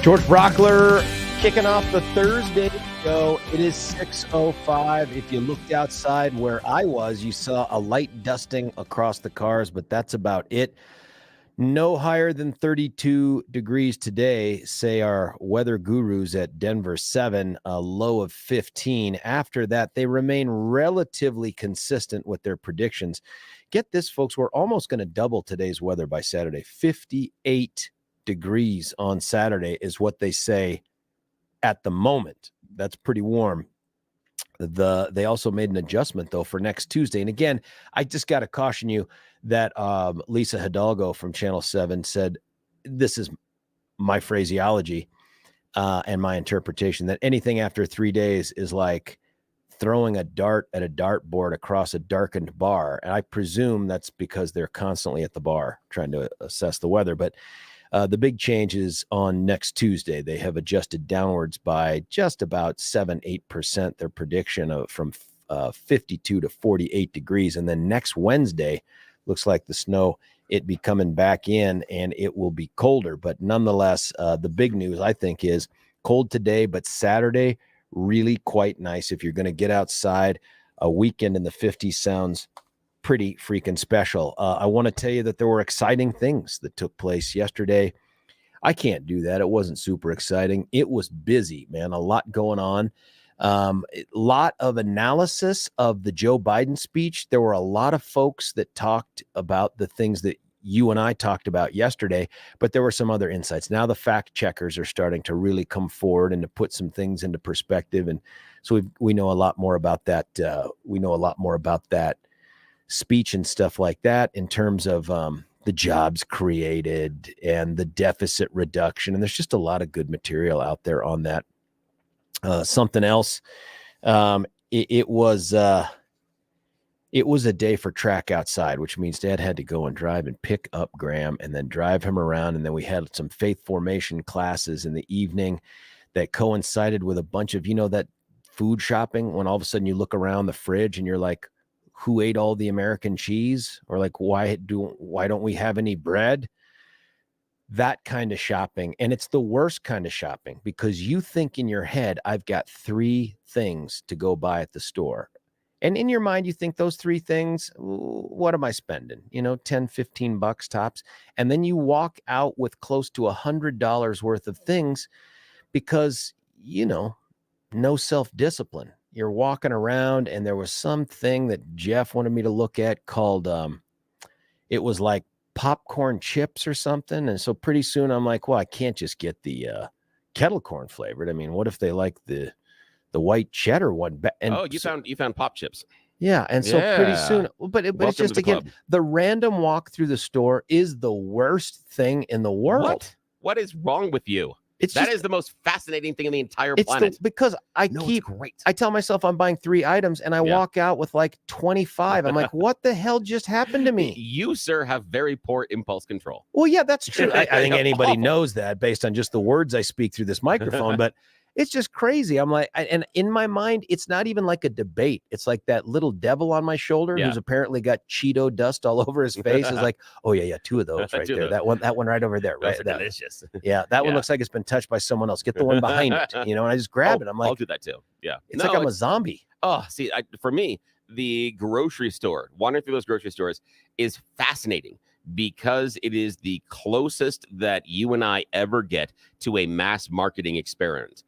George Brockler kicking off the Thursday show. It is 6:05. If you looked outside where I was, you saw a light dusting across the cars, but that's about it. No higher than 32 degrees today, say our weather gurus at Denver 7, a low of 15. After that, they remain relatively consistent with their predictions. Get this, folks, we're almost going to double today's weather by Saturday. 58 degrees on Saturday is what they say at the moment. That's pretty warm. They also made an adjustment, though, for next Tuesday. And again, I just got to caution you that Lisa Hidalgo from Channel 7 said, this is my phraseology and my interpretation, that anything after 3 days is like throwing a dart at a dartboard across a darkened bar. And I presume that's because they're constantly at the bar trying to assess the weather. But the big change is on next Tuesday. They have adjusted downwards by just about 7-8%, their prediction of from 52 to 48 degrees. And then next Wednesday, looks like the snow, it be coming back in and it will be colder. But nonetheless, the big news, I think, is cold today, but Saturday, really quite nice. If you're going to get outside, a weekend in the 50s sounds pretty freaking special. I want to tell you that there were exciting things that took place yesterday. I can't do that. It wasn't super exciting. It was busy, man. A lot going on. A lot of analysis of the Joe Biden speech. There were a lot of folks that talked about the things that you and I talked about yesterday, but there were some other insights. Now the fact checkers are starting to really come forward and to put some things into perspective. And so we know a lot more about that. We know a lot more about that speech and stuff like that in terms of the jobs created and the deficit reduction. And there's just a lot of good material out there on that. Something else, it was a day for track outside, which means Dad had to go and drive and pick up Graham and then drive him around. And then we had some faith formation classes in the evening that coincided with a bunch of, that food shopping, when all of a sudden you look around the fridge and you're like, who ate all the American cheese? Or like, why don't we have any bread? That kind of shopping. And it's the worst kind of shopping because you think in your head, I've got 3 things to go buy at the store. And in your mind, you think those 3 things, what am I spending? 10, 15 bucks tops. And then you walk out with close to $100 worth of things because, no self-discipline. You're walking around and there was something that Jeff wanted me to look at called, it was like popcorn chips or something. And so pretty soon I'm like, well, I can't just get the kettle corn flavored. I mean, what if they like the white cheddar one? And you found pop chips. Yeah. And so pretty soon, but it's just, again, the random walk through the store is the worst thing in the world. What is wrong with you? That is the most fascinating thing in the entire it's planet. Because I tell myself I'm buying 3 items and I walk out with like 25. I'm like, what the hell just happened to me? You, sir, have very poor impulse control. Well, yeah, that's true. I think anybody knows that based on just the words I speak through this microphone, but it's just crazy. I'm like, and in my mind, it's not even like a debate. It's like that little devil on my shoulder who's apparently got Cheeto dust all over his face is like, oh yeah, 2 of those right there. That one right over there. Those right, are delicious. Yeah, that one looks like it's been touched by someone else. Get the one behind it, and I just grab it. I'm like, I'll do that too. Yeah, it's like I'm a zombie. Oh, see, for me, the grocery store, wandering through those grocery stores is fascinating because it is the closest that you and I ever get to a mass marketing experiment.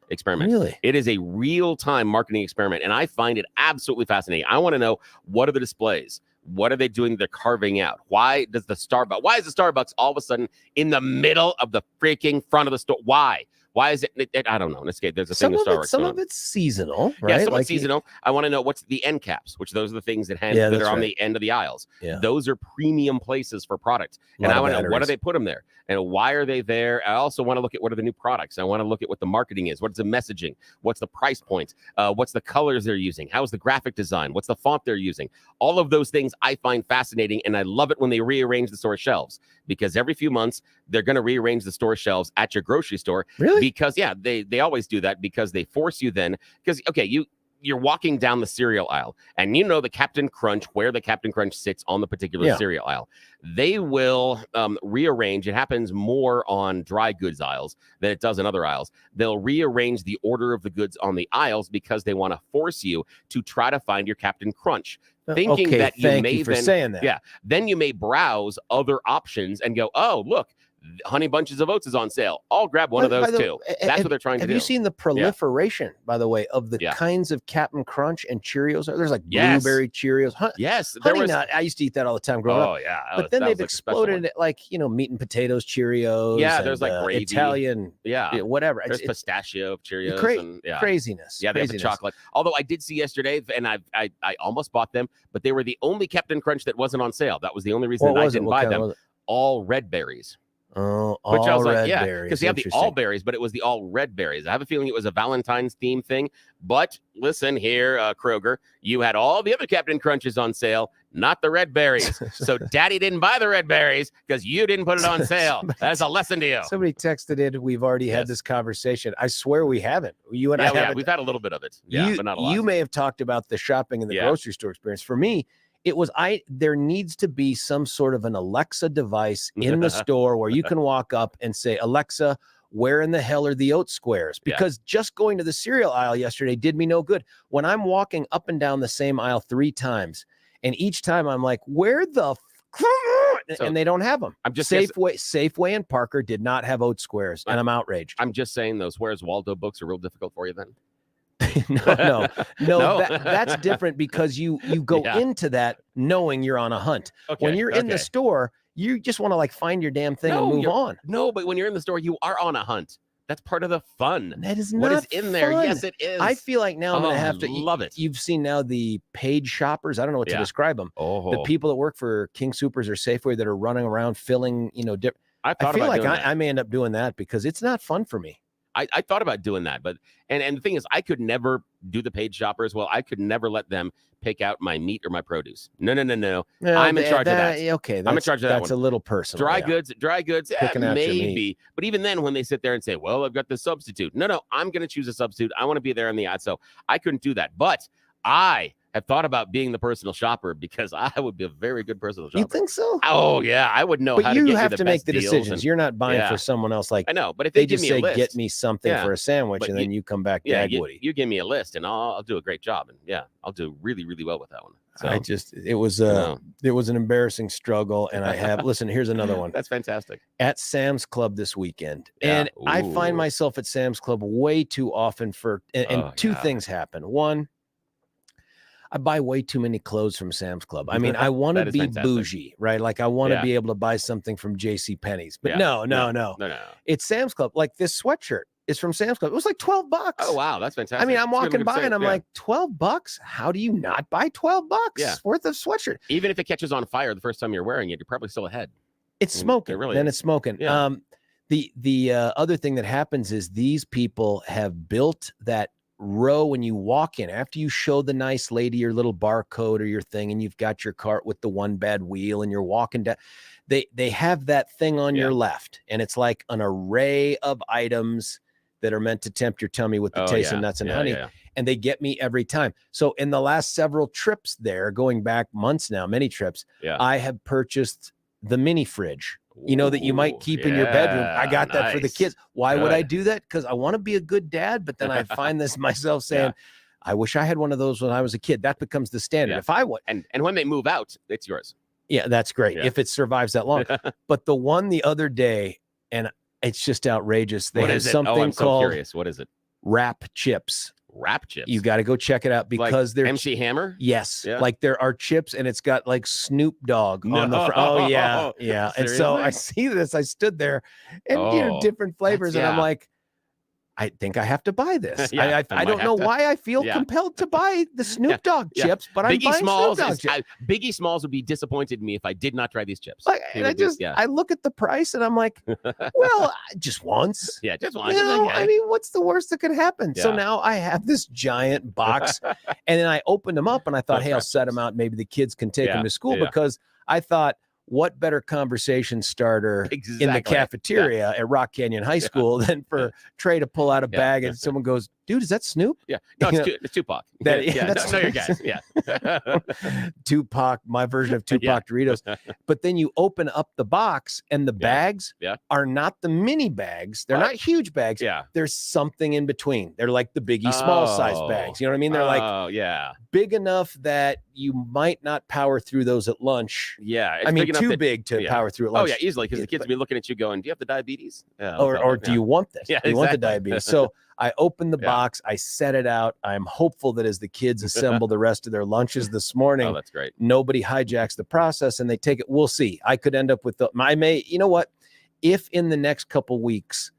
Really? It is a real-time marketing experiment, and I find it absolutely fascinating. I want to know, what are the displays? What are they doing? They're carving out. Why is the Starbucks all of a sudden in the middle of the freaking front of the store? Why? Why is it? I don't know. There's a thing with Starbucks. Some of it's seasonal, right? Yeah, some of it's seasonal. I want to know what's the end caps, which those are the things that are on the end of the aisles. Yeah. Those are premium places for products. And I want to know, what do they put them there? And why are they there? I also want to look at what are the new products. I want to look at what the marketing is. What's the messaging? What's the price points? What's the colors they're using? How's the graphic design? What's the font they're using? All of those things I find fascinating, and I love it when they rearrange the store shelves, because every few months they're going to rearrange the store shelves at your grocery store. Really? Because they always do that, because they force you then, because you're walking down the cereal aisle, and you know the Captain Crunch, where the Captain Crunch sits on the particular cereal aisle. They will rearrange. It happens more on dry goods aisles than it does in other aisles. They'll rearrange the order of the goods on the aisles because they want to force you to try to find your Captain Crunch. Thinking that you may then you may browse other options and go, oh, look, Honey Bunches of Oats is on sale. I'll grab one of those too. That's what they're trying to do. Have you seen the proliferation, by the way, of the kinds of Captain Crunch and Cheerios? There's like blueberry Cheerios. Honey Nut. I used to eat that all the time growing up. Oh, yeah. But then they've exploded it like, meat and potatoes Cheerios. Yeah, there's like gravy. Italian. Whatever. There's pistachio Cheerios. Craziness. Yeah, they have the chocolate. Although I did see yesterday, and I almost bought them, but they were the only Captain Crunch that wasn't on sale. That was the only reason I didn't buy them. All red berries. Oh, which I was like, berries. Because you have the all berries, but it was the all red berries. I have a feeling it was a Valentine's theme thing. But listen here, Kroger, you had all the other Captain Crunches on sale, not the red berries. So Daddy didn't buy the red berries because you didn't put it on sale. That's a lesson to you. Somebody texted in. We've already had this conversation. I swear we haven't. You and I haven't. We've had a little bit of it. But not a lot. You may have talked about the shopping in the grocery store experience. For me, it was there needs to be some sort of an Alexa device in the store where you can walk up and say, Alexa, where in the hell are the oat squares? Because just going to the cereal aisle yesterday did me no good. When I'm walking up and down the same aisle 3 times, and each time I'm like, where the and they don't have them. I'm just Safeway and Parker did not have oat squares, and I'm outraged. I'm just saying those Where's Waldo books are real difficult for you then. No. That's different because you go into that knowing you're on a hunt. When you're in the store, you just want to like find your damn thing and move on. No, but when you're in the store, you are on a hunt. That's part of the fun. That is not what is in there. Yes, it is. I feel like now I'm going to have to love it. You've seen now the paid shoppers. I don't know what to describe them. The people that work for King Soopers or Safeway that are running around filling, I feel like I may end up doing that because it's not fun for me. I thought about doing that, but and the thing is, I could never do the paid shoppers. Well, I could never let them pick out my meat or my produce. No. I'm in charge of that. Okay, I'm in charge of that. That's a little personal. Dry goods, picking out maybe. But even then, when they sit there and say, "Well, I've got the substitute," no, I'm going to choose a substitute. I want to be there on the ad, so I couldn't do that. But I have thought about being the personal shopper because I would be a very good personal shopper. You think so? Oh yeah, I would know how to get you have to make the decisions. You're not buying for someone else. Like I know, but if they just say, list, get me something for a sandwich, and then you come back, Woody. You give me a list, and I'll do a great job, and I'll do really, really well with that one. So, it was an embarrassing struggle, and I have listen. Here's another one. That's fantastic. At Sam's Club this weekend, and I find myself at Sam's Club way too often and two things happen. One, I buy way too many clothes from Sam's Club. I mean, I want to be bougie, right? Like I want to be able to buy something from JCPenney's, but no. It's Sam's Club. Like this sweatshirt is from Sam's Club. It was like $12. Oh, wow. That's fantastic. I mean, I'm walking by and I'm like, $12? How do you not buy $12 worth of sweatshirt? Even if it catches on fire the first time you're wearing it, you're probably still ahead. It's smoking. It's smoking. Yeah. The other thing that happens is these people have built that row when you walk in after you show the nice lady your little barcode or your thing and you've got your cart with the one bad wheel and you're walking down, they have that thing on your left and it's like an array of items that are meant to tempt your tummy with the taste of nuts and honey. And they get me every time. So in the last several trips there, going back months now, many trips, I have purchased the mini fridge. That you might keep in your bedroom. I got that for the kids. Why would I do that? Because I want to be a good dad, but then I find this myself saying, I wish I had one of those when I was a kid. That becomes the standard. If I would, and when they move out, it's yours. Yeah, that's great. If it survives that long. But the one the other day, and it's just outrageous. They have something called curious. What is it? Wrap chips. Wrap chips. You got to go check it out because they're MC Hammer. Yes, like there are chips and it's got like Snoop Dogg on the front. Oh yeah. And so I see this. I stood there and different flavors, and I'm like, I think I have to buy this. I don't know why I feel compelled to buy the Snoop Dogg chips, but I'm buying Snoop Dogg chips. Biggie Smalls would be disappointed in me if I did not try these chips. I look at the price and I'm like, well, just once. Yeah, just once. I mean, what's the worst that could happen? So now I have this giant box, and then I opened them up and I thought, hey, I'll set them out. Maybe the kids can take them to school because I thought, what better conversation starter in the cafeteria at Rock Canyon High School than for Trey to pull out a bag and someone goes, dude, is that Snoop? Yeah. No, it's Tupac. That's no, your guys. Yeah. Tupac, my version of Tupac Doritos. But then you open up the box and the bags are not the mini bags. They're not huge bags. Yeah. There's something in between. They're like the Biggie small size bags. You know what I mean? They're like big enough that you might not power through those at lunch. Yeah. I mean, too big to power through at lunch. Oh, yeah, easily. Because the kids will be looking at you going, do you have the diabetes? Yeah, or do you want this? Yeah, do you want the diabetes? So I open the box, I set it out. I'm hopeful that as the kids assemble the rest of their lunches this morning, that's great. Nobody hijacks the process and they take it. We'll see. I could end up with you know what? If in the next couple weeks,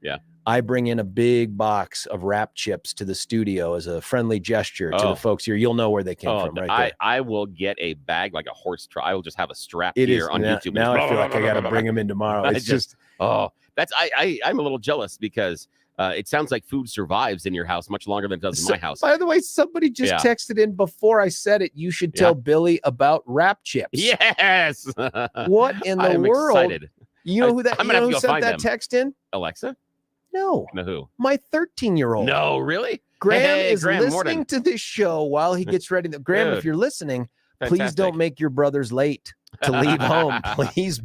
I bring in a big box of wrap chips to the studio as a friendly gesture to the folks here, you'll know where they came from right there. I will get a bag like a horse I will just have a strap here on YouTube. Now I feel like I got to bring them in tomorrow. It's just I'm a little jealous because it sounds like food survives in your house much longer than it does in my house. By the way, somebody just texted in before I said it. You should tell Billy about wrap chips. Yes. What in the world? Excited. You know who that? You know who sent that text in? Alexa? No. No, who? My 13-year-old. No, really? Graham is listening to this show while he gets ready. Graham, if you're listening, please don't make your brothers late to leave home. Please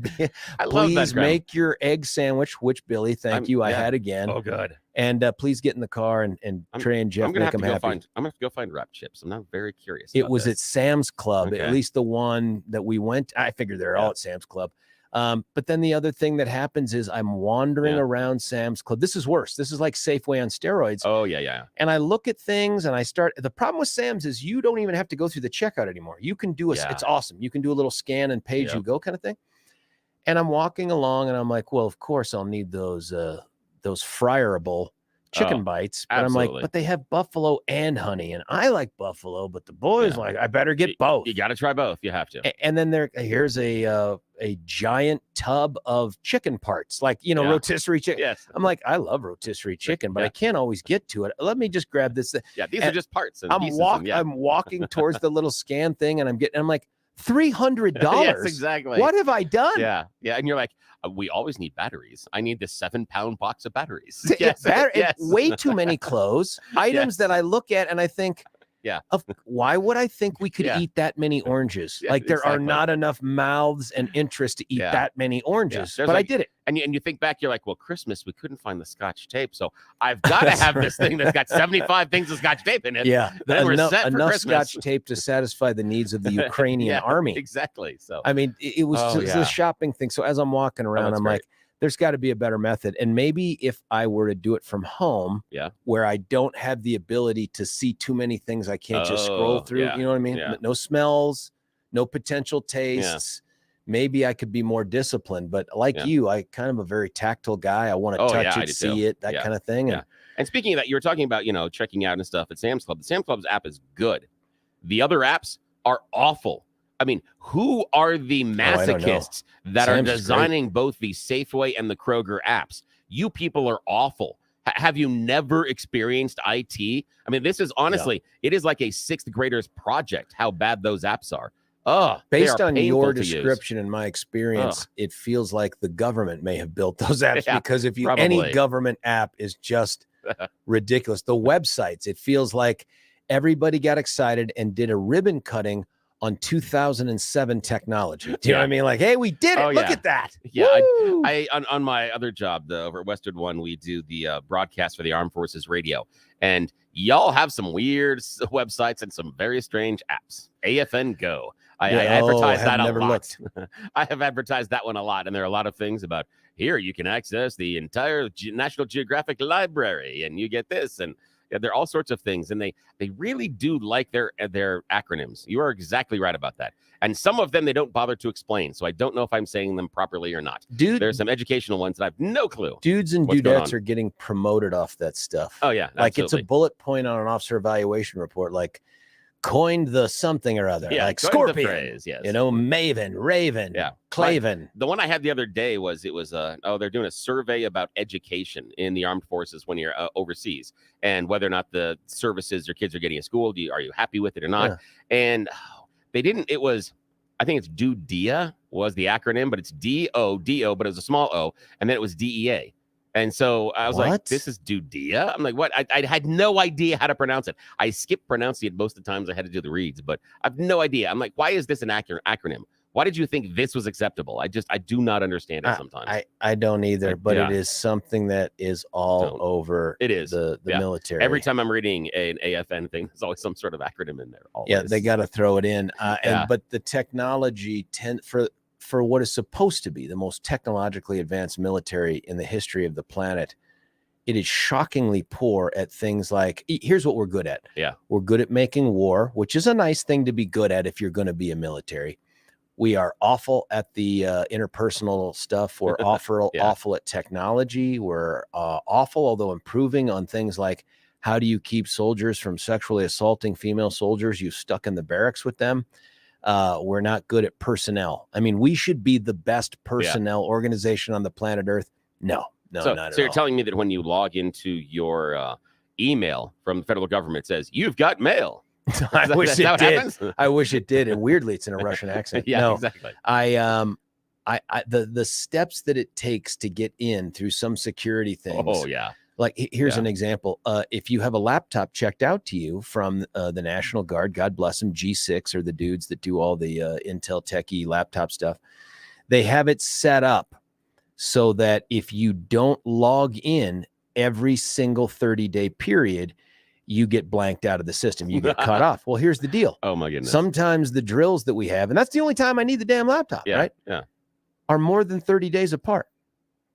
make your egg sandwich, which Billy, thank you. I had again. Oh, good. And please get in the car and Trey and Jeff make them happy. I'm gonna have to go find wrap chips. I'm not very curious. It was at Sam's Club, at least the one that we went. I figured they're all at Sam's Club. But then the other thing that happens is I'm wandering around Sam's Club. This is worse. This is like Safeway on steroids. Oh, yeah. And I look at things and the problem with Sam's is you don't even have to go through the checkout anymore. You can do it's awesome. You can do a little scan and pay as you go kind of thing. And I'm walking along and I'm like, well, of course I'll need those fryerable chicken bites. But absolutely. I'm like, but they have buffalo and honey. And I like buffalo, but the boys like, I better get both. You got to try both. You have to. And then here's a giant tub of chicken parts, like, rotisserie chicken. Yes. I'm like, I love rotisserie chicken, but I can't always get to it. Let me just grab this. Yeah. These are just parts. And I'm walking towards the little scan thing and I'm like, $300. Yes, exactly. What have I done? Yeah. And you're like, we always need batteries. I need this 7-pound box of batteries. Way too many clothes, items that I look at and I think, why would I think we could eat that many oranges? Like there are not enough mouths and interest to eat that many oranges, but I did it. And you think back, you're like, well, Christmas, we couldn't find the Scotch tape. So I've got to have this thing that's got 75 things of Scotch tape in it. Yeah. Then we're set for enough Christmas. Scotch tape to satisfy the needs of the Ukrainian army. Exactly. So, I mean, it was just a shopping thing. So as I'm walking around, I'm like, there's got to be a better method. And maybe if I were to do it from home, where I don't have the ability to see too many things, I can't just scroll through, you know what I mean? Yeah. No smells, no potential tastes. Maybe I could be more disciplined, but like you, I kind of a very tactile guy. I want to touch it, see it, that kind of thing. And speaking of that, you were talking about, checking out and stuff at Sam's Club. The Sam's Club's app is good. The other apps are awful. I mean, who are the masochists that are designing both the Safeway and the Kroger apps? You people are awful. Have you never experienced IT? I mean, this is honestly, it is like a 6th grader's project, how bad those apps are. Based on your description and my experience, it feels like the government may have built those apps because if any government app is just ridiculous. The websites, it feels like everybody got excited and did a ribbon cutting on 2007 technology. Do you know what I mean? Like, hey, we did it. Look at that. Yeah. I on my other job, over at Westwood One, we do the broadcast for the Armed Forces Radio. And y'all have some weird websites and some very strange apps. AFN Go. I advertise that a lot. I have advertised that one a lot. And there are a lot of things about here. You can access the entire National Geographic Library and you get this. And there are all sorts of things. And they really do like their acronyms. You are exactly right about that. And some of them they don't bother to explain. So I don't know if I'm saying them properly or not. There's some educational ones that I have no clue. Dudes and dudettes are getting promoted off that stuff. Oh, yeah. Like it's a bullet point on an officer evaluation report. Like, coined the something or other, like Scorpion, phrase, Maven, Raven, Claven. The one I had the other day was they're doing a survey about education in the armed forces when you're overseas and whether or not the services your kids are getting at school, are you happy with it or not? And they didn't, I think it's DUDEA was the acronym, but it's DODO, but it was a small O, and then it was DEA. And so I was like, this is Dudia? I'm like, what? I had no idea how to pronounce it. I skipped pronouncing it most of the times I had to do the reads, but I have no idea. I'm like, why is this an acronym? Why did you think this was acceptable? I do not understand it sometimes. I don't either, but it is something that is all over the military. Every time I'm reading an AFN thing, there's always some sort of acronym in there. Always. Yeah, they got to throw it in. But the technology for what is supposed to be the most technologically advanced military in the history of the planet, it is shockingly poor at things like, here's what we're good at. Yeah. We're good at making war, which is a nice thing to be good at if you're going to be a military. We are awful at the interpersonal stuff. We're awful at technology. We're awful, although improving on things like how do you keep soldiers from sexually assaulting female soldiers you've stuck in the barracks with them. We're not good at personnel. I mean, we should be the best personnel organization on the planet Earth. No, not at all. So you're telling me that when you log into your email from the federal government, it says, you've got mail. I wish it did. I wish it did. And weirdly, it's in a Russian accent. Yeah, exactly. The steps that it takes to get in through some security things. Oh, yeah. Like here's an example. If you have a laptop checked out to you from the National Guard, God bless them, G6 are the dudes that do all the Intel techie laptop stuff. They have it set up so that if you don't log in every single 30-day period, you get blanked out of the system. You get cut off. Well, here's the deal. Oh my goodness. Sometimes the drills that we have, and that's the only time I need the damn laptop, right? Yeah. Are more than 30 days apart.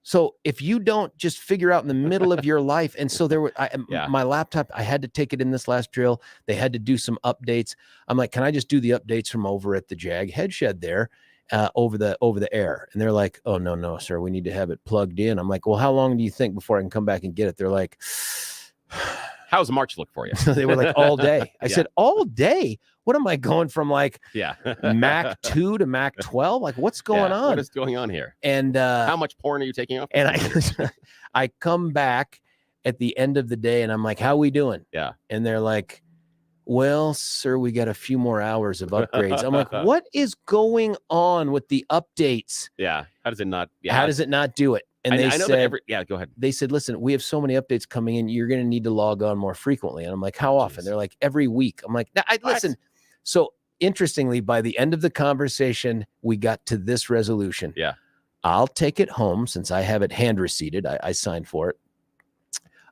So if you don't just figure out in the middle of your life, and so there were my laptop, I had to take it in this last drill. They had to do some updates. I'm like, can I just do the updates from over at the JAG head shed there over the air? And they're like, oh, no, sir, we need to have it plugged in. I'm like, well, how long do you think before I can come back and get it? They're like, how's March look for you? They were like, all day. I said, all day? What am I going from like Mac 2 to Mac 12? Like, what's going on? What is going on here? And how much porn are you taking off? And I come back at the end of the day and I'm like, how we doing? Yeah. And they're like, well, sir, we got a few more hours of upgrades. I'm like, what is going on with the updates? Yeah. How does it not? Yeah. How does it not do it? And I know said, go ahead. They said, listen, we have so many updates coming in. You're going to need to log on more frequently. And I'm like, how often? They're like, every week. I'm like, listen. So interestingly, by the end of the conversation, we got to this resolution. Yeah. I'll take it home since I have it hand receipted. I signed for it.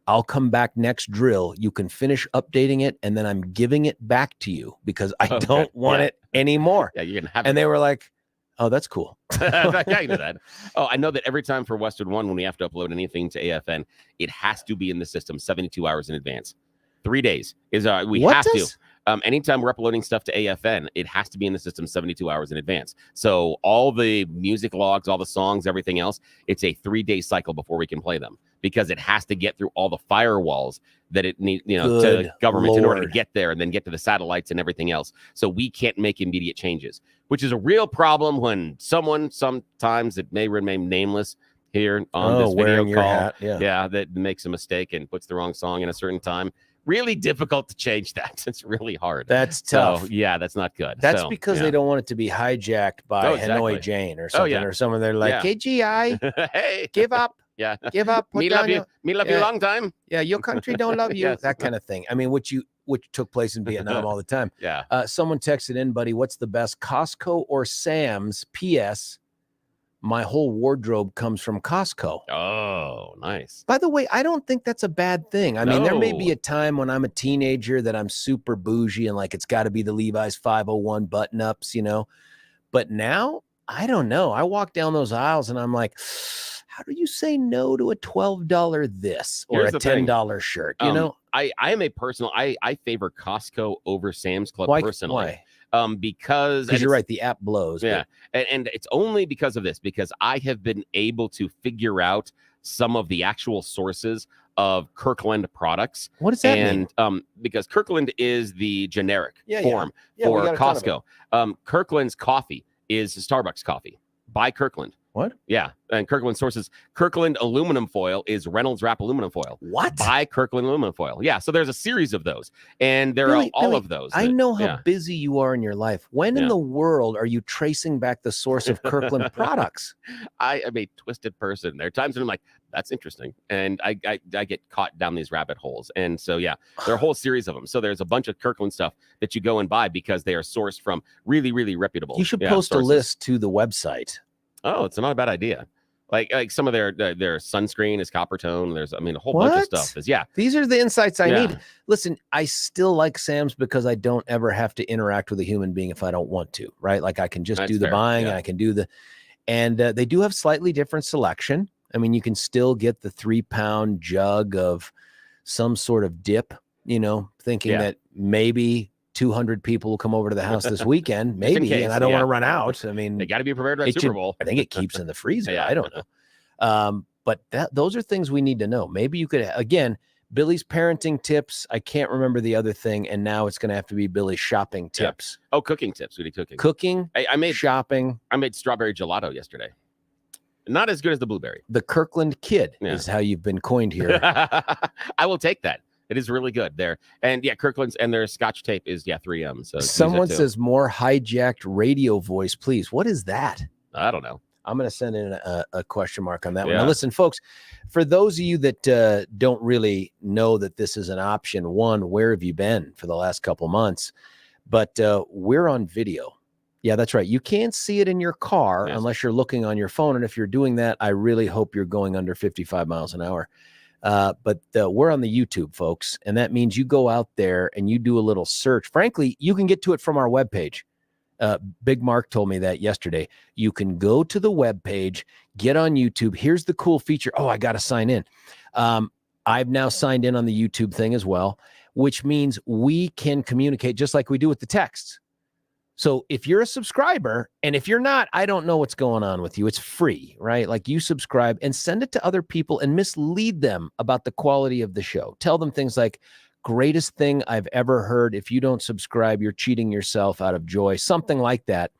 I'll come back next drill. You can finish updating it. And then I'm giving it back to you because I don't want it anymore. Yeah. You're going to have And they were like, oh, that's cool. Yeah, you know that. Oh, I know that every time for Westwood One, when we have to upload anything to AFN, it has to be in the system 72 hours in advance. 3 days is we have to. Anytime we're uploading stuff to AFN, it has to be in the system 72 hours in advance. So all the music logs, all the songs, everything else, it's a 3-day cycle before we can play them because it has to get through all the firewalls that it needs, to government in order to get there and then get to the satellites and everything else. So we can't make immediate changes, which is a real problem when someone, sometimes it may remain nameless here on this video call, that makes a mistake and puts the wrong song in a certain time. Really difficult to change that. It's really hard. That's tough. So, yeah, that's not good. That's because they don't want it to be hijacked by Hanoi Jane or something or someone. They're like, KGI, hey, give up. Yeah, give up. Me love you long time. Yeah, your country don't love you. That kind of thing. I mean, which took place in Vietnam all the time. Yeah. Someone texted in, buddy, what's the best, Costco or Sam's? P.S. My whole wardrobe comes from Costco. Oh, nice. By the way, I don't think that's a bad thing. I mean, there may be a time when I'm a teenager that I'm super bougie and like it's got to be the Levi's 501 button ups, But now, I don't know. I walk down those aisles and I'm like, how do you say no to a $12 this or a $10 shirt? I am a personal. I favor Costco over Sam's Club personally. Why? Because you're right, the app blows. Yeah, and it's only because of this, because I have been able to figure out some of the actual sources of Kirkland products. What does that mean? Because Kirkland is the generic form for Costco. Kirkland's coffee is Starbucks coffee by Kirkland. What? Yeah, and Kirkland sources. Kirkland aluminum foil is Reynolds Wrap aluminum foil. What? By Kirkland aluminum foil. Yeah, so there's a series of those, and there are all of those. I know how busy you are in your life. When in the world are you tracing back the source of Kirkland products? I am a twisted person. There are times when I'm like, that's interesting. And I get caught down these rabbit holes. And so, yeah, there are a whole series of them. So there's a bunch of Kirkland stuff that you go and buy because they are sourced from really, really reputable. You should post sources. a list to the website. Oh, it's not a bad idea. Like some of their sunscreen is copper tone. There's, I mean, a whole bunch of stuff is, These are the insights I need. Listen, I still like Sam's because I don't ever have to interact with a human being if I don't want to, right? Like I can just do the buying and I can do and they do have slightly different selection. I mean, you can still get the 3-pound jug of some sort of dip, thinking that maybe 200 people will come over to the house this weekend, maybe, and I don't want to run out. I mean, they got to be prepared for Super Bowl. I think it keeps in the freezer. I don't know. But those are things we need to know. Maybe you could, again, Billy's parenting tips. I can't remember the other thing. And now it's going to have to be Billy's shopping tips. Oh, cooking tips. We did cooking. Cooking. I made shopping. I made strawberry gelato yesterday. Not as good as the blueberry. The Kirkland Kid is how you've been coined here. I will take that. It is really good there. And Kirkland's and their Scotch tape is 3M. So someone says more hijacked radio voice, please. What is that? I don't know. I'm going to send in a question mark on that one. Now, listen, folks, for those of you that don't really know that this is an option, one, where have you been for the last couple months? But we're on video. Yeah, that's right. You can't see it in your car unless you're looking on your phone. And if you're doing that, I really hope you're going under 55 miles an hour. But we're on the YouTube, folks, and that means you go out there and you do a little search. Frankly, you can get to it from our webpage. Big Mark told me that yesterday. You can go to the webpage, get on YouTube. Here's the cool feature. Oh, I got to sign in. I've now signed in on the YouTube thing as well, which means we can communicate just like we do with the texts. So if you're a subscriber, and if you're not, I don't know what's going on with you. It's free, right? Like you subscribe and send it to other people and mislead them about the quality of the show. Tell them things like, greatest thing I've ever heard. If you don't subscribe, you're cheating yourself out of joy, something like that.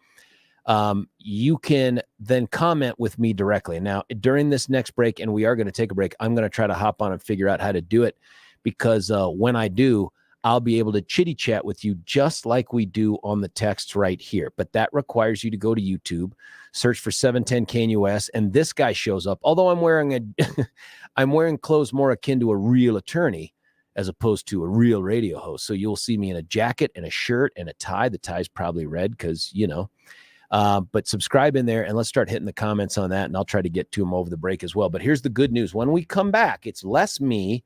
You can then comment with me directly. Now, during this next break, and we are going to take a break, I'm going to try to hop on and figure out how to do it, because when I do, I'll be able to chitty chat with you just like we do on the texts right here. But that requires you to go to YouTube, search for 710 KNUS, and this guy shows up. Although I'm wearing I'm wearing clothes more akin to a real attorney as opposed to a real radio host. So you'll see me in a jacket and a shirt and a tie. The tie's probably red because, but subscribe in there and let's start hitting the comments on that. And I'll try to get to them over the break as well. But here's the good news. When we come back, it's less me,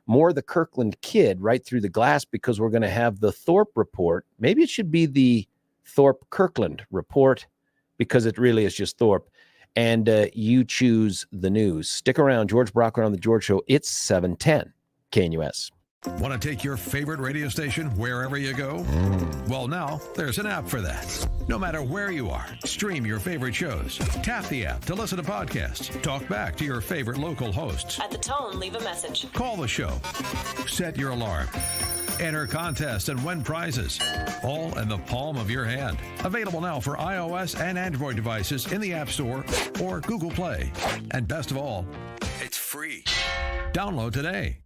more the Kirkland Kid right through the glass, because we're going to have the Thorpe Report. Maybe it should be the Thorpe Kirkland Report, because it really is just Thorpe. And you choose the news. Stick around. George Brockler on The George Show. It's 710 KNUS. Want to take your favorite radio station wherever you go? Well, now there's an app for that. No matter where you are, stream your favorite shows. Tap the app to listen to podcasts. Talk back to your favorite local hosts. At the tone, leave a message. Call the show. Set your alarm. Enter contests and win prizes. All in the palm of your hand. Available now for iOS and Android devices in the App Store or Google Play. And best of all, it's free. Download today.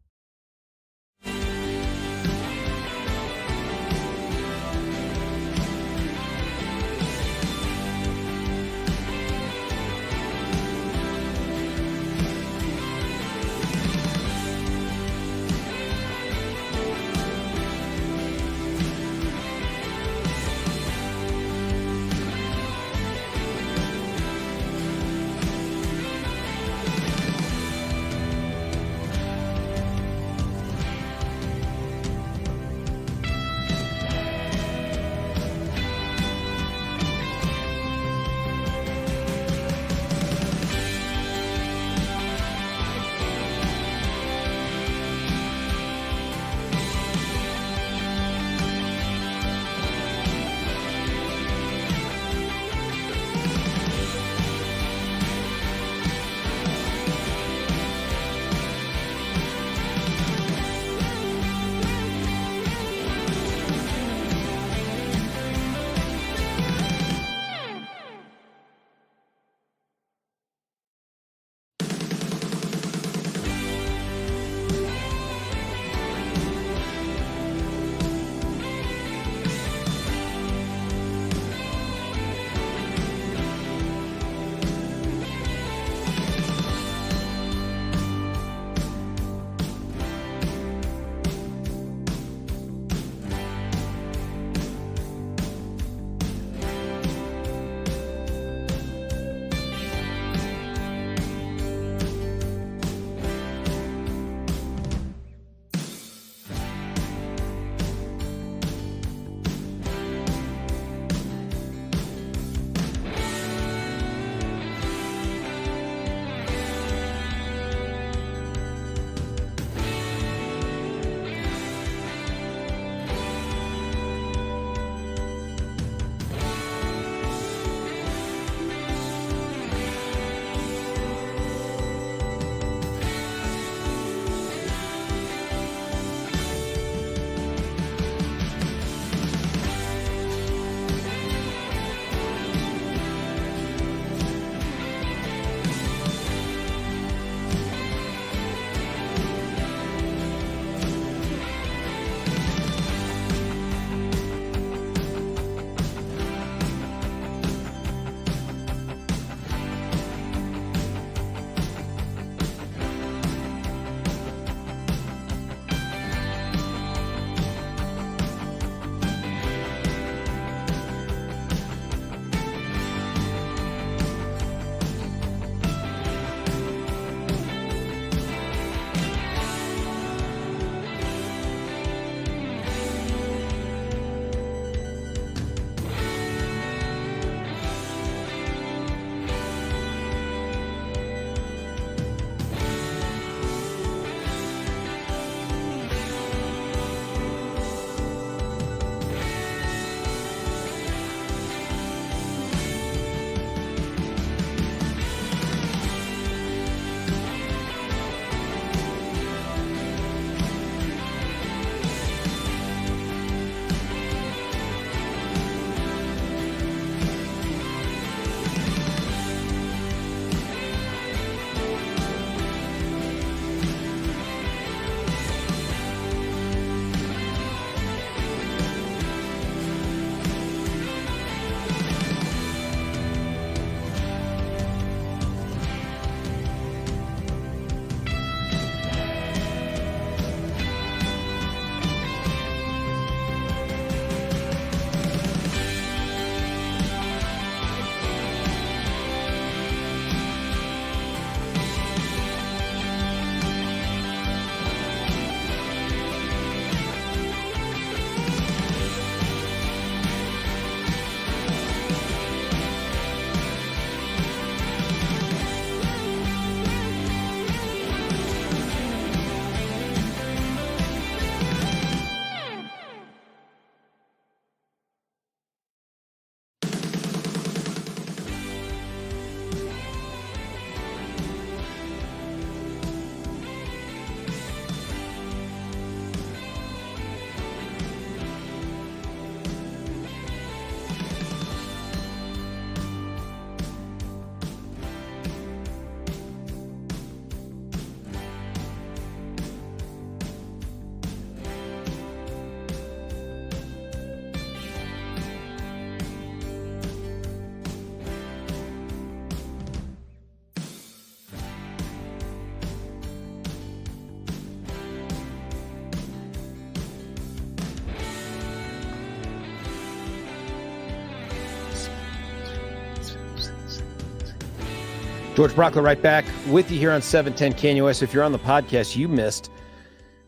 George Brockler right back with you here on 710 KNUS. If you're on the podcast, you missed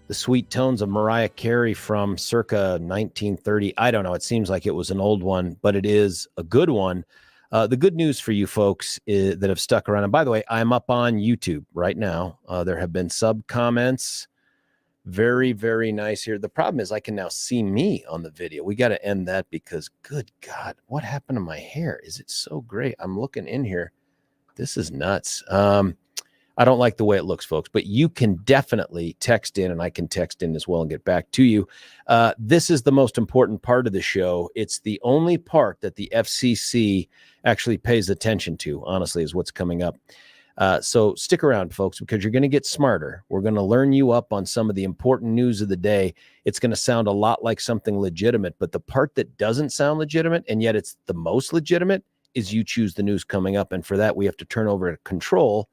the sweet tones of Mariah Carey from circa 1930. I don't know. It seems like it was an old one, but it is a good one. The good news for you folks that have stuck around, and by the way, I'm up on YouTube right now. There have been sub comments. Very, very nice here. The problem is I can now see me on the video. We got to end that because, good God, what happened to my hair? Is it so great? I'm looking in here. This is nuts. I don't like the way it looks, folks, but you can definitely text in, and I can text in as well and get back to you. This is the most important part of the show. It's the only part that the FCC actually pays attention to, honestly, is what's coming up. So stick around, folks, because you're going to get smarter. We're going to learn you up on some of the important news of the day. It's going to sound a lot like something legitimate, but the part that doesn't sound legitimate, and yet it's the most legitimate, is you choose the news coming up. And for that, we have to turn over control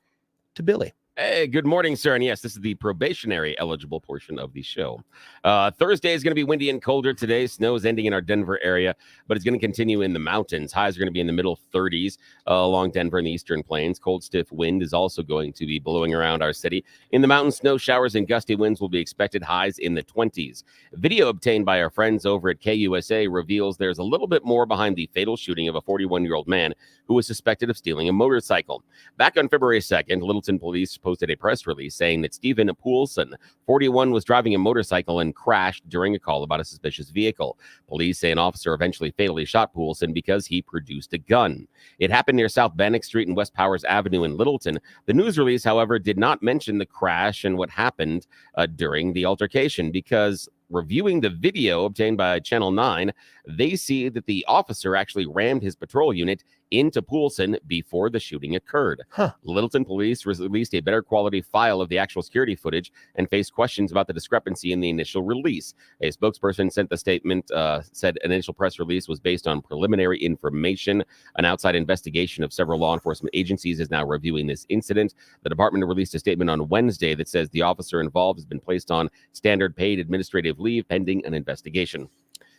to Billy. Hey, good morning, sir. And yes, this is the probationary eligible portion of the show. Thursday is going to be windy and colder today. Snow is ending in our Denver area, but it's going to continue in the mountains. Highs are going to be in the middle 30s along Denver and the eastern plains. Cold, stiff wind is also going to be blowing around our city. In the mountains, snow showers and gusty winds will be expected. Highs in the 20s. Video obtained by our friends over at KUSA reveals there's a little bit more behind the fatal shooting of a 41-year-old man who was suspected of stealing a motorcycle. Back on February 2nd, Littleton police posted a press release saying that Stephen Poulsen, 41, was driving a motorcycle and crashed during a call about a suspicious vehicle. Police say an officer eventually fatally shot Poulsen because he produced a gun. It happened near South Bannock Street and West Powers Avenue in Littleton. The news release, however, did not mention the crash and what happened during the altercation because reviewing the video obtained by Channel 9, they see that the officer actually rammed his patrol unit into Poulsen before the shooting occurred. Littleton police released a better quality file of the actual security footage and faced questions about the discrepancy in the initial release. A spokesperson sent the statement, said an initial press release was based on preliminary information. An outside investigation of several law enforcement agencies is now reviewing this incident. The department released a statement on Wednesday that says the officer involved has been placed on standard paid administrative leave pending an investigation.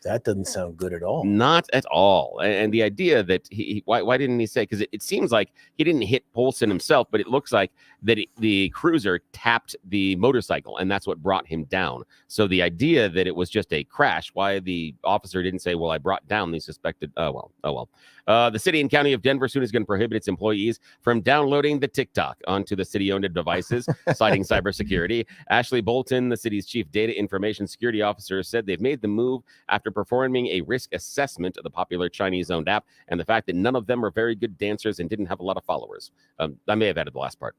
That doesn't sound good at all. Not at all. And the idea that why didn't he say? Because it seems like he didn't hit Poulsen himself, but it looks like that the cruiser tapped the motorcycle, and that's what brought him down. So the idea that it was just a crash, why the officer didn't say, well, I brought down the suspected. Oh, well. The city and county of Denver soon is going to prohibit its employees from downloading the TikTok onto the city-owned devices, citing cybersecurity. Ashley Bolton, the city's chief data information security officer, said they've made the move after performing a risk assessment of the popular Chinese-owned app and the fact that none of them are very good dancers and didn't have a lot of followers. I may have added the last part.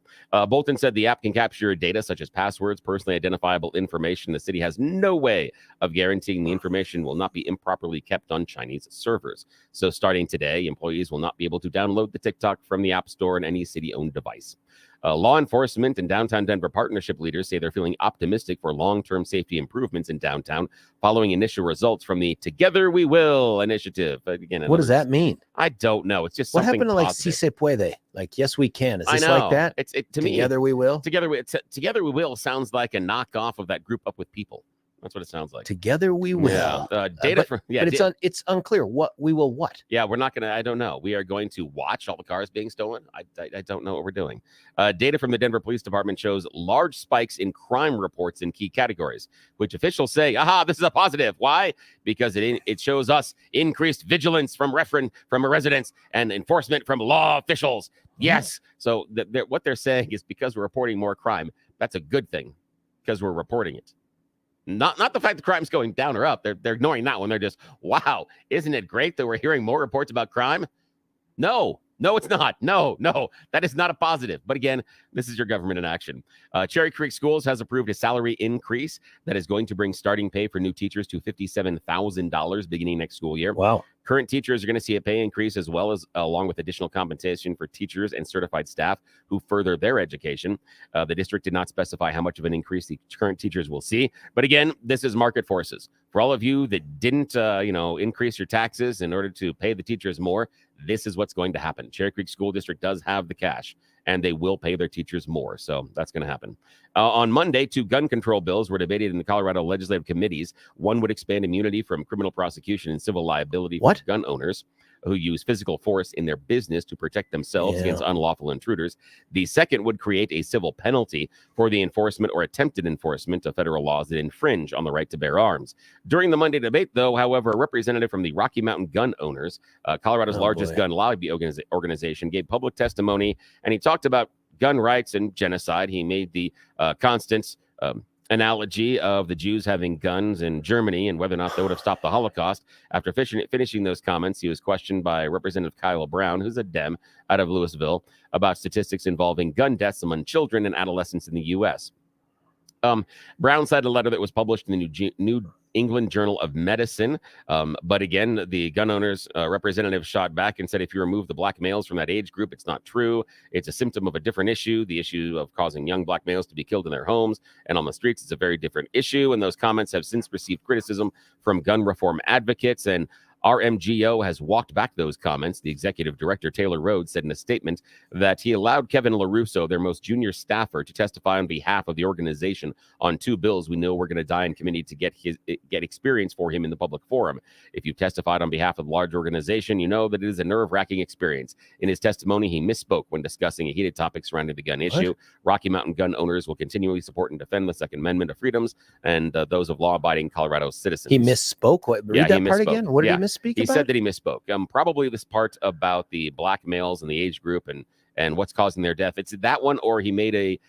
Bolton said the app can capture data such as passwords, personally identifiable information. The city has no way of guaranteeing the information will not be improperly kept on Chinese servers. So starting today, employees will not be able to download the TikTok from the App Store on any city-owned device. Law enforcement and downtown Denver partnership leaders say they're feeling optimistic for long-term safety improvements in downtown following initial results from the Together We Will initiative. Again, what does that mean? I don't know. It's just what something happened to positive. Like Si Se Puede? Like Yes We Can. Is this I know. like that? To Together me, Together We Will. Together We Will sounds like a knockoff of that Group Up with People. That's what it sounds like. Together We Will. Yeah. But it's unclear what we will what. Yeah, we're not going to, I don't know. We are going to watch all the cars being stolen. I don't know what we're doing. Data from the Denver Police Department shows large spikes in crime reports in key categories, which officials say, aha, this is a positive. Why? Because it shows us increased vigilance from residents and enforcement from law officials. Yes. So what they're saying is because we're reporting more crime, that's a good thing because we're reporting it. Not the fact the crime's going down or up. They're ignoring that one. They're just, wow, isn't it great that we're hearing more reports about crime? No, it's not. No, that is not a positive. But again, this is your government in action. Cherry Creek Schools has approved a salary increase that is going to bring starting pay for new teachers to $57,000 beginning next school year. Wow. Current teachers are going to see a pay increase as well as along with additional compensation for teachers and certified staff who further their education. The district did not specify how much of an increase the current teachers will see. But again, this is market forces. For all of you that didn't, increase your taxes in order to pay the teachers more, this is what's going to happen. Cherry Creek School District does have the cash, and they will pay their teachers more. So that's going to happen. On Monday, 2 gun control bills were debated in the Colorado legislative committees. One would expand immunity from criminal prosecution and civil liability for gun owners. who use physical force in their business to protect themselves against unlawful intruders. The second would create a civil penalty for the enforcement or attempted enforcement of federal laws that infringe on the right to bear arms. During the Monday debate, though, however, a representative from the Rocky Mountain Gun Owners, Colorado's largest gun lobby organization, gave public testimony, and he talked about gun rights and genocide. He made the constant analogy of the Jews having guns in Germany and whether or not they would have stopped the Holocaust. After finishing those comments, he was questioned by Representative Kyle Brown, who's a Dem out of Louisville, about statistics involving gun deaths among children and adolescents in the U.S. Brown cited a letter that was published in the New England Journal of Medicine. But again, the gun owners representative shot back and said, if you remove the black males from that age group, it's not true. It's a symptom of a different issue, the issue of causing young black males to be killed in their homes and on the streets. It's a very different issue. And those comments have since received criticism from gun reform advocates, and RMGO has walked back those comments. The executive director, Taylor Rhodes, said in a statement that he allowed Kevin LaRusso, their most junior staffer, to testify on behalf of the organization on 2 bills we know we're going to die in committee to get experience for him in the public forum. If you've testified on behalf of a large organization, you know that it is a nerve-wracking experience. In his testimony, he misspoke when discussing a heated topic surrounding the gun issue. Rocky Mountain gun owners will continually support and defend the Second Amendment of freedoms and those of law-abiding Colorado citizens. He misspoke? Read that part again? What did he misspeak He about? said that he misspoke. Probably this part about the black males and the age group and what's causing their death. It's that one, or he made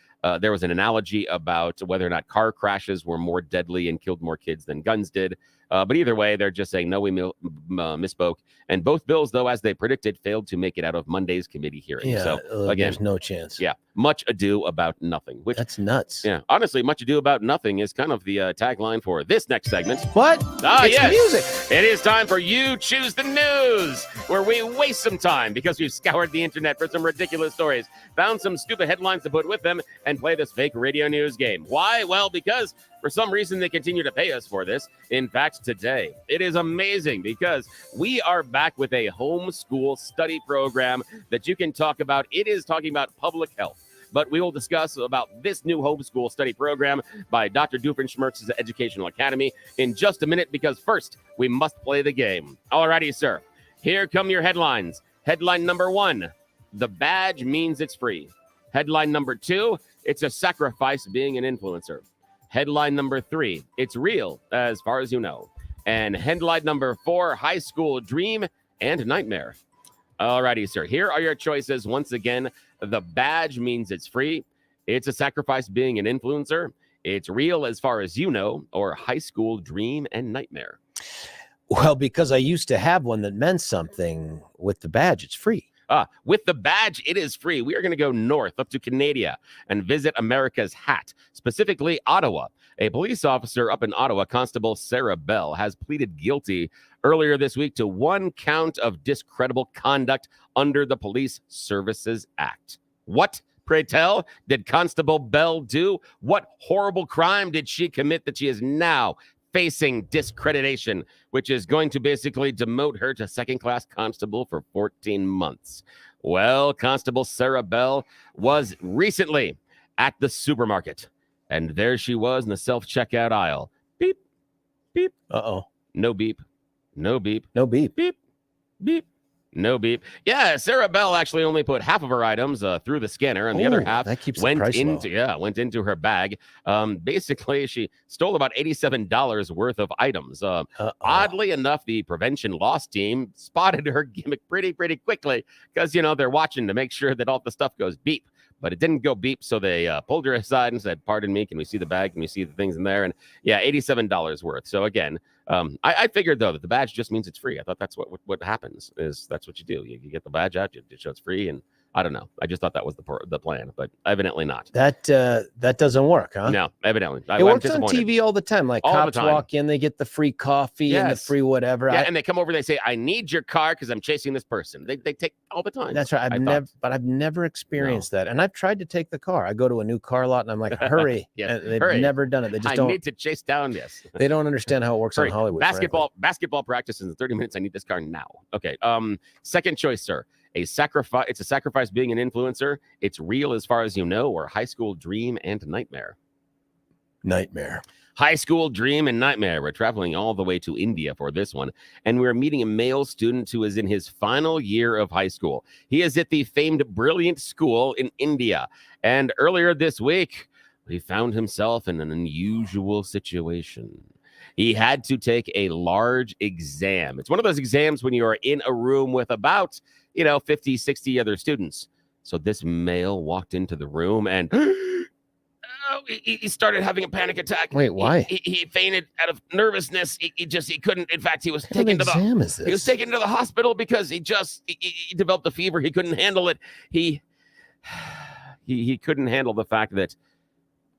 there was an analogy about whether or not car crashes were more deadly and killed more kids than guns did. But either way, they're just saying, no, we misspoke. And both bills, though, as they predicted, failed to make it out of Monday's committee hearing. Yeah, so again, there's no chance. Yeah, much ado about nothing. Which, that's nuts. Yeah, honestly, much ado about nothing is kind of the tagline for this next segment. What? It's yes. music. It is time for You Choose the News, where we waste some time because we've scoured the internet for some ridiculous stories, found some stupid headlines to put with them, and play this fake radio news game. Why? Well, because for some reason they continue to pay us for this. In fact, today, it is amazing because we are back with a homeschool study program that you can talk about. It is talking about public health. But we will discuss about this new homeschool study program by Dr. Doofenshmirtz's Educational Academy in just a minute, because first, we must play the game. All righty, sir. Here come your headlines. Headline number 1, the badge means it's free. Headline number 2, it's a sacrifice being an influencer. Headline number 3, it's real as far as you know. And headline number 4, high school dream and nightmare. All righty, sir. Here are your choices. Once again, the badge means it's free. It's a sacrifice being an influencer. It's real as far as you know, or high school dream and nightmare. Well, because I used to have one that meant something. With the badge, it's free. With the badge, it is free. We are going to go north up to Canada and visit America's Hat, specifically Ottawa. A police officer up in Ottawa, Constable Sarah Bell, has pleaded guilty earlier this week to 1 count of discreditable conduct under the Police Services Act. What, pray tell, did Constable Bell do? What horrible crime did she commit that she is now facing discreditation, which is going to basically demote her to second-class constable for 14 months? Well, Constable Sarah Bell was recently at the supermarket, and there she was in the self-checkout aisle. Beep, beep. Uh-oh. No beep. No beep. No beep. Beep, beep. No beep. Yeah, Sarah Bell actually only put half of her items through the scanner, and the other half that keeps went the price went into her bag. Basically, she stole about $87 worth of items. Oddly enough, the prevention loss team spotted her gimmick pretty quickly because, they're watching to make sure that all the stuff goes beep. But it didn't go beep, so they pulled her aside and said, "Pardon me, can we see the bag? Can we see the things in there?" And yeah, $87 worth. So again, I figured though that the badge just means it's free. I thought that's what happens. Is that's what you do. You get the badge out, you show it's free, and I don't know. I just thought that was the plan, but evidently not. That doesn't work, huh? No, evidently. It works on TV all the time. Like all cops walk in, they get the free coffee and the free whatever. Yeah, and they come over, they say, "I need your car because I'm chasing this person." They take all the time. That's right. I've never experienced that. And I've tried to take the car. I go to a new car lot and I'm like, hurry. Yes, They've hurry. never done it. They just I need to chase down this. They don't understand how it works on Hollywood. Basketball practice in 30 minutes. I need this car now. Okay. Second choice, sir. It's a sacrifice being an influencer. It's real as far as you know, or high school dream and nightmare. Nightmare. High school dream and nightmare. We're traveling all the way to India for this one, and we're meeting a male student who is in his final year of high school. He is at the famed Brilliant School in India, and earlier this week, he found himself in an unusual situation. He had to take a large exam. It's one of those exams when you are in a room with about, 50, 60 other students. So this male walked into the room and he started having a panic attack. Wait, why? He fainted out of nervousness. He couldn't. In fact, he was taken to the. He was taken to the hospital because he developed a fever. He couldn't handle it. He couldn't handle the fact that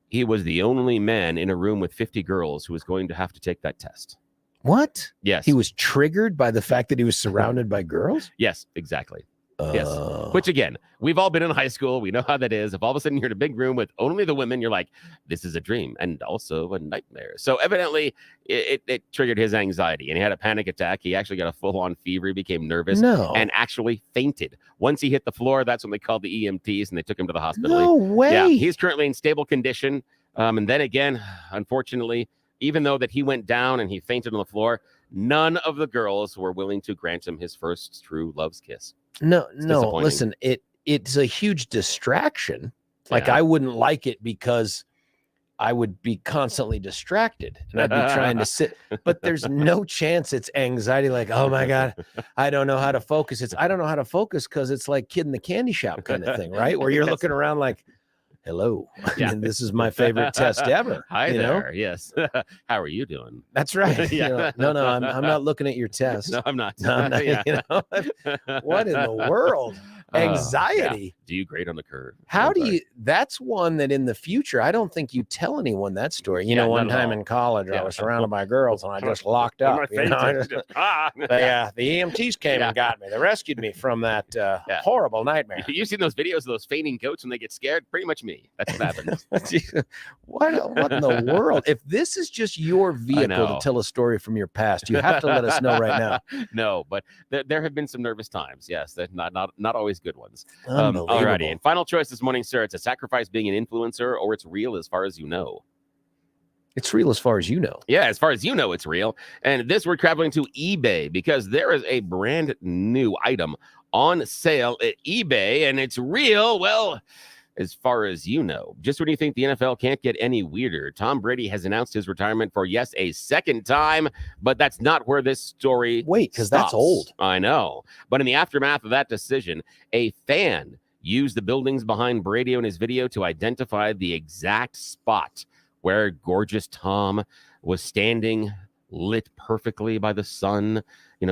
he was the only man in a room with 50 girls who was going to have to take that test. What? Yes. He was triggered by the fact that he was surrounded by girls? Yes, exactly. Yes. Which, again, we've all been in high school. We know how that is. If all of a sudden you're in a big room with only the women, you're like, this is a dream and also a nightmare. So evidently it triggered his anxiety and he had a panic attack. He actually got a full-on fever. He became nervous and actually fainted. Once he hit the floor, that's when they called the EMTs and they took him to the hospital. No way. Yeah, he's currently in stable condition. And then again, unfortunately, even though that he went down and he fainted on the floor, none of the girls were willing to grant him his first true love's kiss. No, listen, it's a huge distraction. Like, Yeah. I wouldn't like it because I would be constantly distracted and I'd be trying to sit, but there's no chance it's anxiety. Like, oh my God, I don't know how to focus. I don't know how to focus because it's like Kid in the Candy Shop kind of thing, right? Where you're looking around like, hello, Yeah. and this is my favorite test ever. Hi you there. know? Yes. How are you doing? That's right. Yeah. You're like, no, I'm not looking at your test. No, I'm not. No, I'm not. Yeah. What in the world? Anxiety. Yeah. Do you grade on the curve? How do you? That's one that in the future, I don't think you tell anyone that story. You know, one time in college, I was surrounded by girls and I just locked up. You know? The EMTs came and got me. They rescued me from that horrible nightmare. You've seen those videos of those fainting goats when they get scared? Pretty much me. That's what happens. What in the world? If this is just your vehicle to tell a story from your past, you have to let us know right now. No, but there have been some nervous times. Yes, that not always good ones. Unbelievable. Alrighty, and final choice this morning, sir. It's a sacrifice being an influencer, or it's real as far as you know. It's real as far as you know. Yeah, as far as you know, it's real. And this, we're traveling to eBay because there is a brand new item on sale at eBay, and it's real. Well, as far as you know, just when you think the NFL can't get any weirder, Tom Brady has announced his retirement for, yes, a second time, but that's not where this story because that's old. I know. But in the aftermath of that decision, a fan used the buildings behind Brady in his video to identify the exact spot where gorgeous Tom was standing, lit perfectly by the sun,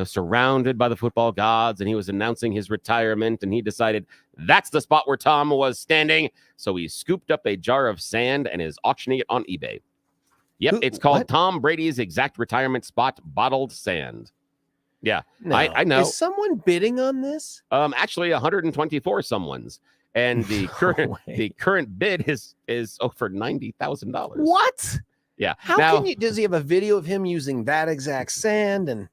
surrounded by the football gods, and he was announcing his retirement, and he decided that's the spot where Tom was standing. So he scooped up a jar of sand and is auctioning it on eBay. Yep, it's called Tom Brady's exact retirement spot, bottled sand. Yeah, no. I know. Is someone bidding on this? Actually, 124 someone's. And the current bid is over $90,000. What? Yeah. Does he have a video of him using that exact sand and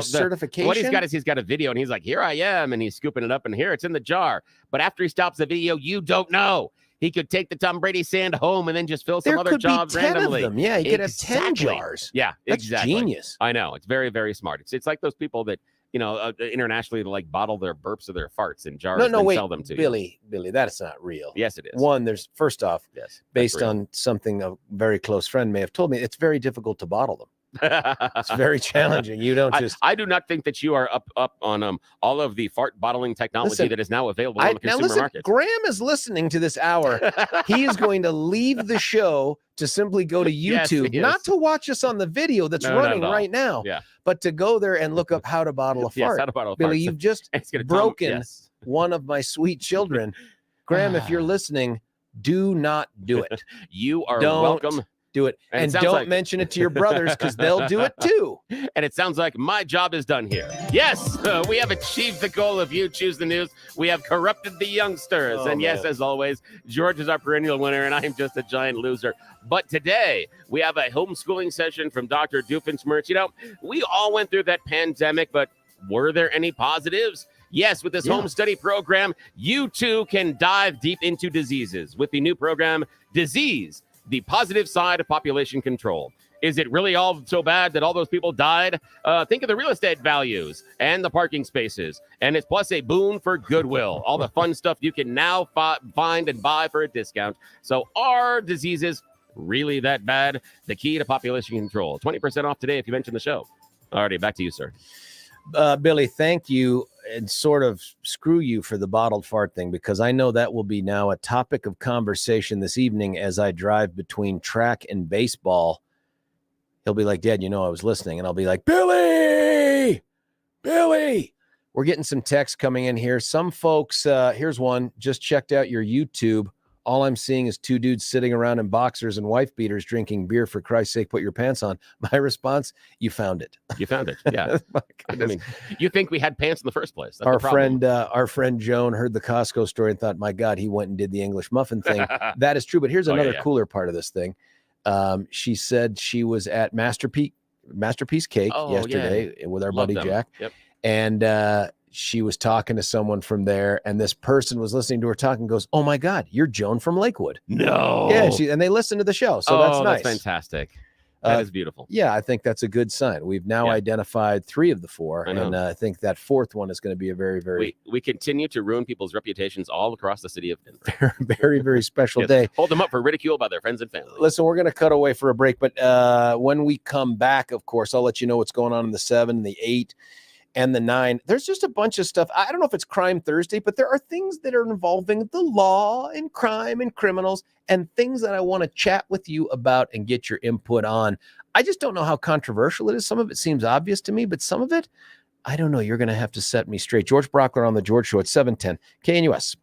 certification? What he's got is he's got a video and he's like, here I am, and he's scooping it up and here it's in the jar. But after he stops the video, you don't know. He could take the Tom Brady sand home and then just fill some other jobs randomly. Of them. Yeah, he could have 10 jars. Yeah, that's exactly. Genius. I know. It's very, very smart. It's like those people that internationally like bottle their burps or their farts in jars and sell them to Billy, that's not real. Yes, it is. One, there's first off, based real. On something a very close friend may have told me, it's very difficult to bottle them. It's very challenging. You don't just. I do not think that you are up on all of the fart bottling technology that is now available on the consumer market. Graham is listening to this hour. He is going to leave the show to simply go to YouTube, not to watch us on the video that's running right now, but to go there and look up how to bottle a fart. Yes, how to bottle a Billy, fart. you've just broken one of my sweet children. Graham, if you're listening, do not do it. You are welcome. Do it. And don't mention it to your brothers because they'll do it too. And it sounds like my job is done here. Yes, we have achieved the goal of You Choose the News. We have corrupted the youngsters. Yes, as always, George is our perennial winner, and I am just a giant loser. But today, we have a homeschooling session from Dr. Doofenshmirtz. We all went through that pandemic, but were there any positives? Yes, with this home study program, you too can dive deep into diseases with the new program, Disease the positive side of population control. Is it really all so bad that all those people died? Think of the real estate values and the parking spaces. And it's plus a boon for goodwill. All the fun stuff you can now find and buy for a discount. So are diseases really that bad? The key to population control. 20% off today if you mention the show. Alrighty, back to you, sir. Billy, thank you, and sort of screw you for the bottled fart thing, because I know that will be now a topic of conversation this evening as I drive between track and baseball. He'll be like, Dad, I was listening. And I'll be like, Billy. We're getting some texts coming in here. Some folks, here's one, just checked out your YouTube. All I'm seeing is two dudes sitting around in boxers and wife beaters drinking beer. For Christ's sake, put your pants on. My response, you found it. You found it. Yeah. I mean, you think we had pants in the first place. That's our friend Joan heard the Costco story and thought, my God, he went and did the English muffin thing. That is true. But here's another cooler part of this thing. She said she was at Masterpiece Cake yesterday with our buddy Jack. Yep. And she was talking to someone from there, and this person was listening to her talk and goes, oh my God, you're Joan from Lakewood. No. Yeah. And they listened to the show. So that's nice. That's fantastic. That is beautiful. Yeah, I think that's a good sign. We've now identified 3 of the 4, and I think that 4th one is going to be a very, very... We continue to ruin people's reputations all across the city of Denver. Very, very special day. Hold them up for ridicule by their friends and family. Listen, we're going to cut away for a break, but when we come back, of course, I'll let you know what's going on in the 7, the 8, and the 9. There's just a bunch of stuff. I don't know if it's Crime Thursday, but there are things that are involving the law and crime and criminals and things that I want to chat with you about and get your input on. I just don't know how controversial it is. Some of it seems obvious to me, but some of it, I don't know. You're going to have to set me straight. George Brockler on The George Show at 710 KNUS.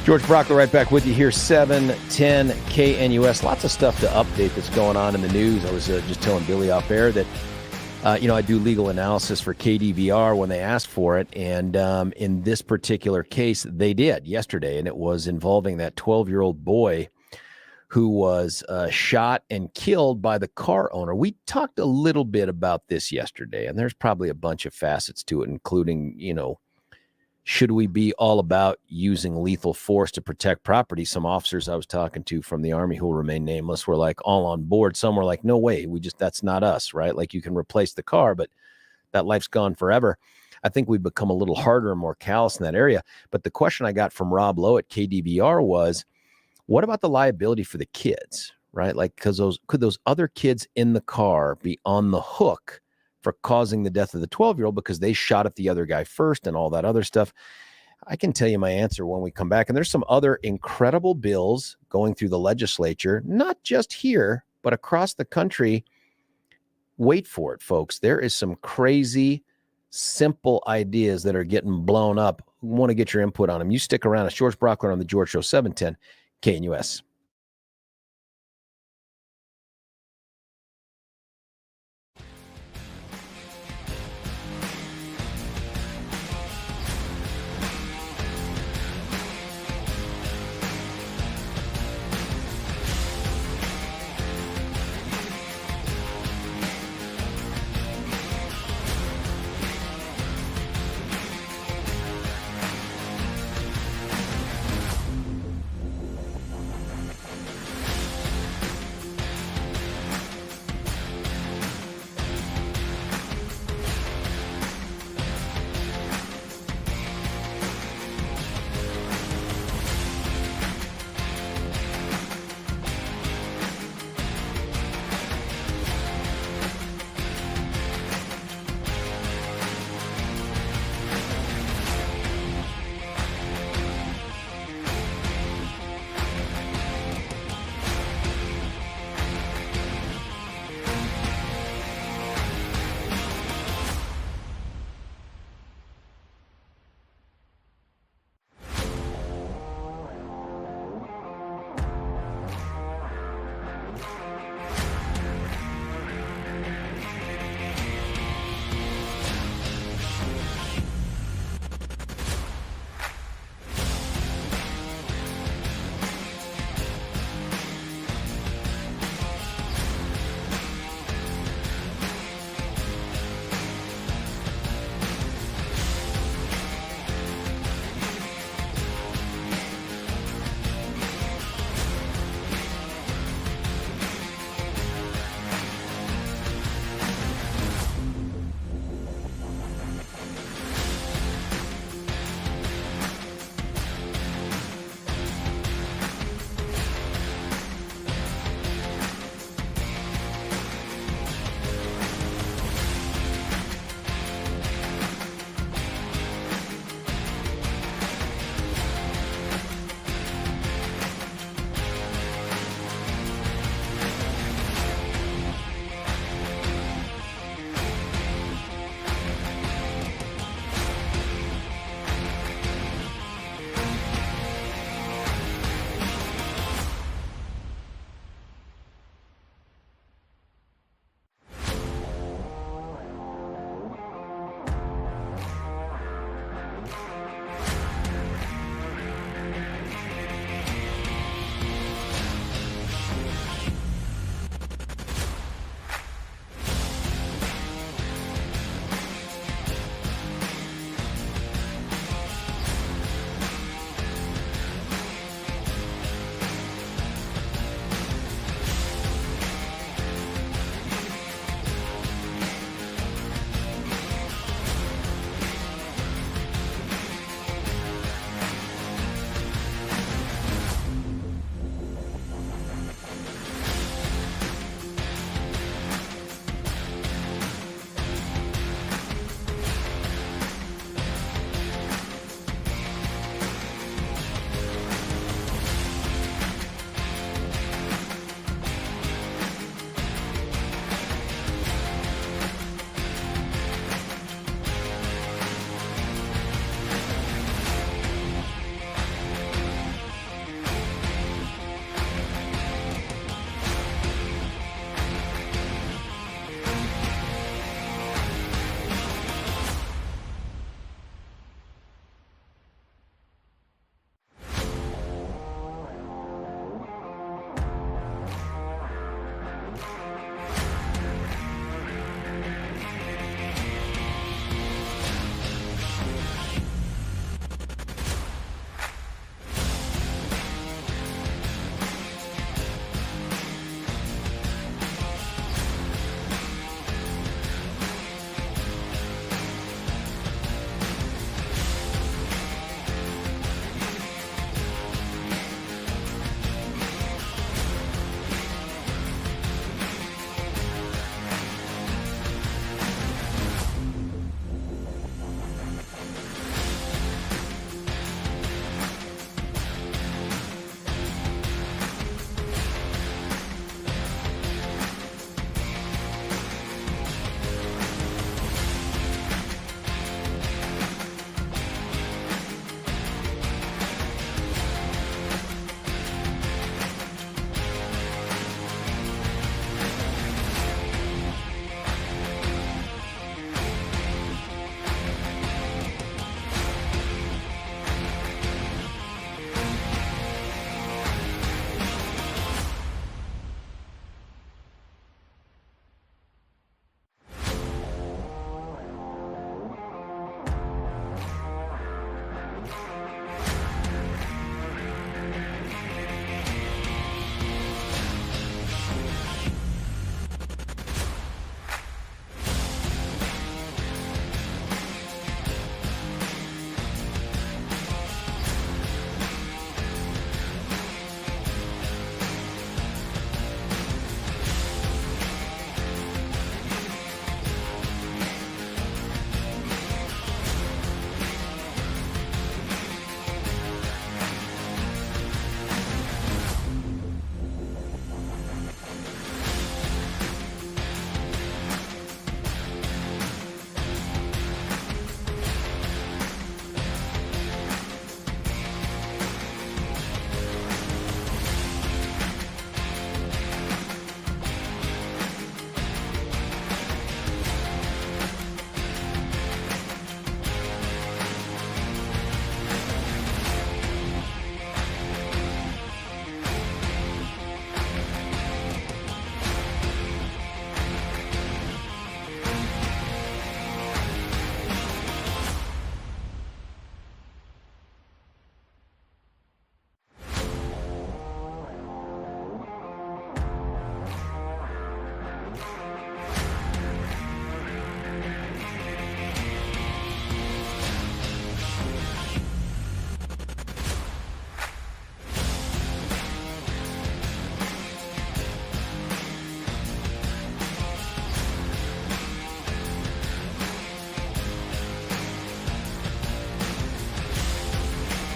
George Brockler right back with you here, 710 KNUS. Lots of stuff to update that's going on in the news. I was just telling Billy off air that, I do legal analysis for KDVR when they asked for it. And in this particular case, they did yesterday. And it was involving that 12-year-old boy who was shot and killed by the car owner. We talked a little bit about this yesterday, and there's probably a bunch of facets to it, including, should we be all about using lethal force to protect property? Some officers I was talking to from the Army who will remain nameless were like all on board. Some were like, no way, that's not us, right? Like, you can replace the car, but that life's gone forever. I think we've become a little harder and more callous in that area. But the question I got from Rob Lowe at KDVR was, what about the liability for the kids, right? Like, could those other kids in the car be on the hook for causing the death of the 12-year-old because they shot at the other guy first and all that other stuff? I can tell you my answer when we come back. And there's some other incredible bills going through the legislature, not just here, but across the country. Wait for it, folks. There is some crazy, simple ideas that are getting blown up. We want to get your input on them. You stick around. It's George Brockler on The George Show, 710 KNUS.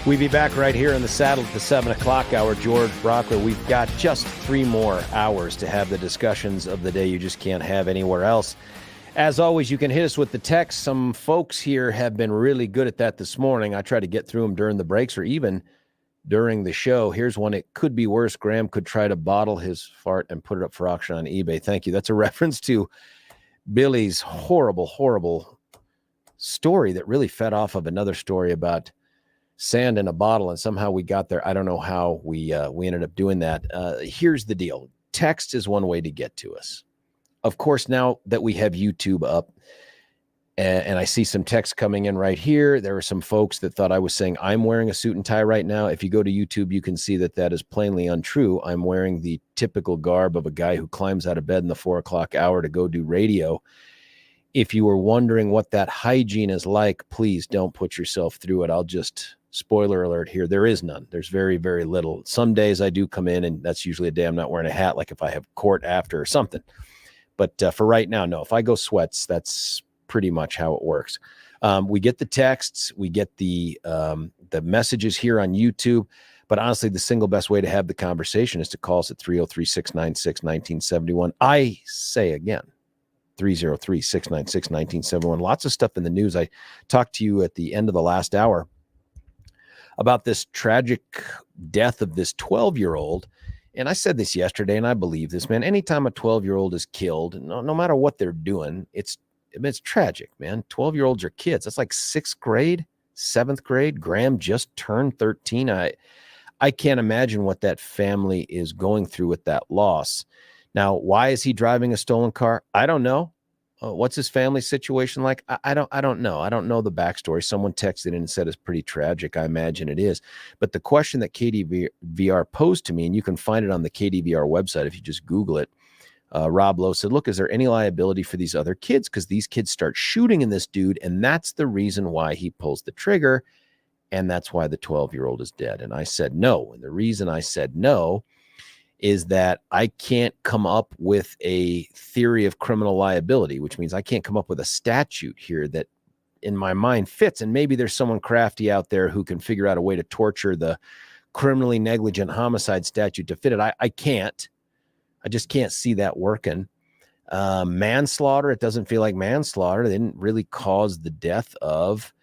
We'll be back right here in the saddle at the 7 o'clock hour. George Brockler, we've got just 3 more hours to have the discussions of the day you just can't have anywhere else. As always, you can hit us with the text. Some folks here have been really good at that this morning. I try to get through them during the breaks or even during the show. Here's one. It could be worse. Graham could try to bottle his fart and put it up for auction on eBay. Thank you. That's a reference to Billy's horrible, horrible story that really fed off of another story about sand in a bottle, and somehow we got there. I don't know how we ended up doing that. Here's the deal. Text is one way to get to us. Of course, now that we have YouTube up, and I see some text coming in right here, there were some folks that thought I was saying I'm wearing a suit and tie right now. If you go to YouTube, you can see that that is plainly untrue. I'm wearing the typical garb of a guy who climbs out of bed in the 4 o'clock hour to go do radio. If you were wondering what that hygiene is like, please don't put yourself through it. I'll just... Spoiler alert here, there is none. There's very, very little. Some days I do come in, and that's usually a day I'm not wearing a hat, like if I have court after or something. But for right now, no. If I go sweats, that's pretty much how it works. We get the texts. We get the messages here on YouTube. But honestly, the single best way to have the conversation is to call us at 303-696-1971. I say again, 303-696-1971. Lots of stuff in the news. I talked to you at the end of the last hour about this tragic death of this 12-year-old. And I said this yesterday, and I believe this, man. Anytime a 12-year-old is killed, no matter what they're doing, it's tragic, man. 12-year-olds are kids. That's like 6th grade, 7th grade. Graham just turned 13. I can't imagine what that family is going through with that loss. Now, why is he driving a stolen car? I don't know. What's his family situation like? I don't know. I don't know the backstory. Someone texted in and said it's pretty tragic. I imagine it is. But the question that KDVR posed to me, and you can find it on the KDVR website if you just Google it, Rob Lowe said, look, is there any liability for these other kids? Because these kids start shooting in this dude, and that's the reason why he pulls the trigger, and that's why the 12-year-old is dead. And I said no. And the reason I said no is that I can't come up with a theory of criminal liability, which means I can't come up with a statute here that in my mind fits. And maybe there's someone crafty out there who can figure out a way to torture the criminally negligent homicide statute to fit it. I can't. I just can't see that working. Manslaughter, it doesn't feel like manslaughter. They didn't really cause the death of,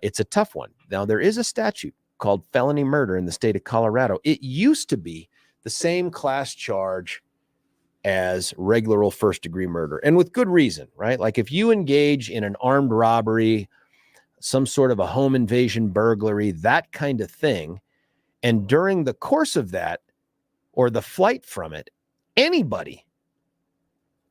it's a tough one. Now, there is a statute called felony murder in the state of Colorado. It used to be the same class charge as regular old first-degree murder, and with good reason, right? Like if you engage in an armed robbery, some sort of a home invasion, burglary, that kind of thing, and during the course of that or the flight from it, anybody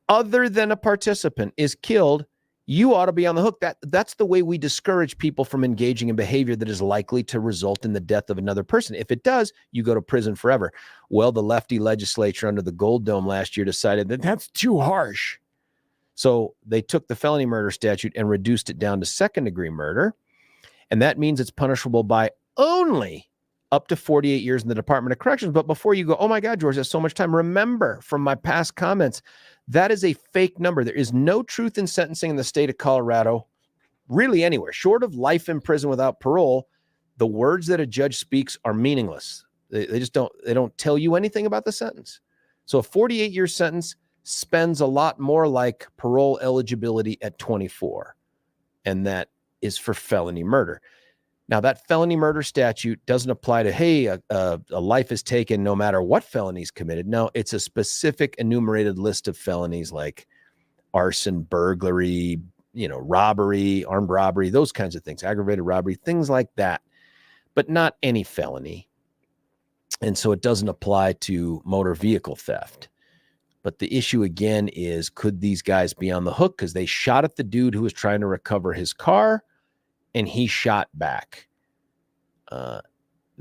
other than a participant is killed, you ought to be on the hook. That's the way we discourage people from engaging in behavior that is likely to result in the death of another person. If it does, you go to prison forever. Well, the lefty legislature under the Gold Dome last year decided that that's too harsh. So they took the felony murder statute and reduced it down to second-degree murder. And that means it's punishable by only up to 48 years in the Department of Corrections. But before you go, oh my God, George, that's so much time. Remember from my past comments, that is a fake number. There is no truth in sentencing in the state of Colorado, really anywhere, short of life in prison without parole. The words that a judge speaks are meaningless. They just don't tell you anything about the sentence. So a 48-year sentence spends a lot more like parole eligibility at 24. And that is for felony murder. Now, that felony murder statute doesn't apply to, hey, a life is taken no matter what felonies committed. No, it's a specific enumerated list of felonies like arson, burglary, robbery, armed robbery, those kinds of things, aggravated robbery, things like that, but not any felony. And so it doesn't apply to motor vehicle theft. But the issue again is, could these guys be on the hook because they shot at the dude who was trying to recover his car? And he shot back. The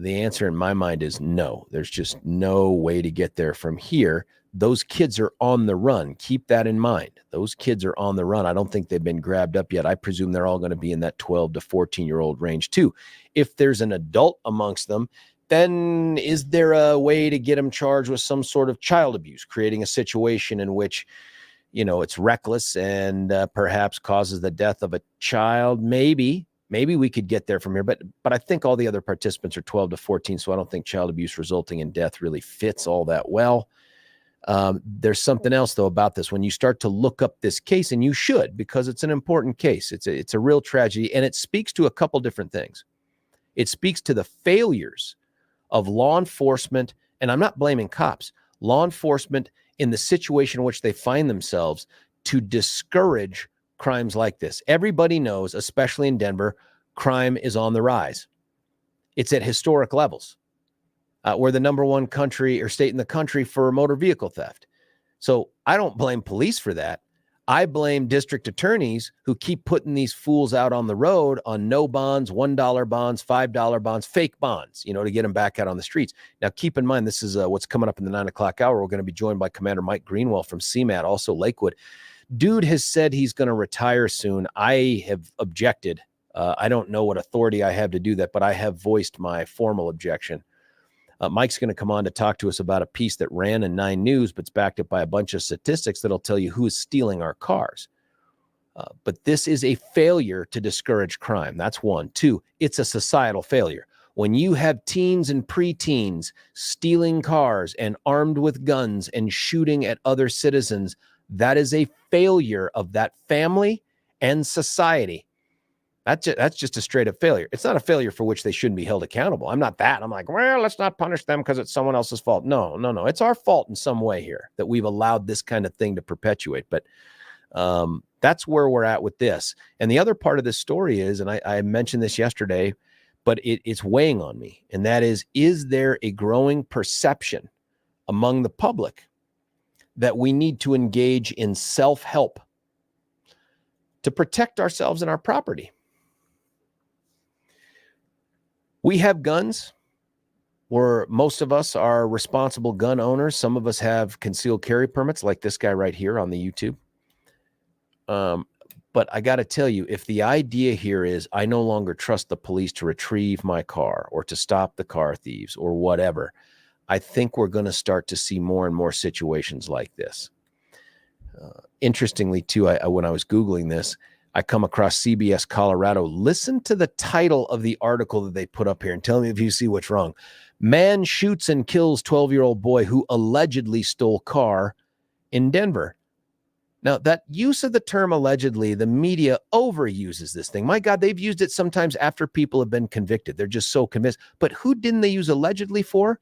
answer in my mind is no. There's just no way to get there from here. Those kids are on the run. Keep that in mind. Those kids are on the run. I don't think they've been grabbed up yet. I presume they're all going to be in that 12 to 14-year-old range too. If there's an adult amongst them, then is there a way to get them charged with some sort of child abuse, creating a situation in which it's reckless and perhaps causes the death of a child? Maybe Maybe we could get there from here, but I think all the other participants are 12 to 14, so I don't think child abuse resulting in death really fits all that well. There's something else, though, about this. When you start to look up this case, and you should, because it's an important case, it's a real tragedy, and it speaks to a couple different things. It speaks to the failures of law enforcement, and I'm not blaming cops, law enforcement in the situation in which they find themselves to discourage crimes like this. Everybody knows, especially in Denver, crime is on the rise. It's at historic levels. We're the number one country or state in the country for motor vehicle theft. So I don't blame police for that. I blame district attorneys who keep putting these fools out on the road on no bonds, $1 bonds, $5 bonds, fake bonds, to get them back out on the streets. Now, keep in mind, this is what's coming up in the 9 o'clock hour. We're going to be joined by Commander Mike Greenwell from CMAT, also Lakewood. Dude has said he's going to retire soon. I have objected. I don't know what authority I have to do that, but I have voiced my formal objection. Mike's going to come on to talk to us about a piece that ran in 9 News, but it's backed up by a bunch of statistics that'll tell you who is stealing our cars. But this is a failure to discourage crime. That's one. 2, it's a societal failure. When you have teens and preteens stealing cars and armed with guns and shooting at other citizens, that is a failure of that family and society. That's just a straight up failure. It's not a failure for which they shouldn't be held accountable. I'm not that. I'm like, well, let's not punish them because it's someone else's fault. No. It's our fault in some way here that we've allowed this kind of thing to perpetuate. But that's where we're at with this. And the other part of this story is, and I mentioned this yesterday, but it's weighing on me. And that is there a growing perception among the public that we need to engage in self-help to protect ourselves and our property? We have guns, where most of us are responsible gun owners. Some of us have concealed carry permits, like this guy right here on the YouTube. But I got to tell you, if the idea here is I no longer trust the police to retrieve my car or to stop the car thieves or whatever, I think we're going to start to see more and more situations like this. Interestingly, too, when I was Googling this, I come across CBS Colorado. Listen to the title of the article that they put up here and tell me if you see what's wrong. Man shoots and kills 12-year-old boy who allegedly stole car in Denver. Now, that use of the term allegedly, the media overuses this thing. My God, they've used it sometimes after people have been convicted. They're just so convinced. But who didn't they use allegedly for?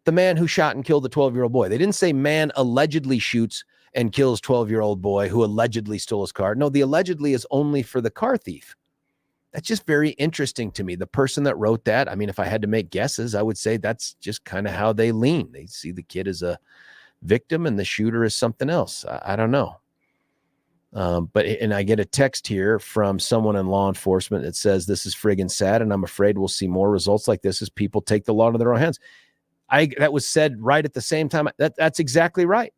The man who shot and killed the 12-year-old boy. They didn't say man allegedly shoots and kills 12-year-old boy who allegedly stole his car. No, the allegedly is only for the car thief. That's just very interesting to me. The person that wrote that, I mean, if I had to make guesses, I would say that's just kind of how they lean. They see the kid as a victim and the shooter is something else. I don't know. And I get a text here from someone in law enforcement that says this is friggin' sad, and I'm afraid we'll see more results like this as people take the law into their own hands. That was said right at the same time. That's exactly right.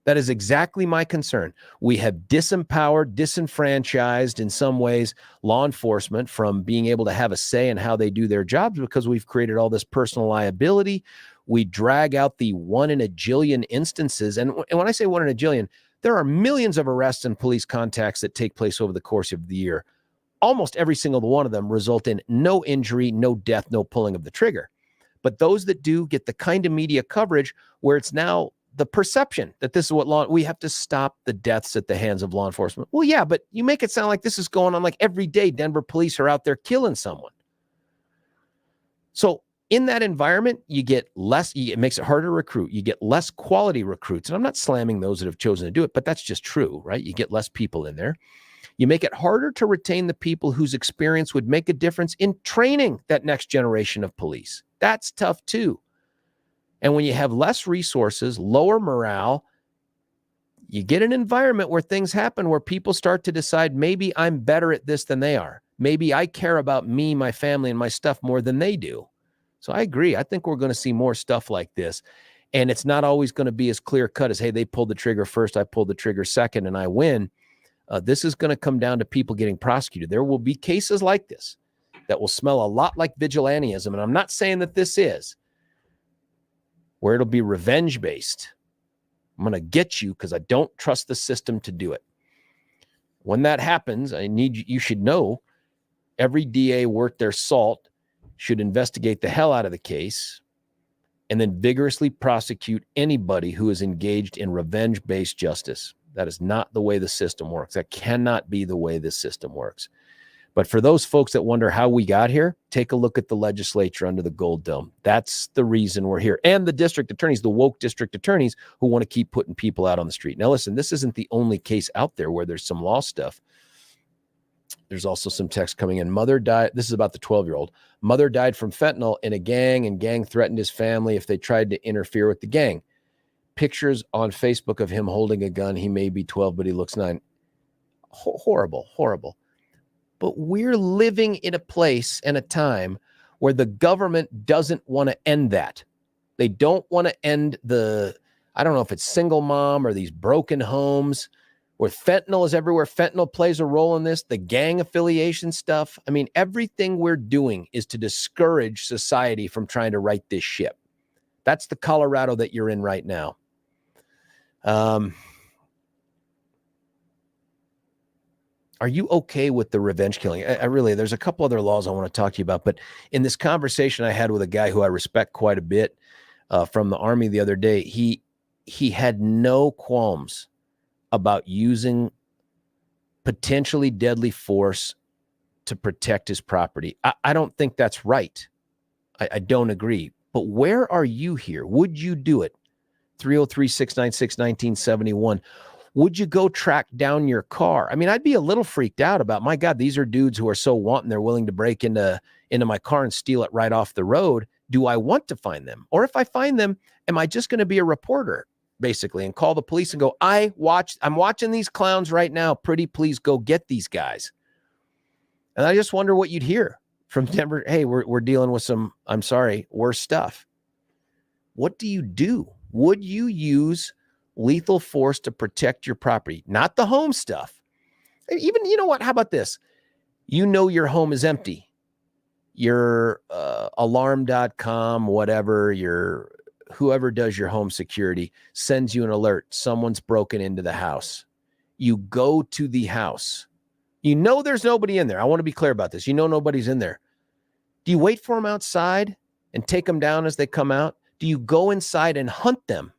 That is exactly my concern. We have disempowered, disenfranchised in some ways law enforcement from being able to have a say in how they do their jobs because we've created all this personal liability. We drag out the 1 in a jillion instances. And when I say 1 in a jillion, there are millions of arrests and police contacts that take place over the course of the year. Almost every single one of them result in no injury, no death, no pulling of the trigger. But those that do get the kind of media coverage where it's now the perception that this is what we have to stop the deaths at the hands of law enforcement. Well, yeah, but you make it sound like this is going on like every day. Denver police are out there killing someone. So in that environment, you get less, it makes it harder to recruit. You get less quality recruits. And I'm not slamming those that have chosen to do it, but that's just true, right? You get less people in there. You make it harder to retain the people whose experience would make a difference in training that next generation of police. That's tough too. And when you have less resources, lower morale, you get an environment where things happen where people start to decide, maybe I'm better at this than they are. Maybe I care about me, my family, and my stuff more than they do. So I agree. I think we're going to see more stuff like this. And it's not always going to be as clear cut as, hey, they pulled the trigger first, I pulled the trigger second, and I win. This is going to come down to people getting prosecuted. There will be cases like this that will smell a lot like vigilantism. And I'm not saying that this is, where it'll be revenge-based. I'm going to get you because I don't trust the system to do it. When that happens, you should know Every DA worth their salt should investigate the hell out of the case and then vigorously prosecute anybody who is engaged in revenge-based justice. That is not the way the system works. That cannot be the way this system works. But for those folks that wonder how we got here, take a look at the legislature under the gold dome. That's the reason we're here. And the district attorneys, the woke district attorneys who want to keep putting people out on the street. Now, listen, this isn't the only case out there where there's some law stuff. There's also some text coming in. Mother died. This is about the 12-year-old. Mother died from fentanyl in a gang, and gang threatened his family if they tried to interfere with the gang. Pictures on Facebook of him holding a gun. He may be 12, but he looks 9. Horrible, horrible. But we're living in a place and a time where the government doesn't want to end that. They don't want to end I don't know if it's single mom or these broken homes where fentanyl is everywhere. Fentanyl plays a role in this, the gang affiliation stuff. I mean, everything we're doing is to discourage society from trying to right this ship. That's the Colorado that you're in right now. Are you okay with the revenge killing? I really, there's a couple other laws I want to talk to you about, but in this conversation I had with a guy who I respect quite a bit from the Army the other day, he had no qualms about using potentially deadly force to protect his property. I don't think that's right. I don't agree. But where are you here? Would you do it? 303-696-1971. Would you go track down your car? I mean, I'd be a little freaked out about, my God, these are dudes who are so wanton, they're willing to break into my car and steal it right off the road. Do I want to find them? Or if I find them, am I just going to be a reporter, basically, and call the police and go, I'm watching these clowns right now. Pretty please go get these guys. And I just wonder what you'd hear from Denver. Hey, we're dealing with some, I'm sorry, worse stuff. What do you do? Would you use lethal force to protect your property? Not the home stuff. Even, you know what? How about this? You know your home is empty. Your alarm.com, whatever, your whoever does your home security sends you an alert. Someone's broken into the house. You go to the house. You know there's nobody in there. I want to be clear about this. You know nobody's in there. Do you wait for them outside and take them down as they come out? Do you go inside and hunt them?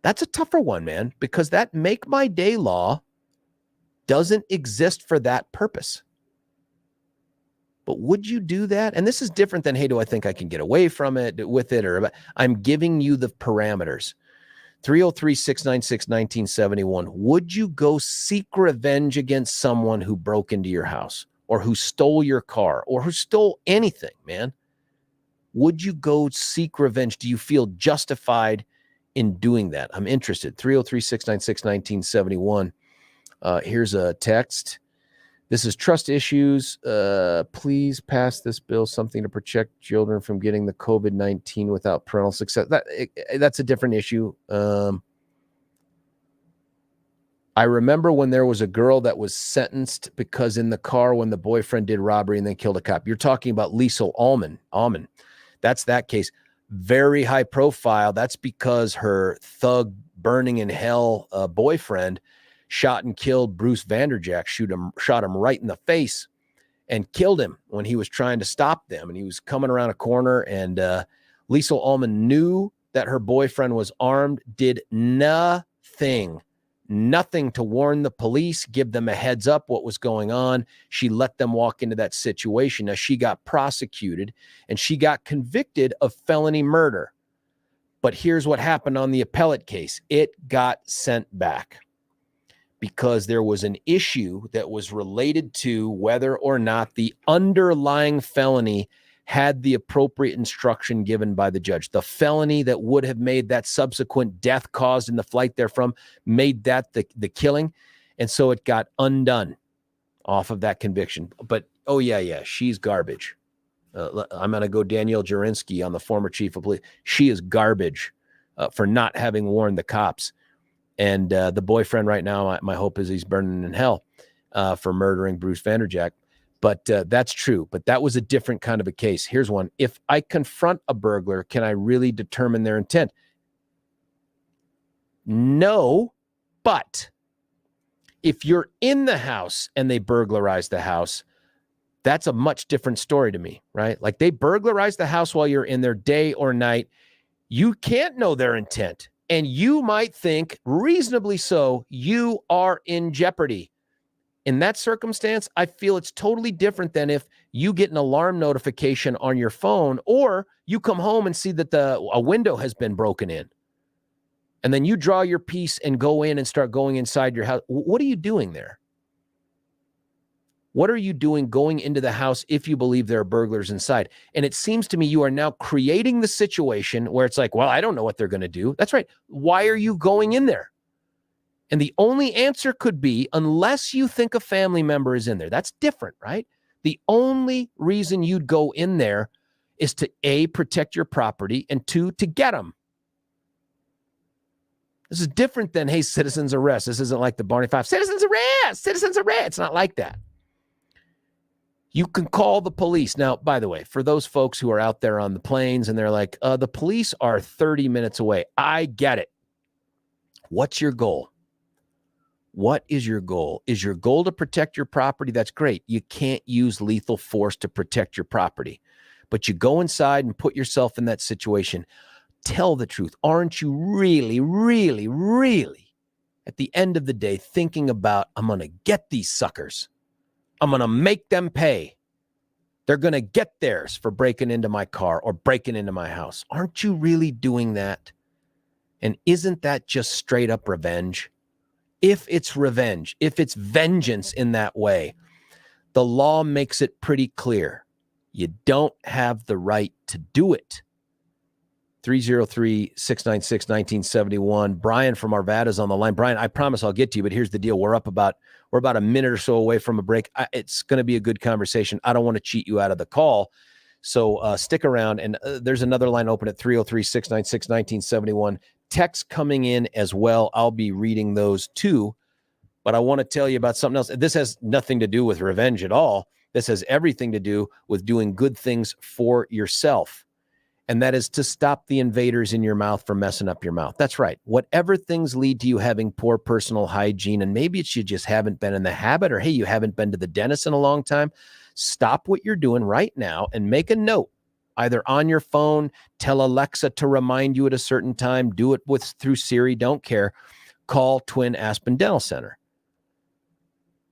That's a tougher one, man, because that make my day law doesn't exist for that purpose. But would you do that? And this is different than, hey, do I think I can get away from it with it? Or I'm giving you the parameters. 303-696-1971. Would you go seek revenge against someone who broke into your house or who stole your car or who stole anything, man? Would you go seek revenge? Do you feel justified in doing that? I'm interested. 303-696-1971. Here's a text. This is trust issues. Please pass this bill, something to protect children from getting the COVID-19 without parental success. That's a different issue. I remember when there was a girl that was sentenced because in the car when the boyfriend did robbery and then killed a cop. You're talking about Liesl Alman. That's that case. Very high profile. That's because her thug burning in hell boyfriend shot and killed Bruce Vanderjack, shot him right in the face and killed him when he was trying to stop them. And he was coming around a corner, and Liesl Alman knew that her boyfriend was armed, did nothing to warn the police, give them a heads up what was going on. She let them walk into that situation. Now, she got prosecuted and she got convicted of felony murder. But here's what happened on the appellate case. It got sent back because there was an issue that was related to whether or not the underlying felony had the appropriate instruction given by the judge. The felony that would have made that subsequent death caused in the flight therefrom made that the killing. And so it got undone off of that conviction. But, oh, yeah, she's garbage. I'm going to go Danielle Jurinsky on the former chief of police. She is garbage for not having warned the cops. And the boyfriend right now, my hope is he's burning in hell for murdering Bruce Vanderjack. But that's true. But that was a different kind of a case. Here's one. If I confront a burglar, can I really determine their intent? No, but If you're in the house and they burglarize the house, that's a much different story to me, right? Like they burglarize the house while you're in there day or night. You can't know their intent. And you might think, reasonably so, you are in jeopardy. In that circumstance, I feel it's totally different than if you get an alarm notification on your phone or you come home and see that a window has been broken in. And then you draw your piece and go in and start going inside your house. What are you doing there? What are you doing going into the house if you believe there are burglars inside? And it seems to me you are now creating the situation where it's like, well, I don't know what they're going to do. That's right. Why are you going in there? And the only answer could be, unless you think a family member is in there. That's different, right? The only reason you'd go in there is to A, protect your property, and 2, to get them. This is different than, hey, citizens arrest. This isn't like the Barney Fife, citizens arrest, citizens arrest. It's not like that. You can call the police. Now, by the way, for those folks who are out there on the planes and they're like, the police are 30 minutes away. I get it. What's your goal? What is your goal? Is your goal to protect your property? That's great. You can't use lethal force to protect your property. But you go inside and put yourself in that situation. Tell the truth. Aren't you really, really, really, at the end of the day, thinking about, I'm going to get these suckers. I'm going to make them pay. They're going to get theirs for breaking into my car or breaking into my house. Aren't you really doing that? And isn't that just straight up revenge? If it's revenge, if it's vengeance in that way, the law makes it pretty clear. You don't have the right to do it. 303-696-1971. Brian from Arvada's on the line. Brian, I promise I'll get to you, but here's the deal. We're about a minute or so away from a break. It's going to be a good conversation. I don't want to cheat you out of the call. So stick around. And there's another line open at 303-696-1971. Texts coming in as well. I'll be reading those too. But I want to tell you about something else. This has nothing to do with revenge at all. This has everything to do with doing good things for yourself. And that is to stop the invaders in your mouth from messing up your mouth. That's right. Whatever things lead to you having poor personal hygiene, and maybe it's you just haven't been in the habit, or hey, you haven't been to the dentist in a long time, stop what you're doing right now and make a note, either on your phone, tell Alexa to remind you at a certain time, do it through Siri, don't care. Call Twin Aspen Dental Center.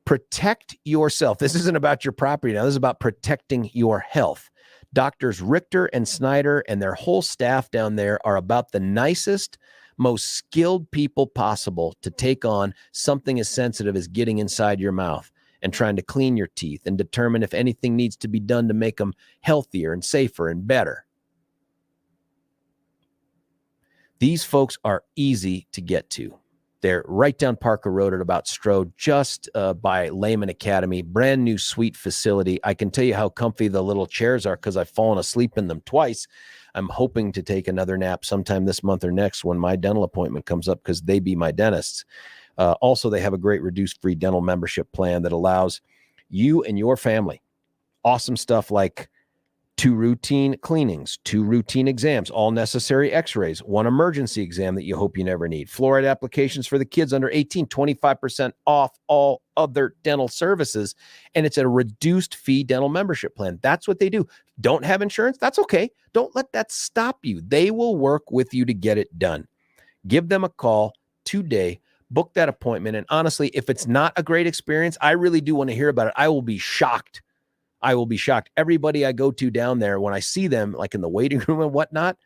Protect yourself. This isn't about your property now. This is about protecting your health. Doctors Richter and Snyder and their whole staff down there are about the nicest, most skilled people possible to take on something as sensitive as getting inside your mouth and trying to clean your teeth and determine if anything needs to be done to make them healthier and safer and better. These folks are easy to get to. They're right down Parker Road at about Strode, just by Lehman Academy. Brand new sweet facility. I can tell you how comfy the little chairs are because I've fallen asleep in them twice. I'm hoping to take another nap sometime this month or next when my dental appointment comes up because they be my dentists. Also, they have a great reduced free dental membership plan that allows you and your family awesome stuff like 2 routine cleanings, 2 routine exams, all necessary x-rays, 1 emergency exam that you hope you never need, fluoride applications for the kids under 18, 25% off all other dental services, and it's a reduced fee dental membership plan. That's what they do. Don't have insurance? That's okay. Don't let that stop you. They will work with you to get it done. Give them a call today. Book that appointment. And honestly, if it's not a great experience, I really do want to hear about it. I will be shocked. Everybody I go to down there, when I see them, like in the waiting room and whatnot,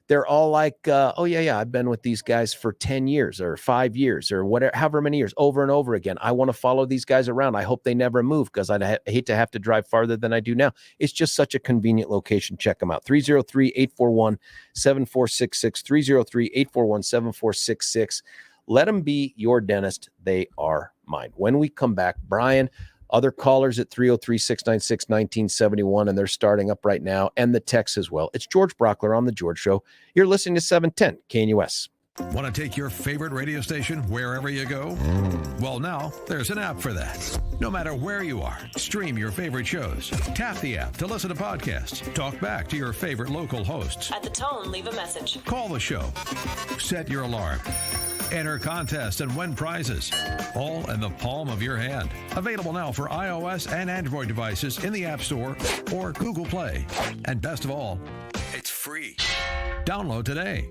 they're all like, oh, yeah, I've been with these guys for 10 years or 5 years or whatever, however many years, over and over again. I want to follow these guys around. I hope they never move because I hate to have to drive farther than I do now. It's just such a convenient location. Check them out. 303-841-7466, 303-841-7466. Let them be your dentist. They are mine. When we come back, Brian, other callers at 303-696-1971, and they're starting up right now, and the text as well. It's George Brockler on The George Show. You're listening to 710 KNUS. Want to take your favorite radio station wherever you go? Well, now there's an app for that. No matter where you are, stream your favorite shows. Tap the app to listen to podcasts. Talk back to your favorite local hosts. At the tone, leave a message. Call the show. Set your alarm. Enter contests and win prizes, all in the palm of your hand. Available now for iOS and Android devices in the App Store or Google Play. And best of all, it's free. Download today.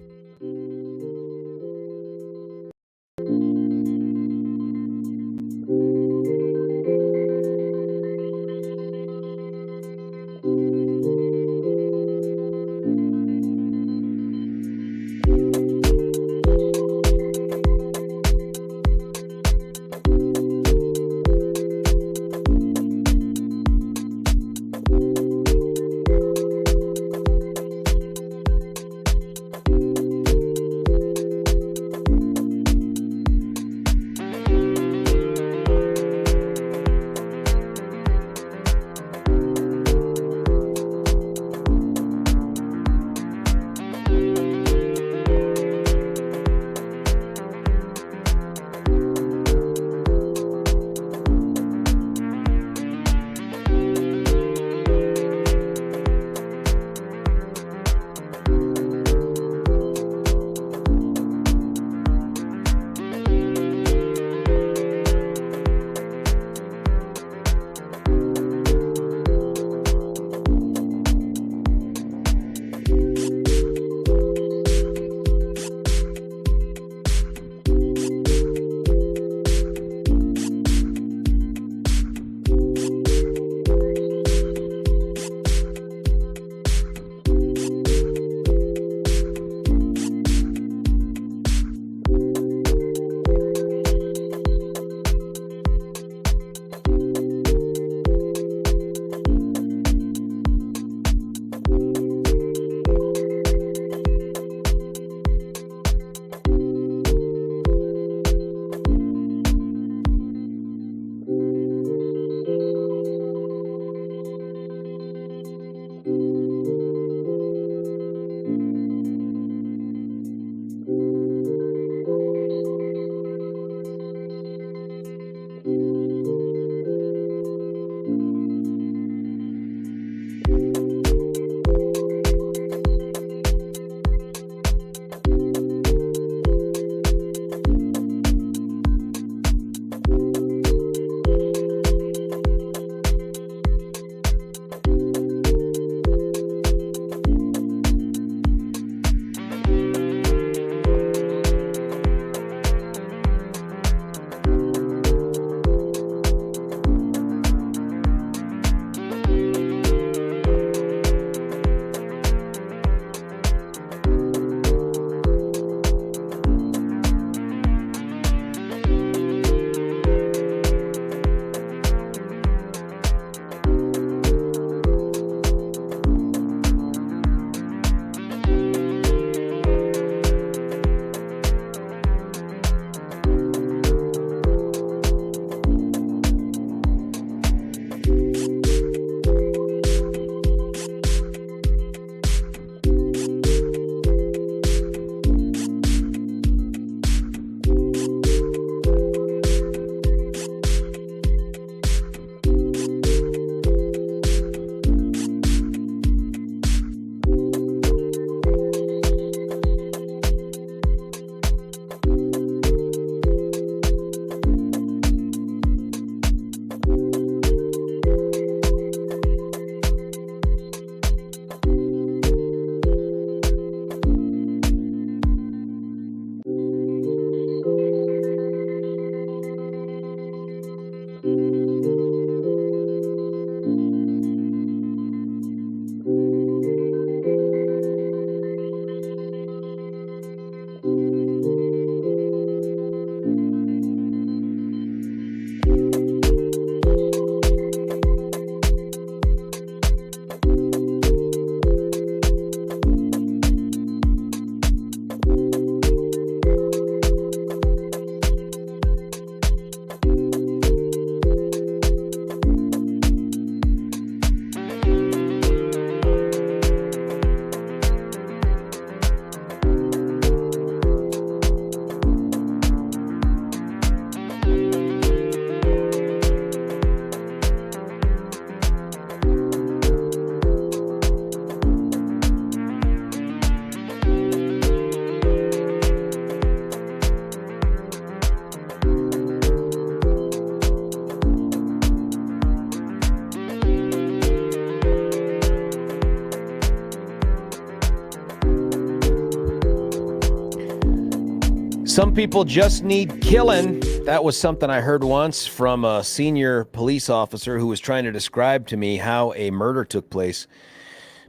Some people just need killing. That was something I heard once from a senior police officer who was trying to describe to me how a murder took place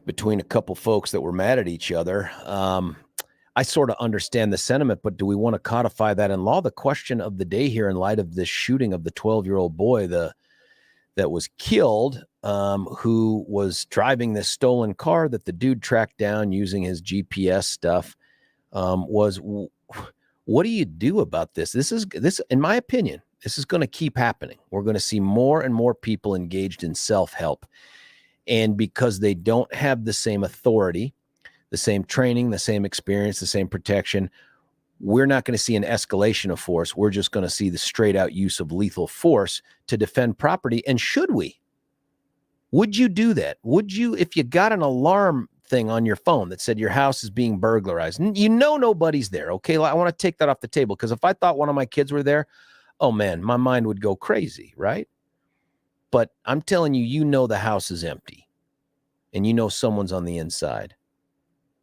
between a couple folks that were mad at each other. I sort of understand the sentiment, but do we want to codify that in law? The question of the day here, in light of this shooting of the 12-year-old boy that was killed, who was driving this stolen car that the dude tracked down using his GPS stuff, was what do you do about this? This, in my opinion, this is going to keep happening. We're going to see more and more people engaged in self-help. And because they don't have the same authority, the same training, the same experience, the same protection, we're not going to see an escalation of force. We're just going to see the straight out use of lethal force to defend property. And should we? Would you do that? Would you, if you got an alarm thing on your phone that said your house is being burglarized, and you know nobody's there, okay? I want to take that off the table, because if I thought one of my kids were there, oh man, my mind would go crazy, right? But I'm telling you, you know the house is empty and you know someone's on the inside.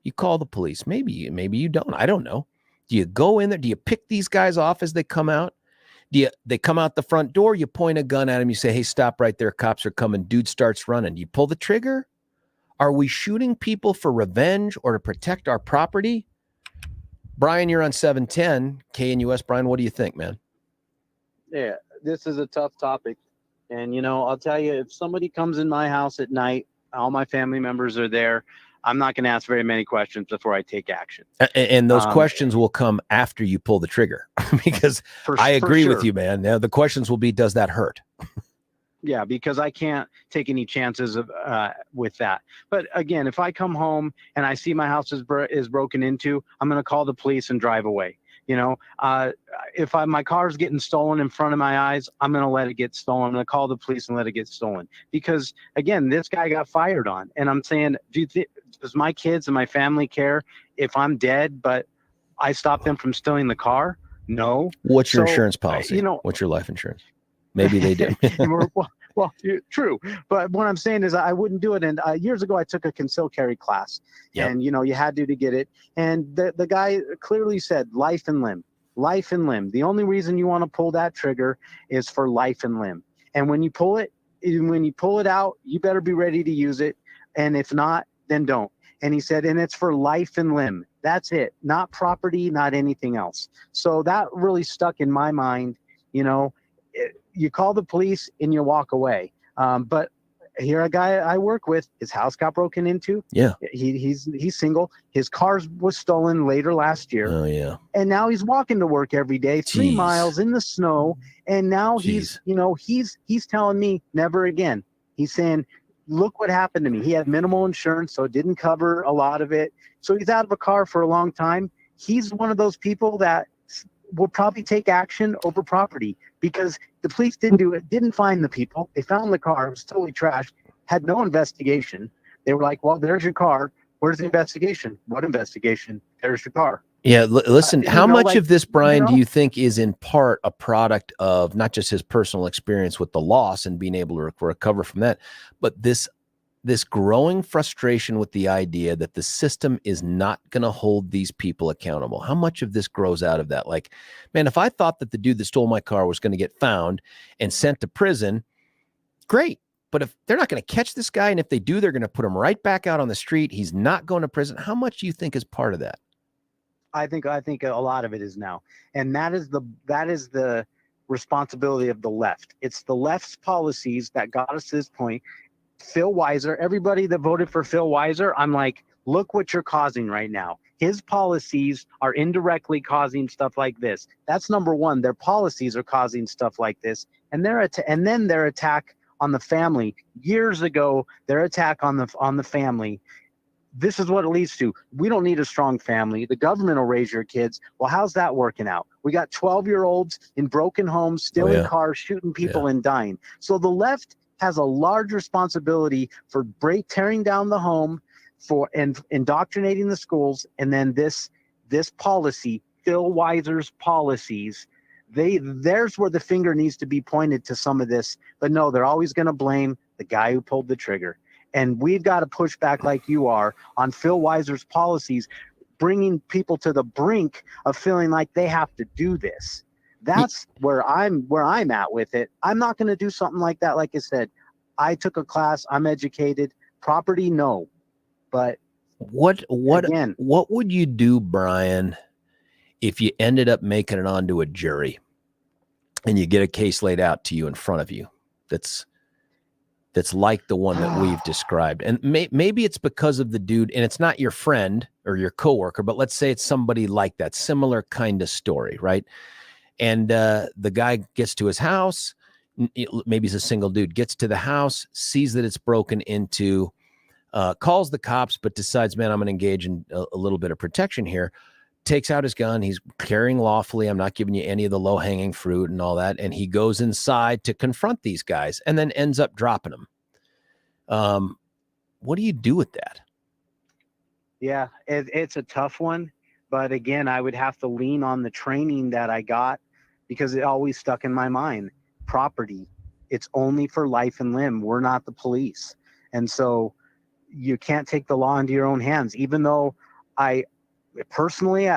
You call the police. Maybe you don't. I don't know. Do you go in there? Do you pick these guys off as they come out? They come out the front door, you point a gun at them, you say, hey, stop right there, cops are coming. Dude starts running. Do you pull the trigger? Are we shooting people for revenge or to protect our property? Brian, you're on 710 KNUS. Brian, what do you think, man? Yeah, this is a tough topic. And, I'll tell you, if somebody comes in my house at night, all my family members are there, I'm not going to ask very many questions before I take action. And those questions will come after you pull the trigger, because I agree with you, man. Now, the questions will be, does that hurt? Yeah, because I can't take any chances with that. But again, if I come home and I see my house is broken into, I'm going to call the police and drive away. If my car's getting stolen in front of my eyes, I'm going to let it get stolen. I'm going to call the police and let it get stolen. Because again, this guy got fired on, and I'm saying, does my kids and my family care if I'm dead, but I stop them from stealing the car? No. What's your insurance policy? What's your life insurance? Maybe they do. Well, true. But what I'm saying is I wouldn't do it. And years ago, I took a concealed carry class. Yep. And, you had to get it. And the guy clearly said life and limb. Life and limb. The only reason you want to pull that trigger is for life and limb. And when you pull it out, you better be ready to use it. And if not, then don't. And he said, and it's for life and limb. That's it. Not property, not anything else. So that really stuck in my mind. You call the police and you walk away. But here, a guy I work with, his house got broken into. Yeah. He's single. His car was stolen later last year. Oh, yeah. And now he's walking to work every day, 3 miles in the snow. And now he's telling me never again. He's saying, look what happened to me. He had minimal insurance, so it didn't cover a lot of it. So he's out of a car for a long time. He's one of those people that will probably take action over property, because the police didn't find the people. They found the car. It was totally trashed, had no investigation. They were like, well, there's your car. Where's the investigation? What investigation? There's your car. Yeah, listen, how much of this, Brian, do you think is in part a product of not just his personal experience with the loss and being able to recover from that, but this growing frustration with the idea that the system is not going to hold these people accountable? How much of this grows out of that? Like, man, if I thought that the dude that stole my car was going to get found and sent to prison, great. But if they're not going to catch this guy, and if they do, they're going to put him right back out on the street, he's not going to prison. How much do you think is part of that? I think a lot of it is now. And that is the responsibility of the left. It's the left's policies that got us to this point. Phil Weiser, everybody that voted for Phil Weiser, I'm like, look what you're causing right now. His policies are indirectly causing stuff like this. That's number one. Their policies are causing stuff like this. And then their attack on the family. Years ago, their attack on the family. This is what it leads to. We don't need a strong family. The government will raise your kids. Well, how's that working out? We got 12-year-olds in broken homes, stealing cars, shooting people, and dying. So the left has a large responsibility for tearing down the home, and indoctrinating the schools, and then this policy, Phil Weiser's policies, there's where the finger needs to be pointed to some of this. But no, they're always going to blame the guy who pulled the trigger. And we've got to push back like you are on Phil Weiser's policies. bringing people to the brink of feeling like they have to do this. That's where I'm at with it. I'm not going to do something like that. Like I said, I took a class. I'm educated. Property, no. But what again, what would you do, Brian, if you ended up making it onto a jury and you get a case laid out to you in front of you that's like the one that we've described? And maybe it's because of the dude, and it's not your friend or your coworker, but let's say it's somebody like that, similar kind of story, right? And the guy gets to his house. Maybe he's a single dude, gets to the house, sees that it's broken into, calls the cops, but decides, man, I'm going to engage in a little bit of protection here. Takes out his gun. He's carrying lawfully. I'm not giving you any of the low hanging fruit and all that. And he goes inside to confront these guys and then ends up dropping them. What do you do with that? Yeah, it's a tough one. But again, I would have to lean on the training that I got, because it always stuck in my mind. Property, it's only for life and limb. We're not the police. And so you can't take the law into your own hands. Even though I personally,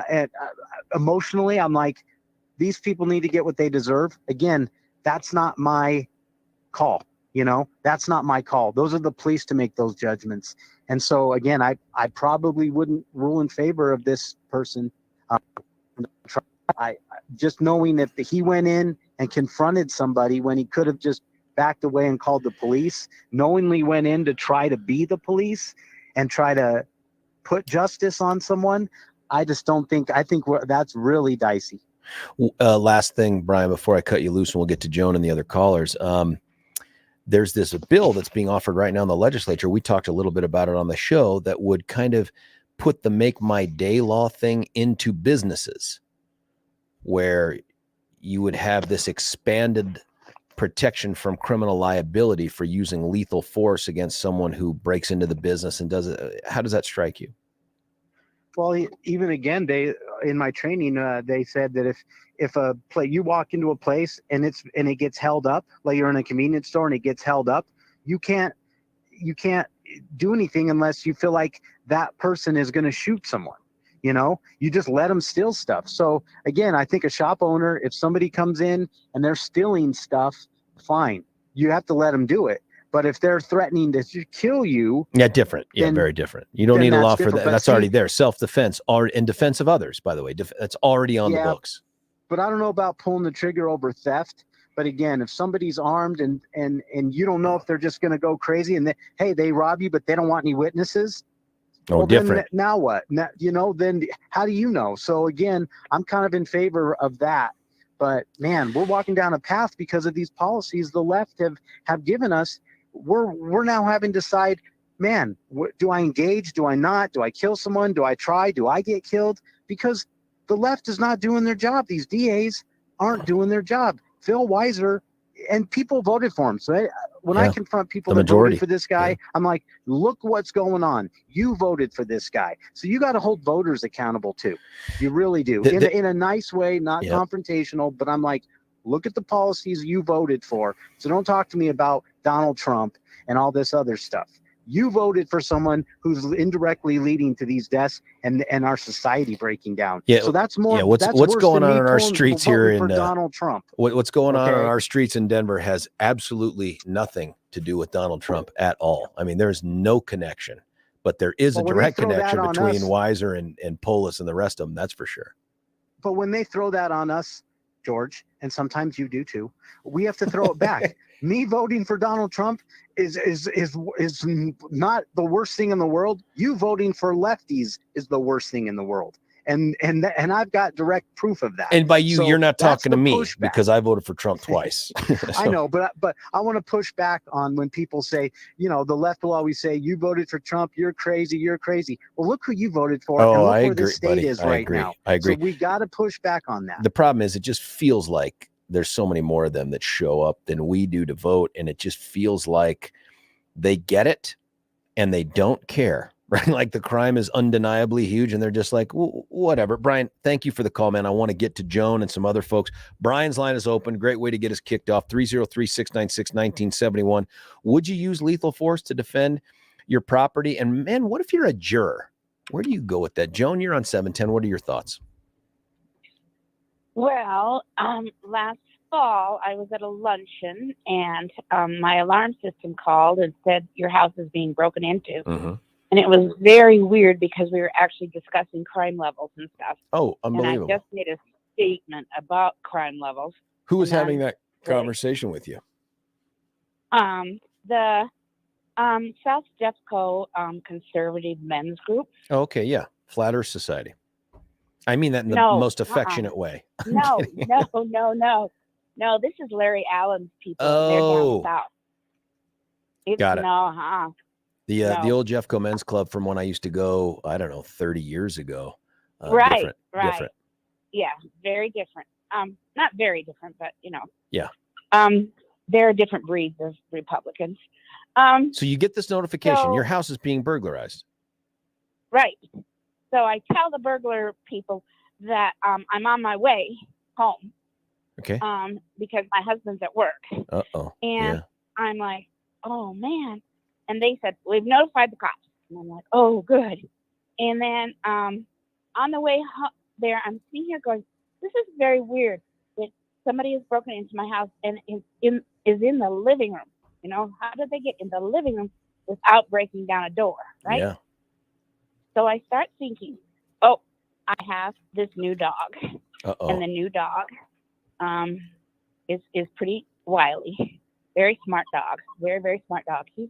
emotionally, I'm like, these people need to get what they deserve. Again, that's not my call. That's not my call. Those are the police to make those judgments. And so again, I probably wouldn't rule in favor of this person. I just knowing if he went in and confronted somebody when he could have just backed away and called the police, knowingly went in to try to be the police and try to put justice on someone, I just don't think, that's really dicey. Last thing, Brian, before I cut you loose and we'll get to Joan and the other callers. There's this bill that's being offered right now in the legislature. We talked a little bit about it on the show, that would kind of put the make my day law thing into businesses, where you would have this expanded protection from criminal liability for using lethal force against someone who breaks into the business and does it. How does that strike you? Well, even again, in my training, they said that if you walk into a place and it gets held up, like you're in a convenience store and it gets held up, you can't do anything unless you feel like that person is going to shoot someone. You just let them steal stuff. So again, I think a shop owner, if somebody comes in and they're stealing stuff, fine, you have to let them do it. But if they're threatening to kill you, different. Very different. You don't need a law for that. That's already there. Self-defense, in defense of others, by the way. That's already on the books. But I don't know about pulling the trigger over theft. But again, if somebody's armed and you don't know if they're just going to go crazy and they rob you, but they don't want any witnesses. Different. Then, now what? Then how do you know? So again, I'm kind of in favor of that. But man, we're walking down a path because of these policies the left have given us. We're now having to decide, man, do I engage? Do I not? Do I kill someone? Do I try? Do I get killed? Because the left is not doing their job. These DAs aren't doing their job. Phil Weiser, and people voted for him. So when I confront people that voted for this guy, I'm like, look what's going on. You voted for this guy. So you got to hold voters accountable too. You really do. In a nice way, not confrontational, but I'm like, look at the policies you voted for. So don't talk to me about Donald Trump and all this other stuff. You voted for someone who's indirectly leading to these deaths and our society breaking down. So that's more. Yeah, what's going on in our streets here in Donald Trump? What's going on in our streets in Denver has absolutely nothing to do with Donald Trump at all. I mean, there's no connection, but there is a direct connection between Weiser and Polis and the rest of them. That's for sure. But when they throw that on us, George, and sometimes you do too, we have to throw it back. Me voting for Donald Trump is not the worst thing in the world. You voting for lefties is the worst thing in the world. And I've got direct proof of that. And by you, you're not talking to me because I voted for Trump twice. I know, but I want to push back on when people say, the left will always say, you voted for Trump, you're crazy, you're crazy. Well, look who you voted for. Oh, and look I where agree, the state buddy. is right now. I agree. So we got to push back on that. The problem is it just feels like there's so many more of them that show up than we do to vote. And it just feels like they get it and they don't care. Right? Like the crime is undeniably huge and they're just like, whatever. Brian, thank you for the call, man. I want to get to Joan and some other folks. Brian's line is open. Great way to get us kicked off. 303-696-1971. Would you use lethal force to defend your property? And man, what if you're a juror? Where do you go with that? Joan, you're on 710. What are your thoughts? Well, last fall I was at a luncheon and my alarm system called and said your house is being broken into. Mm-hmm. And it was very weird because we were actually discussing crime levels and stuff. Oh, unbelievable. And I just made a statement about crime levels. Who was having that conversation with you? The South Jeffco conservative men's group. Oh, okay, yeah. Flat Earth Society. I mean that in the most affectionate way. No. This is Larry Allen's people. Oh. They're down south. Got it. No. The old Jeffco Men's Club from when I used to go, I don't know, 30 years ago. Right. Different. Yeah, very different. Not very different, but Yeah. There are different breeds of Republicans. So you get this notification, your house is being burglarized. Right. So I tell the burglar people that I'm on my way home. Okay. Because my husband's at work. Uh-oh. And I'm like, oh man. And they said, we've notified the cops. And I'm like, oh, good. And then on the way there, I'm sitting here going, this is very weird that somebody has broken into my house and is in the living room. How did they get in the living room without breaking down a door, right? Yeah. So I start thinking, oh, I have this new dog. Uh-oh. And the new dog is pretty wily. Very smart dog. Very, very smart dog. He's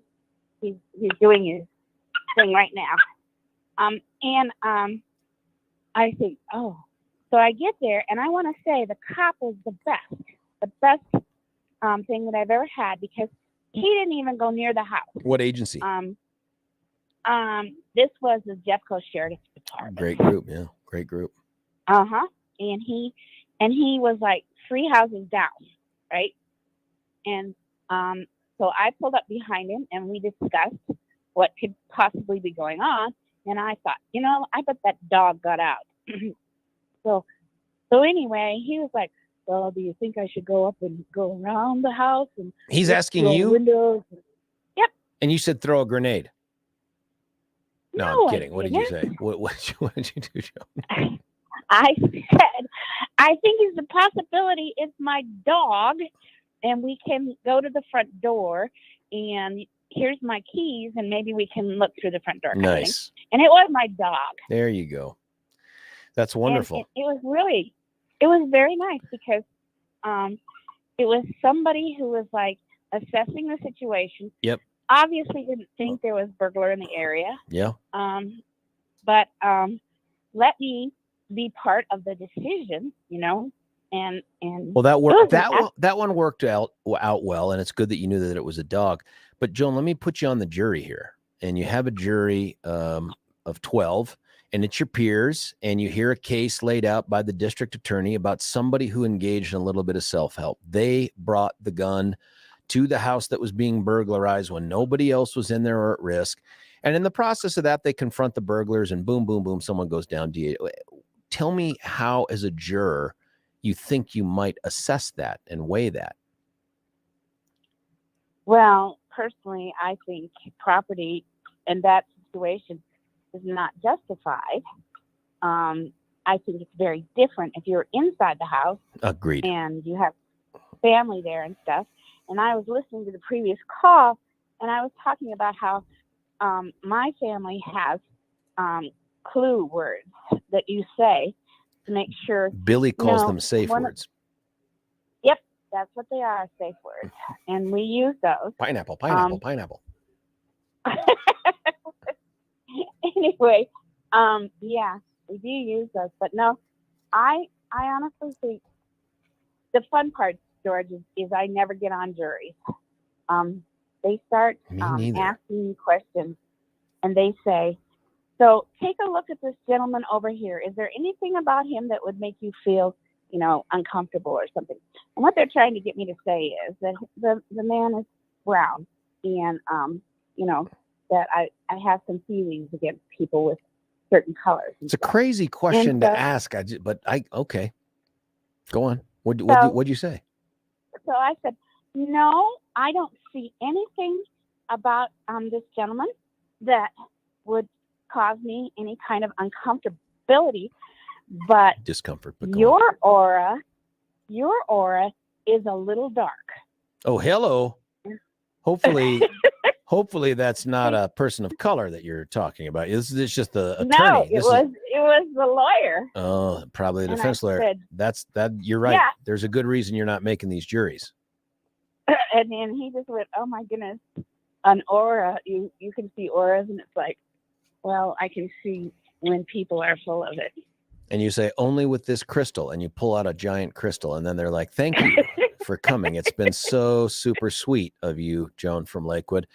doing his thing right now. I think, oh. So I get there, and I want to say the cop was the best thing that I've ever had because he didn't even go near the house. What agency? This was the Jeffco Sheriff's Department. Great group, yeah. Great group. Uh-huh. And he was like 3 houses down, right? And so I pulled up behind him and we discussed what could possibly be going on. And I thought, I bet that dog got out. So anyway, he was like, well, do you think I should go up and go around the house? And he's asking you? Windows? Yep. And you said throw a grenade. No, I'm kidding. What did you say? What did you do, Joe? I said, I think it's a possibility it's my dog, and we can go to the front door, and here's my keys, and maybe we can look through the front door. Nice. And it was my dog. There you go. That's wonderful. And it was very nice because it was somebody who was like assessing the situation. Yep. Obviously didn't think there was burglar in the area. Yeah. But let me be part of the decision, and well, that worked. That one worked out well, and it's good that you knew that it was a dog. But Joan, let me put you on the jury here, and you have a jury of 12, and it's your peers, and you hear a case laid out by the district attorney about somebody who engaged in a little bit of self-help. They brought the gun to the house that was being burglarized when nobody else was in there or at risk. And in the process of that, they confront the burglars and boom, boom, boom, someone goes down. Tell me how, as a juror, you think you might assess that and weigh that. Well, personally, I think property in that situation is not justified. I think it's very different if you're inside the house. Agreed. And you have family there and stuff. And I was listening to the previous call, and I was talking about how my family has clue words that you say to make sure. Billy calls them safe words. Yep, that's what they are, safe words. And we use those. Pineapple. Anyway, yeah, we do use those. But no, I honestly think the fun part, George, is I never get on juries. They start asking me questions, and they say, so take a look at this gentleman over here. Is there anything about him that would make you feel, uncomfortable or something? And what they're trying to get me to say is that the man is brown, and, that I have some feelings against people with certain colors. It's a crazy question to ask. Okay. Go on. What'd you say? So I said, no, I don't see anything about this gentleman that would cause me any kind of uncomfortability, but discomfort. But your aura is a little dark. Oh, hello. Hopefully that's not a person of color that you're talking about. This is just the attorney. No, it was the lawyer. Oh, probably the And defense lawyer. Said, you're right. Yeah. There's a good reason you're not making these juries. And then he just went, oh my goodness, an aura. You can see auras, and it's like, well, I can see when people are full of it. And you say, only with this crystal, and you pull out a giant crystal, and then they're like, thank you for coming. It's been so super sweet of you, Joan from Lakewood.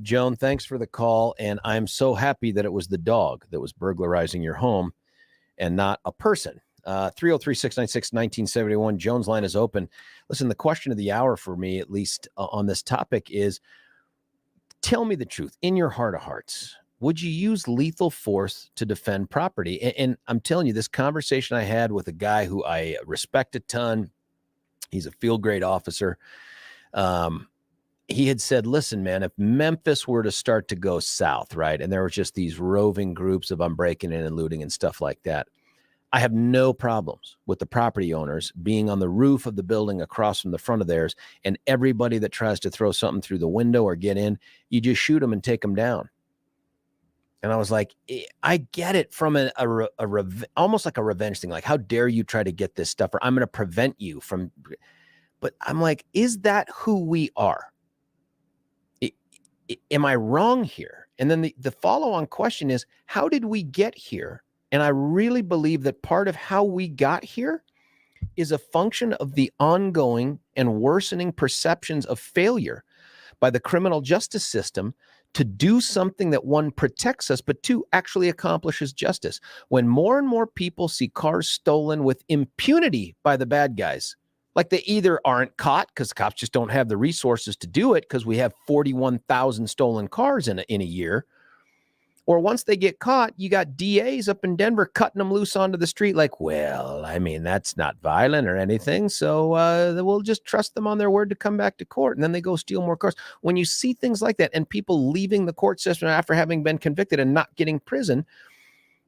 Joan, thanks for the call, and I'm so happy that it was the dog that was burglarizing your home and not a person. 303-696-1971. Joan's line is open. Listen, the question of the hour for me, at least on this topic, is tell me the truth. In your heart of hearts, would you use lethal force to defend property? And I'm telling you, this conversation I had with a guy who I respect a ton, he's a field grade officer. He had said, listen, man, if Memphis were to start to go south, right, and there were just these roving groups of breaking in and looting and stuff like that, I have no problems with the property owners being on the roof of the building across from the front of theirs, and everybody that tries to throw something through the window or get in, you just shoot them and take them down. And I was like, I get it from almost like a revenge thing. Like, how dare you try to get this stuff, or I'm going to prevent you from. But I'm like, is that who we are? Am I wrong here? And then the follow-on question is, how did we get here? And I really believe that part of how we got here is a function of the ongoing and worsening perceptions of failure by the criminal justice system to do something that, one, protects us, but two, actually accomplishes justice. When more and more people see cars stolen with impunity by the bad guys, like they either aren't caught because cops just don't have the resources to do it because we have 41,000 stolen cars in a year, or once they get caught, you got DAs up in Denver cutting them loose onto the street like, well, I mean, that's not violent or anything, so we'll just trust them on their word to come back to court, and then they go steal more cars. When you see things like that and people leaving the court system after having been convicted and not getting prison,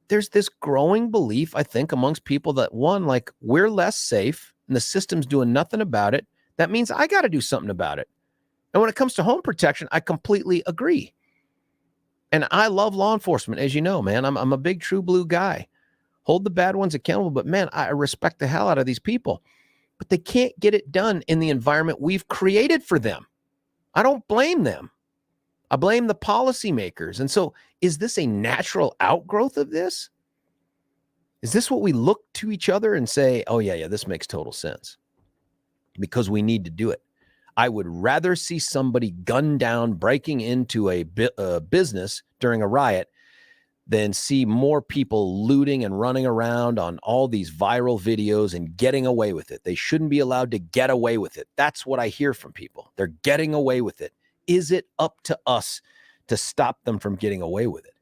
there's this growing belief, I think, amongst people that, one, like, we're less safe and the system's doing nothing about it. That means I got to do something about it. And when it comes to home protection, I completely agree. And I love law enforcement, as you know, man. I'm a big true blue guy. Hold the bad ones accountable, but man, I respect the hell out of these people. But they can't get it done in the environment we've created for them. I don't blame them. I blame the policymakers. And so, is this a natural outgrowth of this? Is this what we look to each other and say, oh, yeah, this makes total sense because we need to do it? I would rather see somebody gunned down breaking into a business during a riot than see more people looting and running around on all these viral videos and getting away with it. They shouldn't be allowed to get away with it. That's what I hear from people. They're getting away with it. Is it up to us to stop them from getting away with it?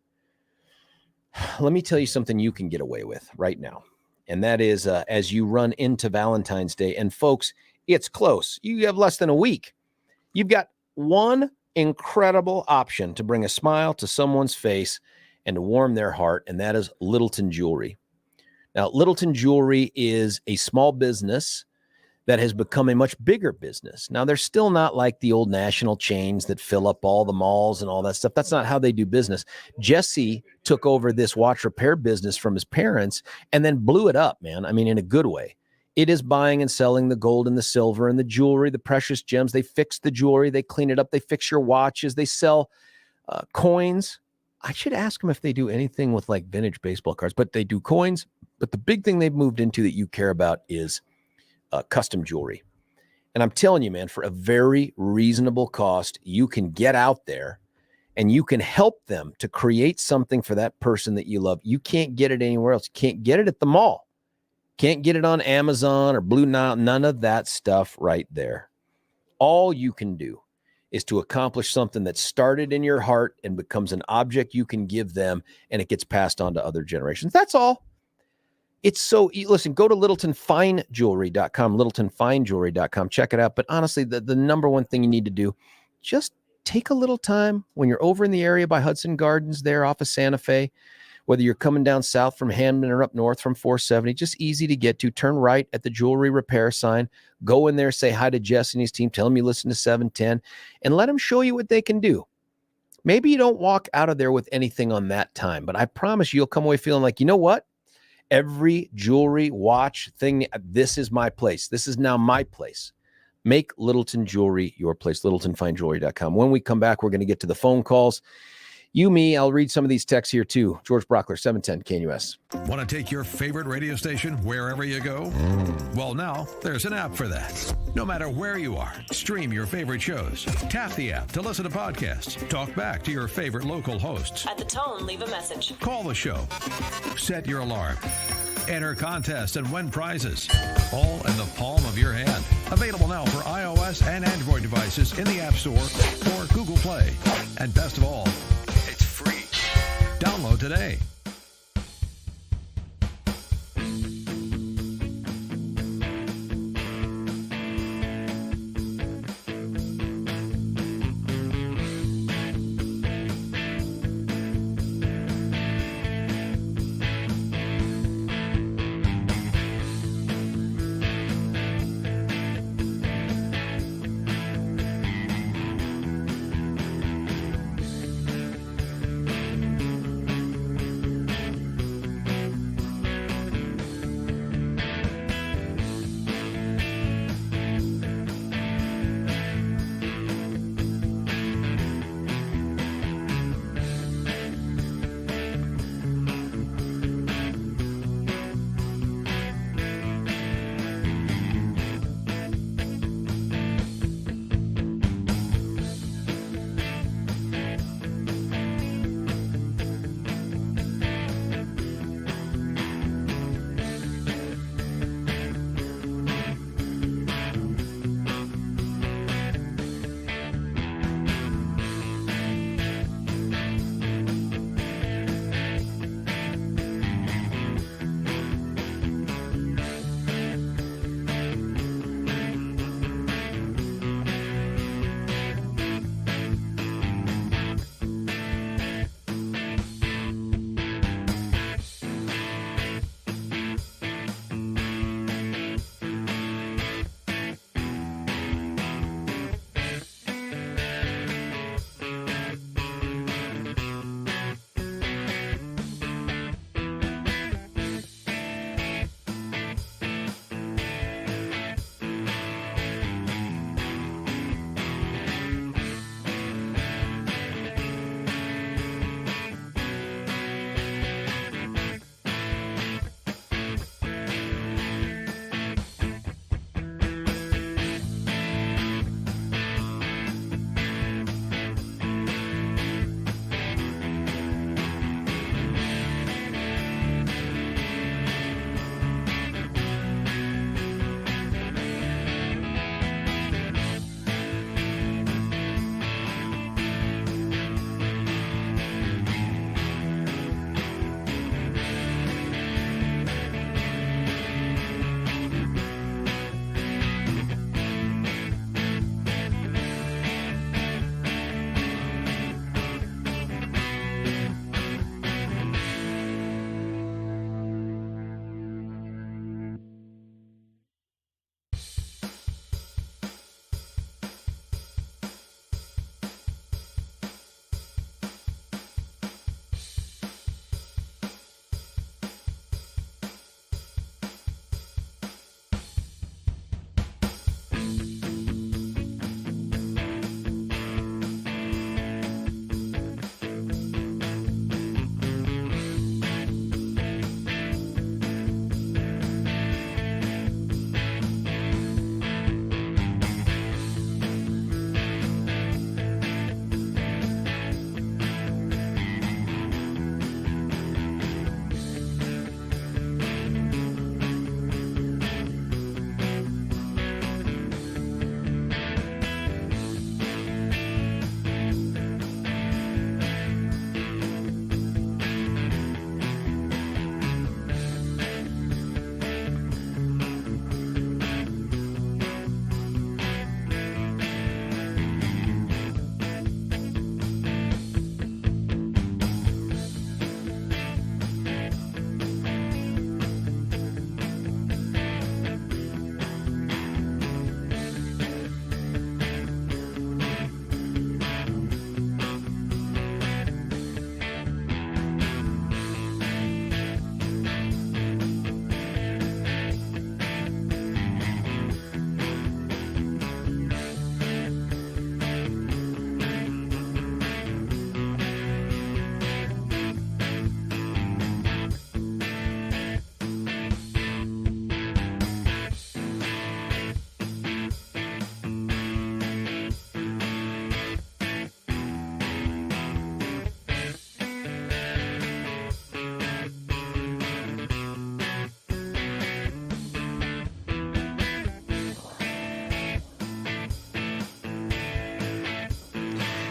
Let me tell you something you can get away with right now. And that is as you run into Valentine's Day, and folks, it's close. You have less than a week. You've got one incredible option to bring a smile to someone's face and to warm their heart, and that is Littleton Jewelry. Now, Littleton Jewelry is a small business that has become a much bigger business. Now, they're still not like the old national chains that fill up all the malls and all that stuff. That's not how they do business. Jesse took over this watch repair business from his parents and then blew it up, man. I mean, in a good way. It is buying and selling the gold and the silver and the jewelry, the precious gems. They fix the jewelry. They clean it up. They fix your watches. They sell coins. I should ask them if they do anything with like vintage baseball cards, but they do coins. But the big thing they've moved into that you care about is custom jewelry. And I'm telling you, man, for a very reasonable cost, you can get out there and you can help them to create something for that person that you love. You can't get it anywhere else. You can't get it at the mall. Can't get it on Amazon or Blue Nile, none of that stuff right there. All you can do is to accomplish something that started in your heart and becomes an object you can give them, and it gets passed on to other generations. That's all. It's so, listen, go to littletonfinejewelry.com, littletonfinejewelry.com. Check it out. But honestly, the number one thing you need to do, just take a little time when you're over in the area by Hudson Gardens there off of Santa Fe, whether you're coming down south from Hamden or up north from 470, just easy to get to. Turn right at the jewelry repair sign. Go in there, say hi to Jesse and his team. Tell them you listen to 710 and let them show you what they can do. Maybe you don't walk out of there with anything on that time, but I promise you'll come away feeling like, you know what? Every jewelry, watch thing, this is my place. This is now my place. Make Littleton Jewelry your place, littletonfinejewelry.com. When we come back, we're going to get to the phone calls. You, me, I'll read some of these texts here too. George Brockler, 710 KNUS. Want to take your favorite radio station wherever you go? Well, now there's an app for that. No matter where you are, stream your favorite shows. Tap the app to listen to podcasts. Talk back to your favorite local hosts. At the tone, leave a message. Call the show. Set your alarm. Enter contests and win prizes. All in the palm of your hand. Available now for iOS and Android devices in the App Store or Google Play. And best of all, it's free. Download today.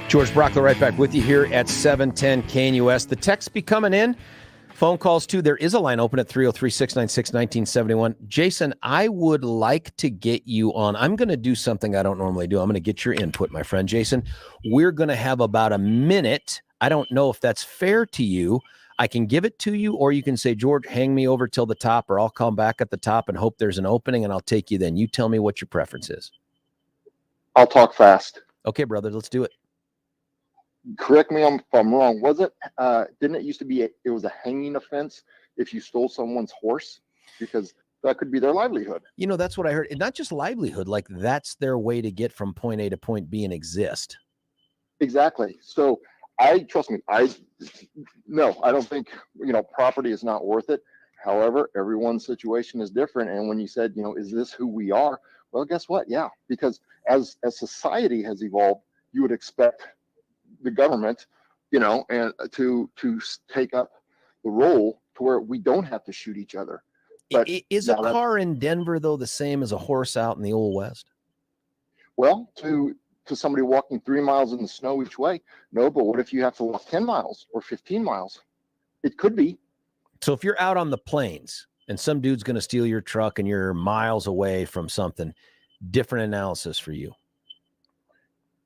George Brockler right back with you here at 710 KNUS. The texts be coming in. Phone calls, too. There is a line open at 303-696-1971. Jason, I would like to get you on. I'm going to do something I don't normally do. I'm going to get your input, my friend. Jason, we're going to have about a minute. I don't know if that's fair to you. I can give it to you, or you can say, George, hang me over till the top, or I'll come back at the top and hope there's an opening, and I'll take you then. You tell me what your preference is. I'll talk fast. Okay, brother, let's do it. Correct me if I'm wrong. Didn't it used to be, it was a hanging offense if you stole someone's horse? Because that could be their livelihood. You know, that's what I heard. And not just livelihood, like that's their way to get from point A to point B and exist. Exactly. So trust me, I don't think, property is not worth it. However, everyone's situation is different. And when you said, is this who we are? Well, guess what? Yeah, because as society has evolved, you would expect the government, and to take up the role to where we don't have to shoot each other. But is a car in Denver, though, the same as a horse out in the Old West? Well, to somebody walking 3 miles in the snow each way, no, but what if you have to walk 10 miles or 15 miles? It could be. So if you're out on the plains and some dude's going to steal your truck and you're miles away from something, different analysis for you.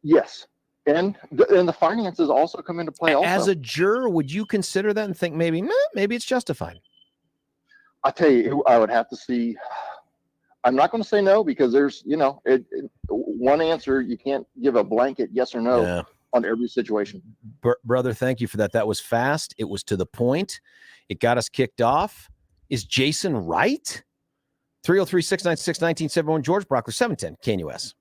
Yes. And the finances also come into play. Also, as a juror, would you consider that and think maybe it's justified? I tell you, I would have to see. I'm not going to say no, because there's, one answer. You can't give a blanket yes or no on every situation. Brother, thank you for that. That was fast. It was to the point. It got us kicked off. Is Jason right? 303-696-1971. George Brockler, 710 KNUS.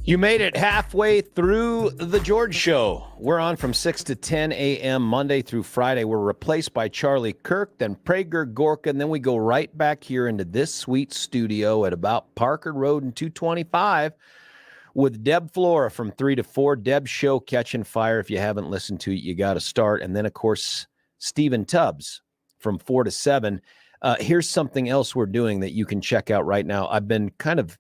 You made it halfway through the George Show. We're on from 6 to 10 a.m. Monday through Friday. We're replaced by Charlie Kirk, then Prager Gorka, and then we go right back here into this sweet studio at about Parker Road and 225 with Deb Flora from 3 to 4. Deb's show, Catching Fire. If you haven't listened to it, you got to start. And then, of course, Stephen Tubbs from 4 to 7. Here's something else we're doing that you can check out right now. I've been kind of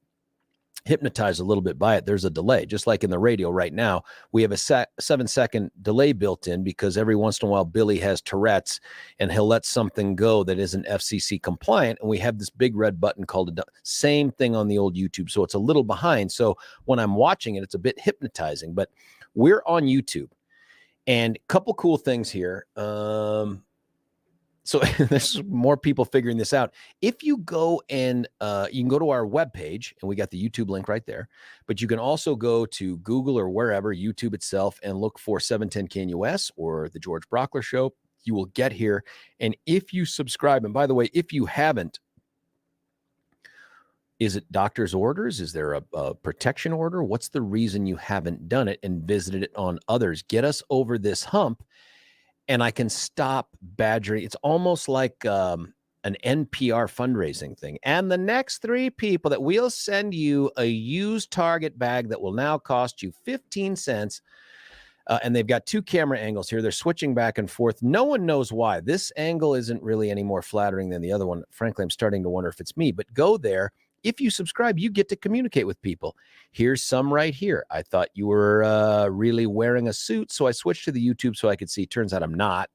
hypnotized a little bit by it. There's a delay, just like in the radio right now. We have a 7-second delay built in because every once in a while Billy has Tourette's and he'll let something go that isn't FCC compliant, and we have this big red button called same thing on the old YouTube, so it's a little behind. So when I'm watching it, it's a bit hypnotizing. But we're on YouTube, and a couple cool things here. So there's more people figuring this out. If you go and you can go to our webpage, and we got the YouTube link right there, but you can also go to Google or wherever, YouTube itself, and look for 710 KNUS or the George Brockler Show. You will get here. And if you subscribe, and by the way, if you haven't, is it doctor's orders? Is there a protection order? What's the reason you haven't done it and visited it on others? Get us over this hump, and I can stop badgering. It's almost like an NPR fundraising thing. And the next 3 people that we'll send you a used Target bag that will now cost you 15 cents. And they've got 2 camera angles here. They're switching back and forth. No one knows why. This angle isn't really any more flattering than the other one. Frankly, I'm starting to wonder if it's me. But go there. If you subscribe, you get to communicate with people. Here's some right here. I thought you were really wearing a suit, so I switched to the YouTube so I could see. Turns out I'm not.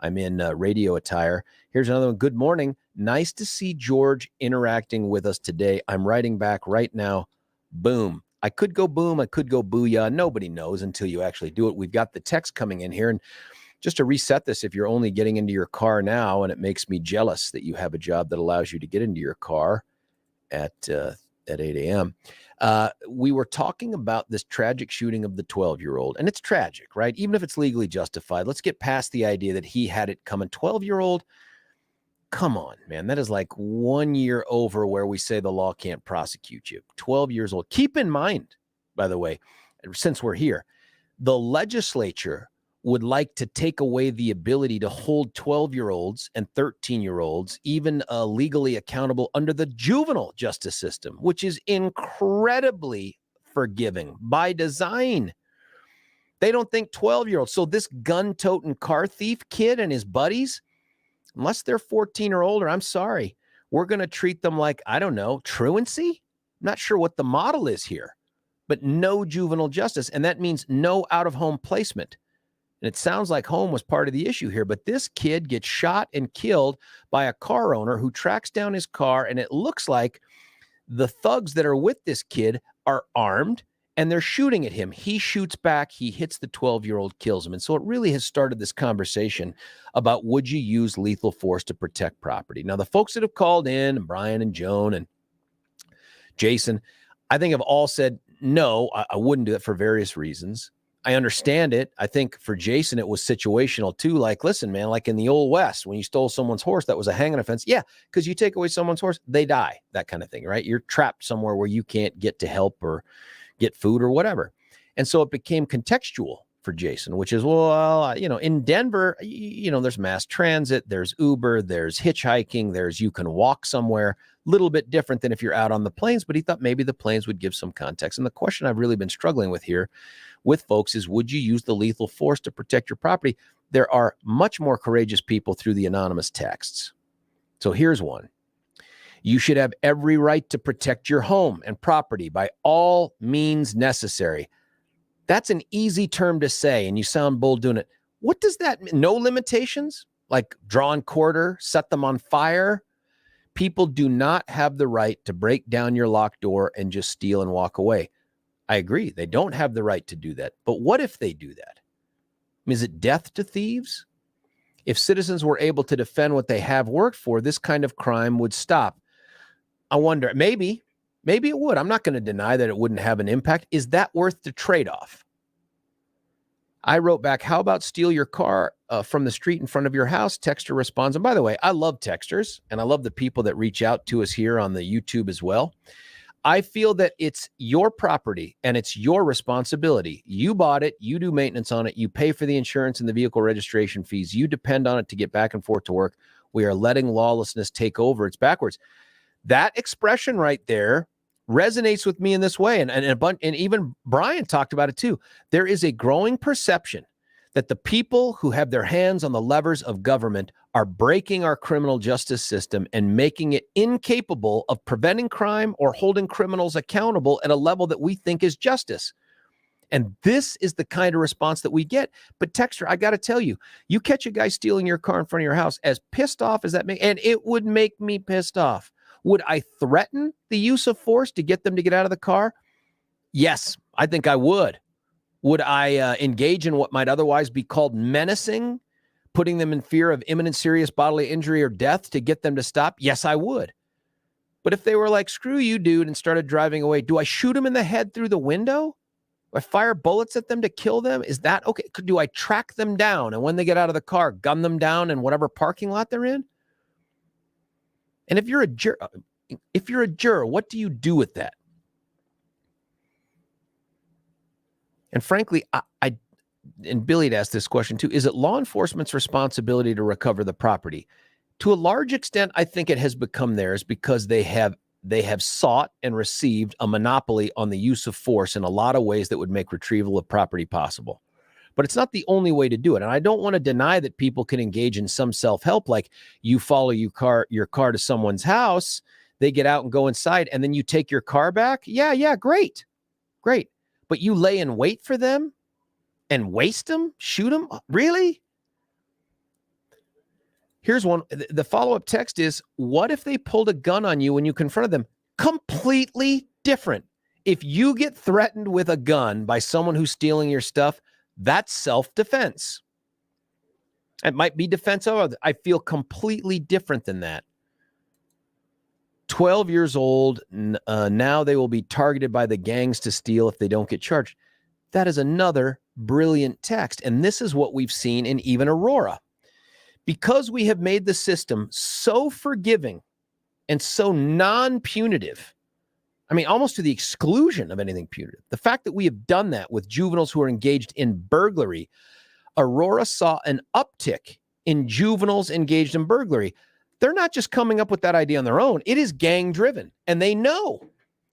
I'm in radio attire. Here's another one. Good morning. Nice to see George interacting with us today. I'm writing back right now. Boom. I could go boom, I could go booyah. Nobody knows until you actually do it. We've got the text coming in here. And just to reset this, if you're only getting into your car now, and it makes me jealous that you have a job that allows you to get into your car at 8 a.m., we were talking about this tragic shooting of the 12-year-old. And it's tragic, right? Even if it's legally justified, let's get past the idea that he had it coming. 12-year-old, come on, man. That is like 1 year over where we say the law can't prosecute you. 12 years old. Keep in mind, by the way, since we're here, the legislature would like to take away the ability to hold 12-year-olds and 13-year-olds even legally accountable under the juvenile justice system, which is incredibly forgiving by design. They don't think 12-year-olds. So this gun-toting car thief kid and his buddies, unless they're 14 or older, I'm sorry, we're going to treat them like, I don't know, truancy? I'm not sure what the model is here, but no juvenile justice. And that means no out-of-home placement. And it sounds like home was part of the issue here, but this kid gets shot and killed by a car owner who tracks down his car, and it looks like the thugs that are with this kid are armed, and they're shooting at him. He shoots back, he hits the 12-year-old, kills him. And so it really has started this conversation about, would you use lethal force to protect property? Now, the folks that have called in, Brian and Joan and Jason, I think have all said, no, I wouldn't do it for various reasons. I understand it. I think for Jason, it was situational too. Like, listen, man, like in the old West, when you stole someone's horse, that was a hanging offense. Yeah, because you take away someone's horse, they die, that kind of thing, right? You're trapped somewhere where you can't get to help or get food or whatever. And so it became contextual for Jason, which is, well, in Denver, there's mass transit, there's Uber, there's hitchhiking, there's you can walk somewhere. Little bit different than if you're out on the plains, but he thought maybe the plains would give some context. And the question I've really been struggling with here with folks is, would you use the lethal force to protect your property? There are much more courageous people through the anonymous texts. So here's one. You should have every right to protect your home and property by all means necessary. That's an easy term to say, and you sound bold doing it. What does that mean? No limitations? Like draw and quarter, set them on fire? People do not have the right to break down your locked door and just steal and walk away. I agree. They don't have the right to do that. But what if they do that? Is it death to thieves? If citizens were able to defend what they have worked for, this kind of crime would stop. I wonder, maybe it would. I'm not going to deny that it wouldn't have an impact. Is that worth the trade-off? I wrote back, how about steal your car from the street in front of your house? Texter responds. And by the way, I love texters, and I love the people that reach out to us here on the YouTube as well. I feel that it's your property and it's your responsibility. You bought it. You do maintenance on it. You pay for the insurance and the vehicle registration fees. You depend on it to get back and forth to work. We are letting lawlessness take over. It's backwards. That expression right there resonates with me in this way. And even Brian talked about it too. There is a growing perception that the people who have their hands on the levers of government are breaking our criminal justice system and making it incapable of preventing crime or holding criminals accountable at a level that we think is justice. And this is the kind of response that we get. But Texter, I got to tell you, you catch a guy stealing your car in front of your house, as pissed off as that may, and it would make me pissed off. Would I threaten the use of force to get them to get out of the car? Yes, I think I would. Would I engage in what might otherwise be called menacing, putting them in fear of imminent serious bodily injury or death to get them to stop? Yes, I would. But if they were like, screw you, dude, and started driving away, do I shoot them in the head through the window? Do I fire bullets at them to kill them? Is that okay? Do I track them down, and when they get out of the car, gun them down in whatever parking lot they're in? And if you're a juror, what do you do with that? And frankly, and Billy had asked this question too, is it law enforcement's responsibility to recover the property? To a large extent, I think it has become theirs because they have sought and received a monopoly on the use of force in a lot of ways that would make retrieval of property possible. But it's not the only way to do it. And I don't want to deny that people can engage in some self-help, like you follow your car to someone's house, they get out and go inside, and then you take your car back. Yeah, great. But you lay in wait for them and waste them, shoot them? Really? Here's one. The follow-up text is, what if they pulled a gun on you when you confronted them? Completely different. If you get threatened with a gun by someone who's stealing your stuff, that's self-defense. It might be defensive. I feel completely different than that. 12 years old, now they will be targeted by the gangs to steal if they don't get charged. That is another brilliant text. And this is what we've seen in even Aurora. Because we have made the system so forgiving and so non-punitive, I mean, almost to the exclusion of anything punitive. The fact that we have done that with juveniles who are engaged in burglary, Aurora saw an uptick in juveniles engaged in burglary. They're not just coming up with that idea on their own. It is gang driven. And they know,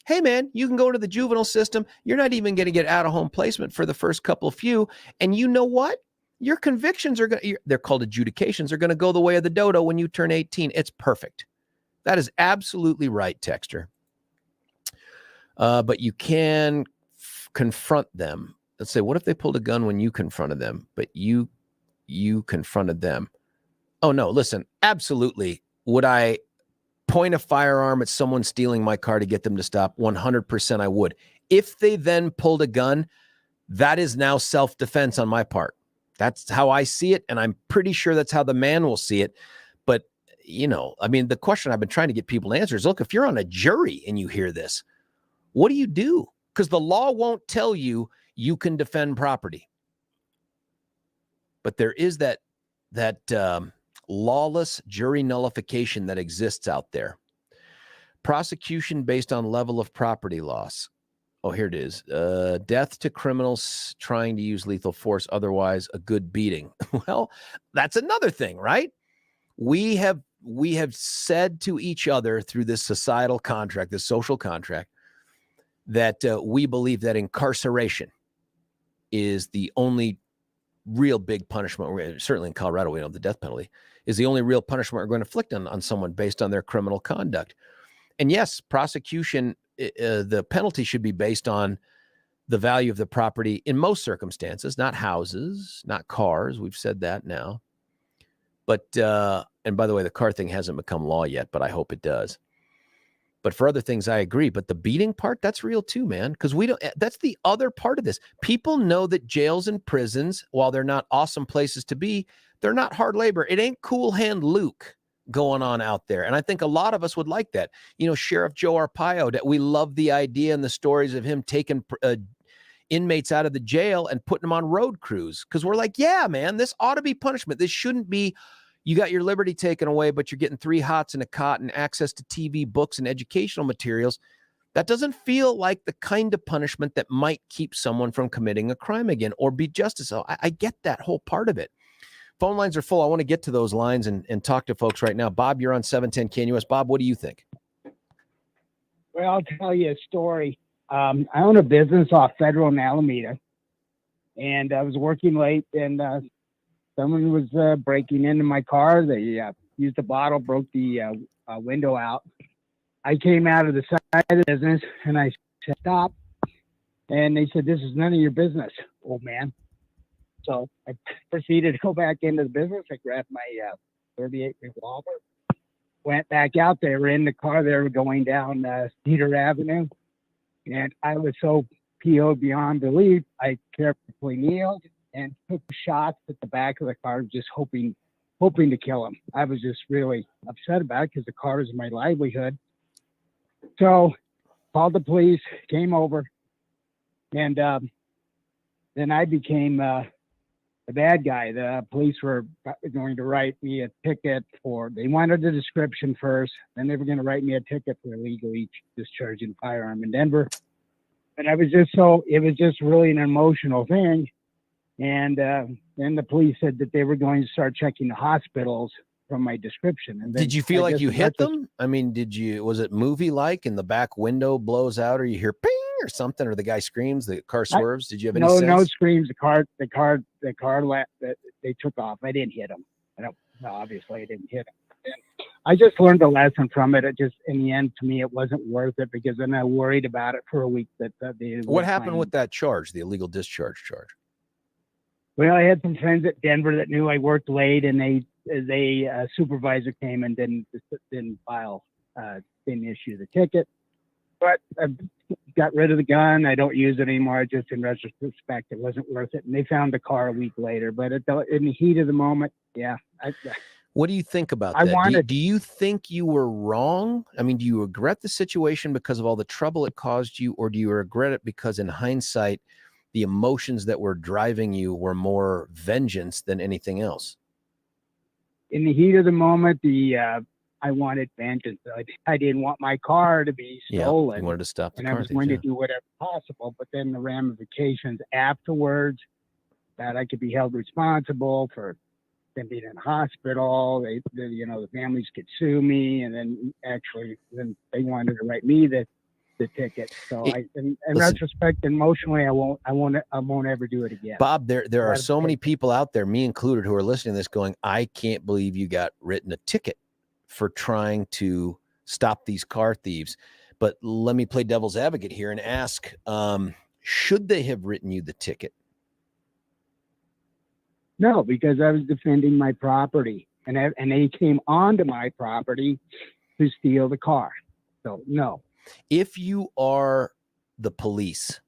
hey, man, you can go to the juvenile system. You're not even going to get out of home placement for the first couple of few. And you know what? Your convictions are going to, they're called adjudications, are going to go the way of the dodo when you turn 18. It's perfect. That is absolutely right, Texter. But you can confront them. Let's say, what if they pulled a gun when you confronted them, but you confronted them? Oh, no, listen, absolutely. Would I point a firearm at someone stealing my car to get them to stop? 100% I would. If they then pulled a gun, that is now self-defense on my part. That's how I see it, and I'm pretty sure that's how the man will see it. But, you know, I mean, the question I've been trying to get people to answer is, look, if you're on a jury and you hear this, what do you do? Because the law won't tell you you can defend property. But there is that lawless jury nullification that exists out there. Prosecution based on level of property loss. Oh, here it is. Death to criminals trying to use lethal force, otherwise a good beating. Well, that's another thing, right? We have said to each other through this societal contract, this social contract, that we believe that incarceration is the only real big punishment. Certainly in Colorado, we know the death penalty is the only real punishment we're going to inflict on someone based on their criminal conduct. And yes, prosecution, the penalty should be based on the value of the property in most circumstances, not houses, not cars. We've said that now. But, and by the way, the car thing hasn't become law yet, but I hope it does. But for other things, I agree. But the beating part, that's real too, man. Because that's the other part of this. People know that jails and prisons, while they're not awesome places to be, they're not hard labor. It ain't Cool Hand Luke going on out there. And I think a lot of us would like that. You know, Sheriff Joe Arpaio, that we love the idea and the stories of him taking inmates out of the jail and putting them on road crews. Because we're like, yeah, man, this ought to be punishment. This shouldn't be, you got your liberty taken away, but you're getting 3 hots and a cot and access to TV, books, and educational materials. That doesn't feel like the kind of punishment that might keep someone from committing a crime again or be justice. So I get that whole part of it. Phone lines are full. I want to get to those lines and talk to folks right now. Bob, you're on 710 KNUS. Bob, what do you think? Well, I'll tell you a story. I own a business off Federal in Alameda, and I was working late, and someone was breaking into my car. They used a bottle, broke the window out. I came out of the side of the business, and I said, stop. And they said, this is none of your business, old man. So I proceeded to go back into the business. I grabbed my .38 revolver, went back out. They were in the car. They were going down Cedar Avenue. And I was so PO'd beyond belief, I carefully kneeled and took shots at the back of the car, just hoping to kill him. I was just really upset about it because the car is my livelihood. So called the police, came over, and then I became the bad guy. The police were going to write me a ticket they wanted a description first, then they were going to write me a ticket for illegally discharging a firearm in Denver. And it was just really an emotional thing. And then the police said that they were going to start checking the hospitals from my description. And then did you feel like you hit them? I mean, was it movie-like and the back window blows out or you hear ping or something, or the guy screams, the car swerves? Did you have any sense? No screams. The car they took off. I didn't hit him. Obviously I didn't hit him. And I just learned a lesson from it. It just, in the end, to me, it wasn't worth it because then I worried about it for a week. What happened with that charge, the illegal discharge charge? Well, I had some friends at Denver that knew I worked late, and they supervisor came and didn't issue the ticket. But got rid of the gun. I don't use it anymore. Just in retrospect, it wasn't worth it. And they found the car a week later. But in the heat of the moment, yeah. What do you think about I that? wanted- Do you think you were wrong? I mean, do you regret the situation because of all the trouble it caused you, or do you regret it because in hindsight, the emotions that were driving you were more vengeance than anything else? In the heat of the moment, I wanted vengeance. I didn't want my car to be stolen. You wanted to stop the and car I was thieves, going to do whatever possible. But then the ramifications afterwards, that I could be held responsible for them being in the hospital. The families could sue me, and then they wanted to write me the ticket. So in retrospect, emotionally, I won't ever do it again. Bob, there are so many people out there, me included, who are listening to this going, I can't believe you got written a ticket for trying to stop these car thieves. But let me play devil's advocate here and ask, should they have written you the ticket? No, because I was defending my property, and they came onto my property to steal the car. So no. If you are the police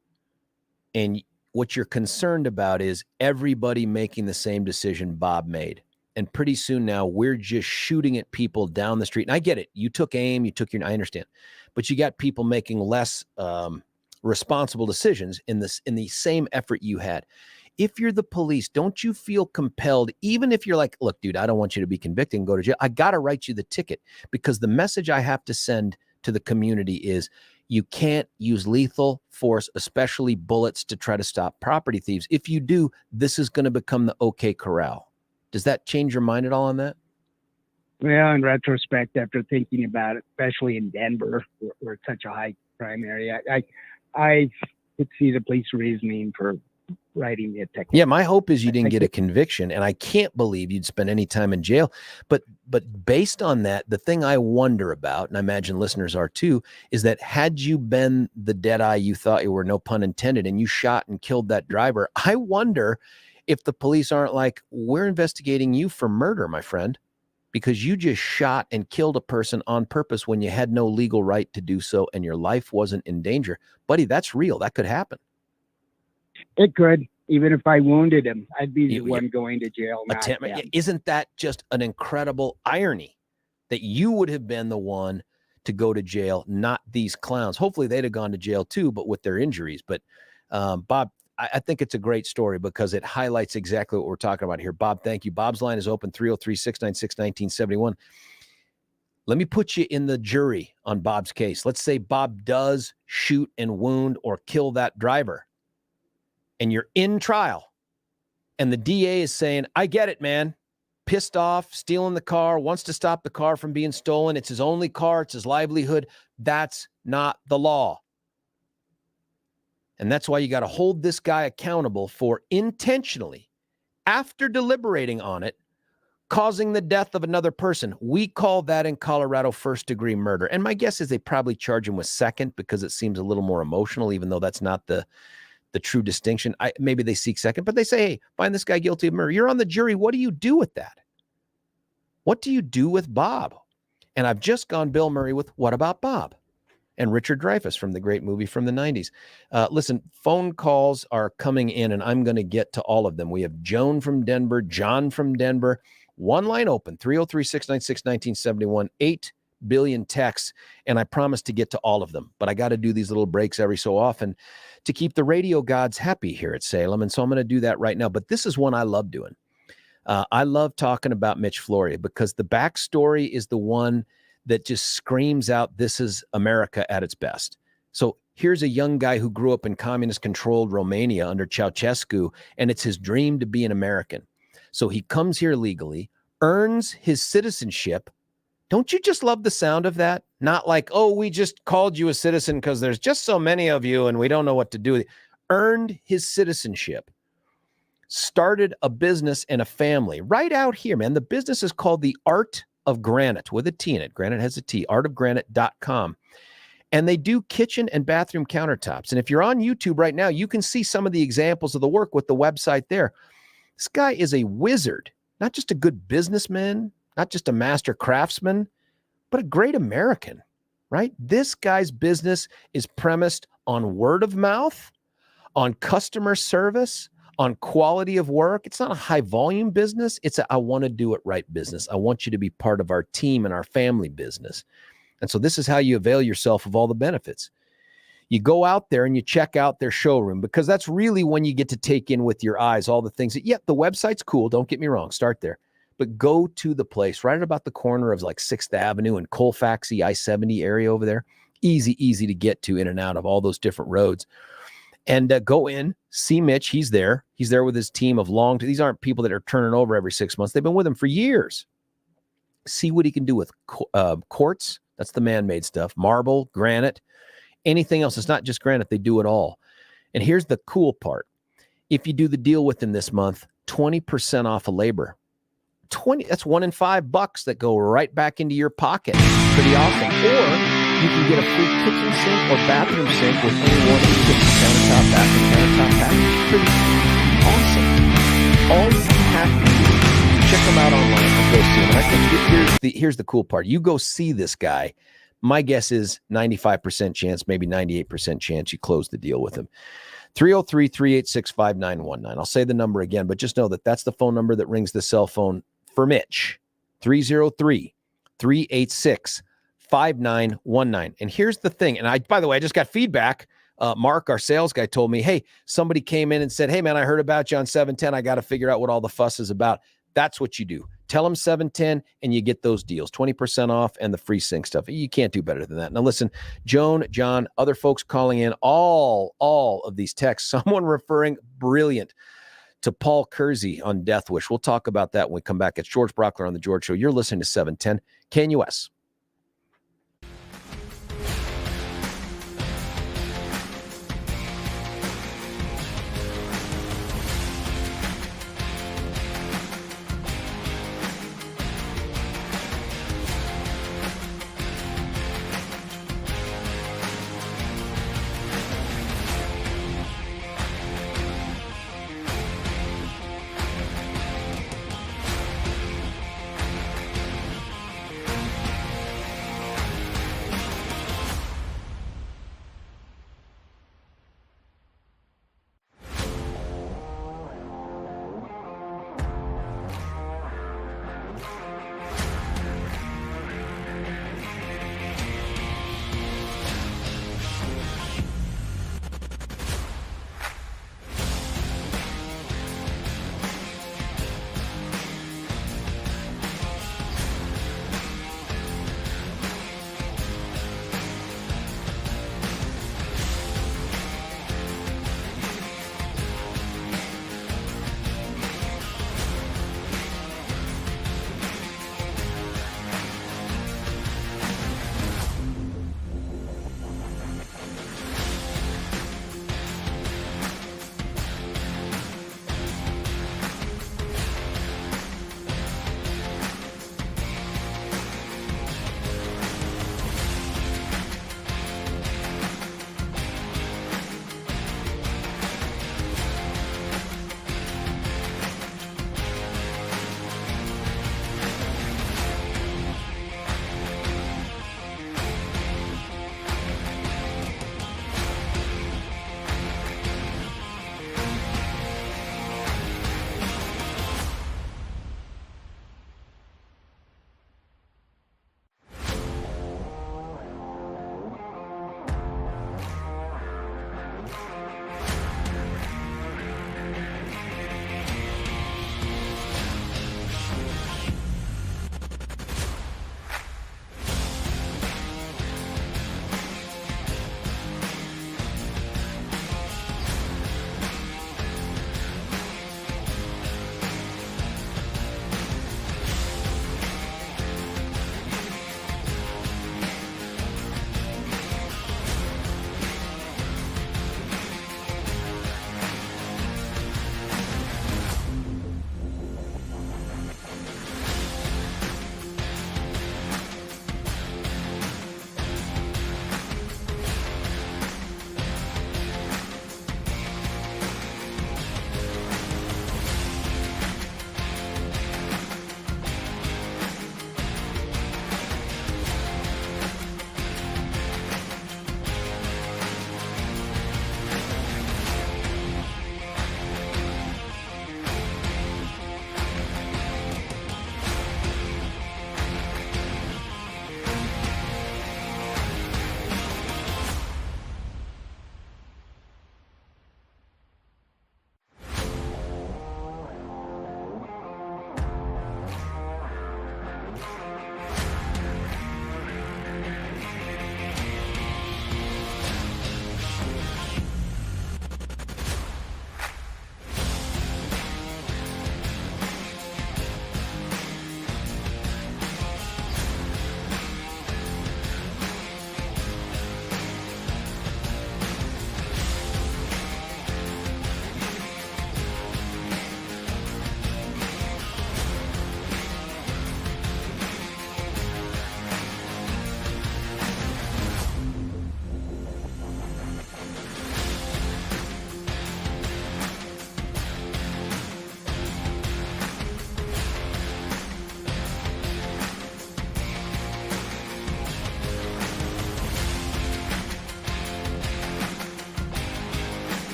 and what you're concerned about is everybody making the same decision Bob made, and pretty soon now we're just shooting at people down the street. And I get it. You took aim, I understand, but you got people making less responsible decisions in the same effort you had. If you're the police, don't you feel compelled, even if you're like, look, dude, I don't want you to be convicted and go to jail. I got to write you the ticket, because the message I have to send to the community is you can't use lethal force, especially bullets, to try to stop property thieves. If you do, this is going to become the OK Corral. Does that change your mind at all on that? Well, in retrospect, after thinking about it, especially in Denver, where it's such a high crime area, I could see the police reasoning for writing the ticket. Yeah, my hope is you didn't get a conviction, and I can't believe you'd spend any time in jail. But based on that, the thing I wonder about, and I imagine listeners are too, is that had you been the deadeye you thought you were, no pun intended, and you shot and killed that driver, I wonder if the police aren't like, we're investigating you for murder, my friend, because you just shot and killed a person on purpose when you had no legal right to do so and your life wasn't in danger. Buddy, that's real. That could happen. It could. Even if I wounded him, I'd be the one going to jail. Isn't that just an incredible irony that you would have been the one to go to jail, not these clowns? Hopefully they'd have gone to jail too, but with their injuries. But Bob, I think it's a great story because it highlights exactly what we're talking about here. Bob, thank you. Bob's line is open, 303-696-1971. Let me put you in the jury on Bob's case. Let's say Bob does shoot and wound or kill that driver, and you're in trial, and the DA is saying, I get it, man. Pissed off, stealing the car, wants to stop the car from being stolen. It's his only car. It's his livelihood. That's not the law. And that's why you got to hold this guy accountable for intentionally, after deliberating on it, causing the death of another person. We call that in Colorado first-degree murder. And my guess is they probably charge him with second because it seems a little more emotional, even though that's not the true distinction. Maybe they seek second, but they say, hey, find this guy guilty of murder. You're on the jury. What do you do with that? What do you do with Bob? And I've just gone Bill Murray with What About Bob? And Richard Dreyfuss from the great movie from the 90s. Listen, phone calls are coming in, and I'm going to get to all of them. We have Joan from Denver, John from Denver. One line open, 303-696-1971, 8 billion texts, and I promise to get to all of them. But I got to do these little breaks every so often to keep the radio gods happy here at Salem, and so I'm going to do that right now. But this is one I love doing. I love talking about Mitch Floria because the backstory is the one that just screams out, this is America at its best. So here's a young guy who grew up in communist-controlled Romania under Ceausescu, and it's his dream to be an American. So he comes here legally, earns his citizenship. Don't you just love the sound of that? Not like, oh, we just called you a citizen because there's just so many of you and we don't know what to do with it. Earned his citizenship. Started a business and a family right out here, man. The business is called The Art of Granite with a T in it. Granite has a T, artofgranite.com. And they do kitchen and bathroom countertops. And if you're on YouTube right now, you can see some of the examples of the work with the website there. This guy is a wizard, not just a good businessman, not just a master craftsman, but a great American. right? This guy's business is premised on word of mouth, on customer service, on quality of work. It's not a high volume business. It's a I want to do it right business. I want you to be part of our team and our family business. And so this is how you avail yourself of all the benefits. You go out there and you check out their showroom, because that's really when you get to take in with your eyes all the things that, the website's cool. Don't get me wrong. Start there. But go to the place right about the corner of like 6th Avenue and Colfaxy, I-70 area over there. Easy to get to, in and out of all those different roads. And go in, see Mitch. He's there. He's there with his team of these aren't people that are turning over every 6 months. They've been with him for years. See what he can do with quartz. That's the man-made stuff. Marble, granite, anything else. It's not just granite. They do it all. And here's the cool part. If you do the deal with him this month, 20% off of labor. That's $1 in $5 that go right back into your pocket. Pretty awesome. Or you can get a free kitchen sink or bathroom sink with any one of the kitchen countertop, bathroom countertop package. Pretty awesome. All you have to do, check them out online and go see them. And I think here's the cool part. You go see this guy. My guess is 95% chance, maybe 98% chance you close the deal with him. 303-386-5919. I'll say the number again, but just know that that's the phone number that rings the cell phone for Mitch. 303-386-5919. And here's the thing. And by the way, I just got feedback. Mark, our sales guy, told me, hey, somebody came in and said, hey, man, I heard about you on 710. I got to figure out what all the fuss is about. That's what you do. Tell them 710 and you get those deals, 20% off and the free sync stuff. You can't do better than that. Now listen, Joan, John, other folks calling in, all of these texts, someone referring brilliant to Paul Kersey on Death Wish. We'll talk about that when we come back. It's George Brockler on The George Show. You're listening to 710 KNUS.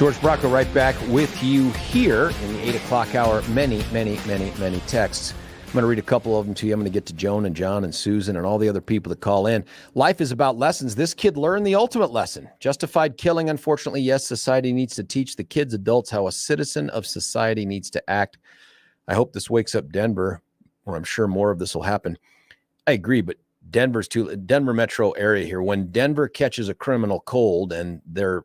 George Bracco right back with you here in the 8 o'clock hour. Many texts. I'm going to read a couple of them to you. I'm going to get to Joan and John and Susan and all the other people that call in. Life is about lessons. This kid learned the ultimate lesson. Justified killing, unfortunately, yes, society needs to teach the kids, adults, how a citizen of society needs to act. I hope this wakes up Denver, or I'm sure more of this will happen. I agree, but Denver metro area here, when Denver catches a criminal cold, and they're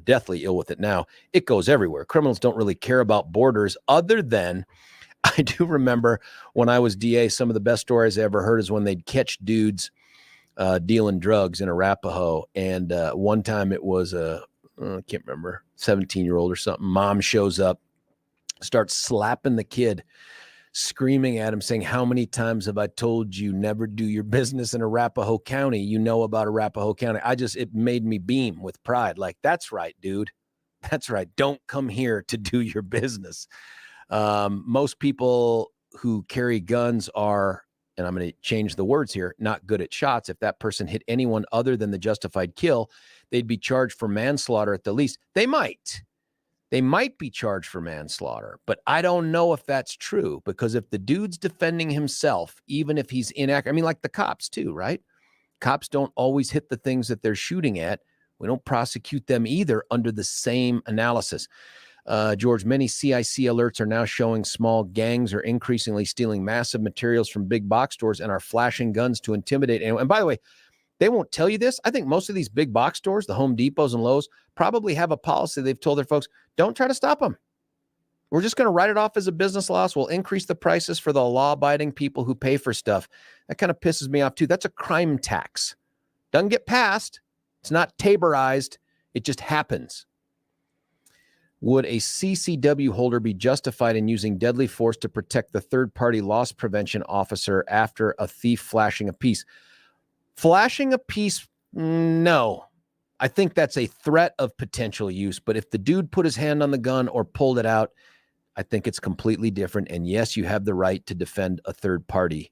deathly ill with it now, it goes everywhere. Criminals don't really care about borders, other than, I do remember when I was DA, some of the best stories I ever heard is when they'd catch dudes dealing drugs in Arapahoe. And one time it was I can't remember, 17-year-old or something. Mom shows up, starts slapping the kid, screaming at him, saying, "How many times have I told you never do your business in Arapahoe County? You know about Arapahoe County." It made me beam with pride. Like, that's right, dude. That's right. Don't come here to do your business. Most people who carry guns are, and I'm going to change the words here, not good at shots. If that person hit anyone other than the justified kill, they'd be charged for manslaughter at the least. They might be charged for manslaughter, but I don't know if that's true, because if the dude's defending himself, even if he's inaccurate, I mean, like the cops too, right? Cops don't always hit the things that they're shooting at. We don't prosecute them either under the same analysis. George, many CIC alerts are now showing small gangs are increasingly stealing massive materials from big box stores and are flashing guns to intimidate anyone. And by the way, they won't tell you this. I think most of these big box stores, the Home Depots and Lowe's, probably have a policy. They've told their folks, don't try to stop them. We're just going to write it off as a business loss. We'll increase the prices for the law-abiding people who pay for stuff. That kind of pisses me off too. That's a crime tax. Doesn't get passed. It's not taborized. It just happens. Would a CCW holder be justified in using deadly force to protect the third-party loss prevention officer after a thief flashing a piece? Flashing a piece, no. I think that's a threat of potential use. But if the dude put his hand on the gun or pulled it out, I think it's completely different. And yes, you have the right to defend a third party.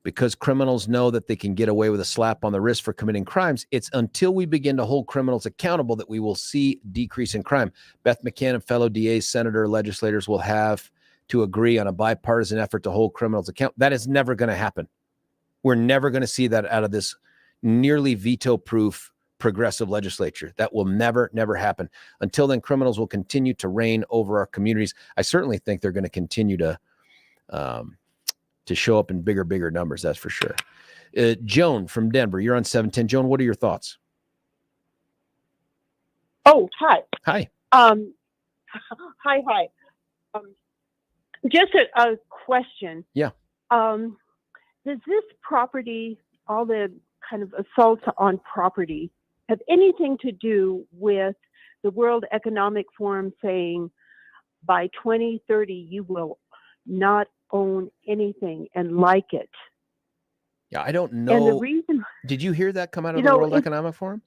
Because criminals know that they can get away with a slap on the wrist for committing crimes, it's until we begin to hold criminals accountable that we will see decrease in crime. Beth McCann and fellow DAs, senator, legislators will have to agree on a bipartisan effort to hold criminals accountable. That is never going to happen. We're never going to see that out of this nearly veto-proof progressive legislature. That will never happen. Until then, criminals will continue to reign over our communities. I certainly think they're going to continue to show up in bigger numbers. That's for sure. Joan from Denver, you're on 710. Joan, what are your thoughts? Oh, hi. Hi. Hi. Just a question. Yeah. Does this property, all the kind of assaults on property, have anything to do with the World Economic Forum saying by 2030 you will not own anything and like it? Yeah, I don't know. And the reason, did you hear that come out of the World Economic Forum?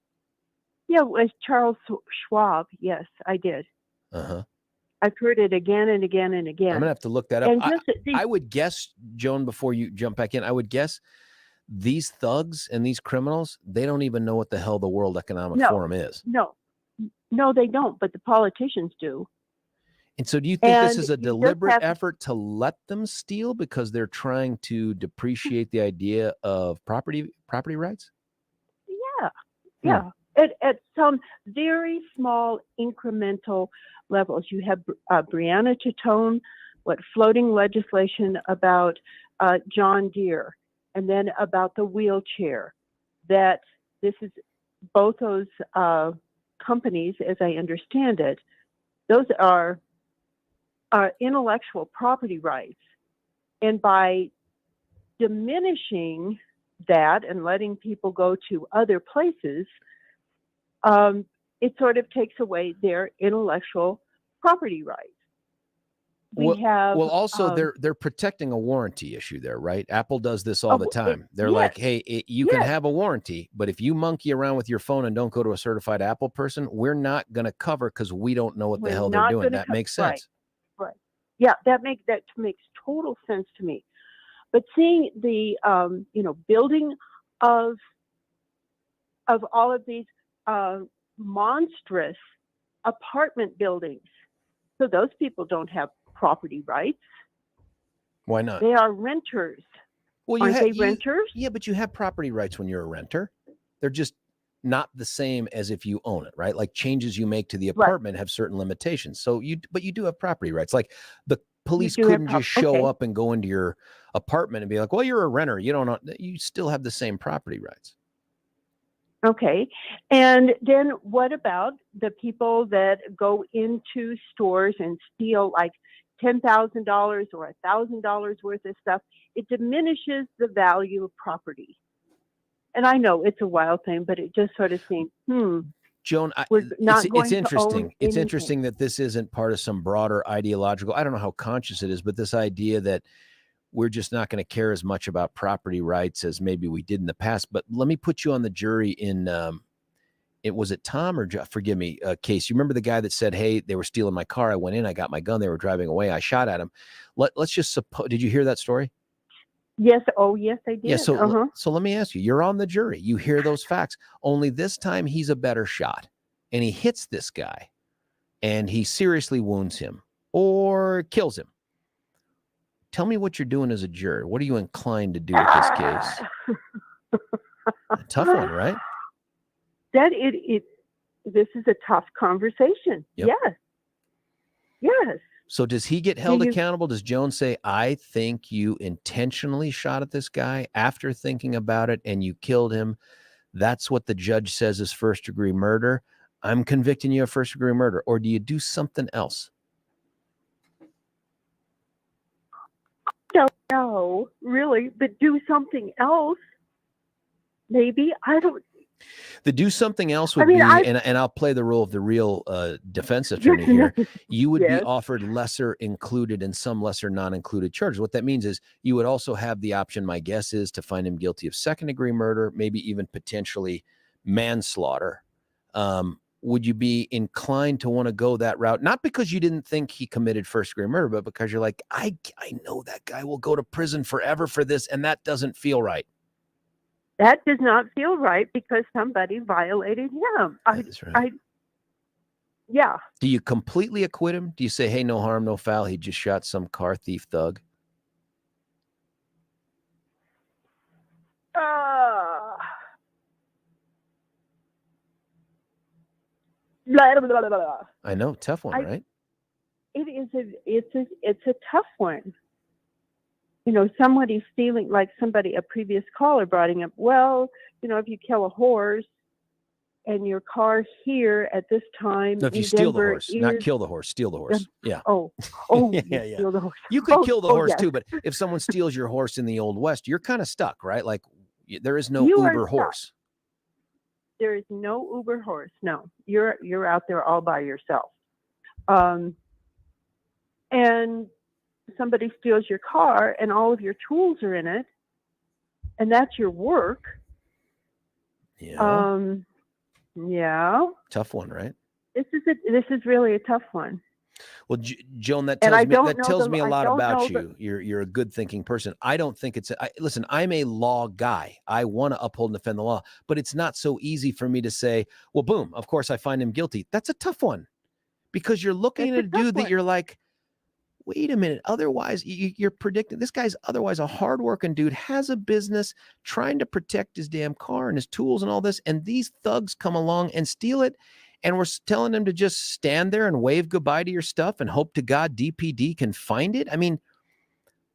Yeah, it was Charles Schwab. Yes, I did. Uh-huh. I've heard it again and again and again. I'm going to have to look that up. And I would guess, Joan, before you jump back in, I would guess these thugs and these criminals, they don't even know what the hell the World Economic Forum is. No, they don't, but the politicians do. And so do you think this is a deliberate effort to let them steal because they're trying to depreciate the idea of property rights? Yeah. At some very small incremental levels. You have Brianna Titone, floating legislation about John Deere, and then about the wheelchair. That this is both those companies, as I understand it, those are intellectual property rights. And by diminishing that and letting people go to other places, it sort of takes away their intellectual property rights. They're protecting a warranty issue there, right? Apple does this all the time. They're like, hey, you can have a warranty, but if you monkey around with your phone and don't go to a certified Apple person, we're not going to cover because we don't know what the hell they're doing. That makes sense. Right. Yeah, that makes total sense to me. But seeing the building of all of these monstrous apartment buildings. So those people don't have property rights. Why not? They are renters. Well, Aren't they renters? Yeah, but you have property rights when you're a renter. They're just not the same as if you own it, right? Like changes you make to the apartment have certain limitations. So you do have property rights. Like the police couldn't just show up and go into your apartment and be like, well, you're a renter. You don't know. You still have the same property rights. Okay. And then what about the people that go into stores and steal like $10,000 or $1,000 worth of stuff? It diminishes the value of property. And I know it's a wild thing, but it just sort of seems, Joan, it's interesting. It's interesting that this isn't part of some broader ideological, I don't know how conscious it is, but this idea that we're just not going to care as much about property rights as maybe we did in the past. But let me put you on the jury in, was it Tom or forgive me, Case? You remember the guy that said, hey, they were stealing my car. I went in, I got my gun. They were driving away. I shot at him. Let's just suppose, did you hear that story? Yes. Oh, yes, I did. Yeah. So let me ask you, you're on the jury. You hear those facts. Only this time he's a better shot and he hits this guy and he seriously wounds him or kills him. Tell me what you're doing as a juror. What are you inclined to do with this case? A tough one, right? This is a tough conversation. Yep. Yes. So does he get held accountable? Does Jones say, I think you intentionally shot at this guy after thinking about it and you killed him? That's what the judge says is first-degree murder. I'm convicting you of first-degree murder. Or do you do something else? Don't know, really, but do something else. Maybe. I don't. The do something else would be, and I'll play the role of the real defense attorney here. You would be offered lesser included and some lesser non-included charges. What that means is you would also have the option, my guess is, to find him guilty of second-degree murder, maybe even potentially manslaughter. Would you be inclined to want to go that route? Not because you didn't think he committed first-degree murder, but because you're like, I know that guy will go to prison forever for this, and that doesn't feel right. That does not feel right because somebody violated him. That's right. Yeah. Do you completely acquit him? Do you say, hey, no harm, no foul, he just shot some car thief thug? I know, tough one, right? It's a tough one. You know, somebody stealing, like a previous caller brought up, well, you know, if you kill a horse and your car here at this time. No, if you steal the horse, not kill the horse, steal the horse. Yeah. Oh, yeah. Steal the horse. You could kill the horse too, but if someone steals your horse in the Old West, you're kind of stuck, right? Like there is no Uber horse. There is no Uber horse. No, you're out there all by yourself. And somebody steals your car and all of your tools are in it, and that's your work. Yeah. Yeah. Tough one, right? This is really a tough one. Well, Joan, that tells me a lot about you. You're a good thinking person. I don't think listen, I'm a law guy. I want to uphold and defend the law, but it's not so easy for me to say, well, boom, of course I find him guilty. That's a tough one because you're looking at a dude that you're like, wait a minute. Otherwise, you're predicting this guy's otherwise a hardworking dude, has a business, trying to protect his damn car and his tools and all this. And these thugs come along and steal it. And we're telling him to just stand there and wave goodbye to your stuff and hope to God DPD can find it. I mean,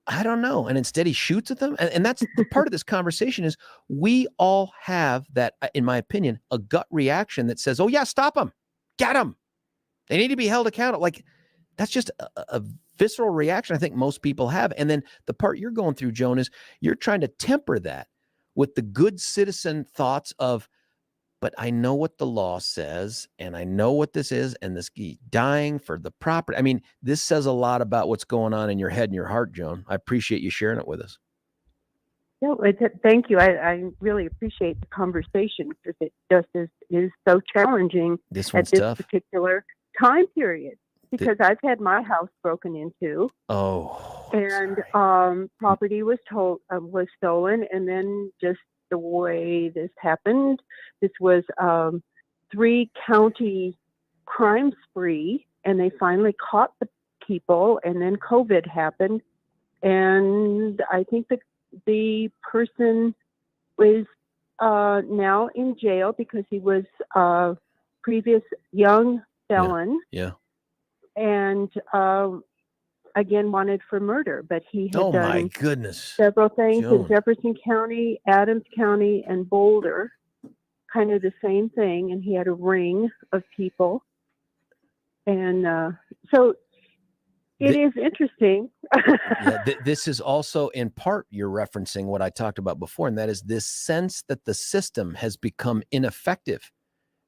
I don't know. And instead he shoots at them. And that's the part of this conversation is we all have that, in my opinion, a gut reaction that says, oh yeah, stop them. Get them. They need to be held accountable. Like that's just a visceral reaction I think most people have. And then the part you're going through, Joan, is you're trying to temper that with the good citizen thoughts of, but I know what the law says, and I know what this is, and this dying for the property. I mean, this says a lot about what's going on in your head and your heart, Joan. I appreciate you sharing it with us. No, thank you. I really appreciate the conversation because it just is so challenging this one's at this tough. Particular time period. Because I've had my house broken into. Oh. And property was stolen, and then just the way this happened, this was 3 county crime spree, and they finally caught the people, and then COVID happened. And I think that the person was now in jail because he was a previous young felon. Yeah. And again, wanted for murder, but he had Oh done my goodness. several things Joan. in Jefferson County, Adams County, and Boulder, kind of the same thing. And he had a ring of people. And so it is interesting. This is also in part, you're referencing what I talked about before, and that is this sense that the system has become ineffective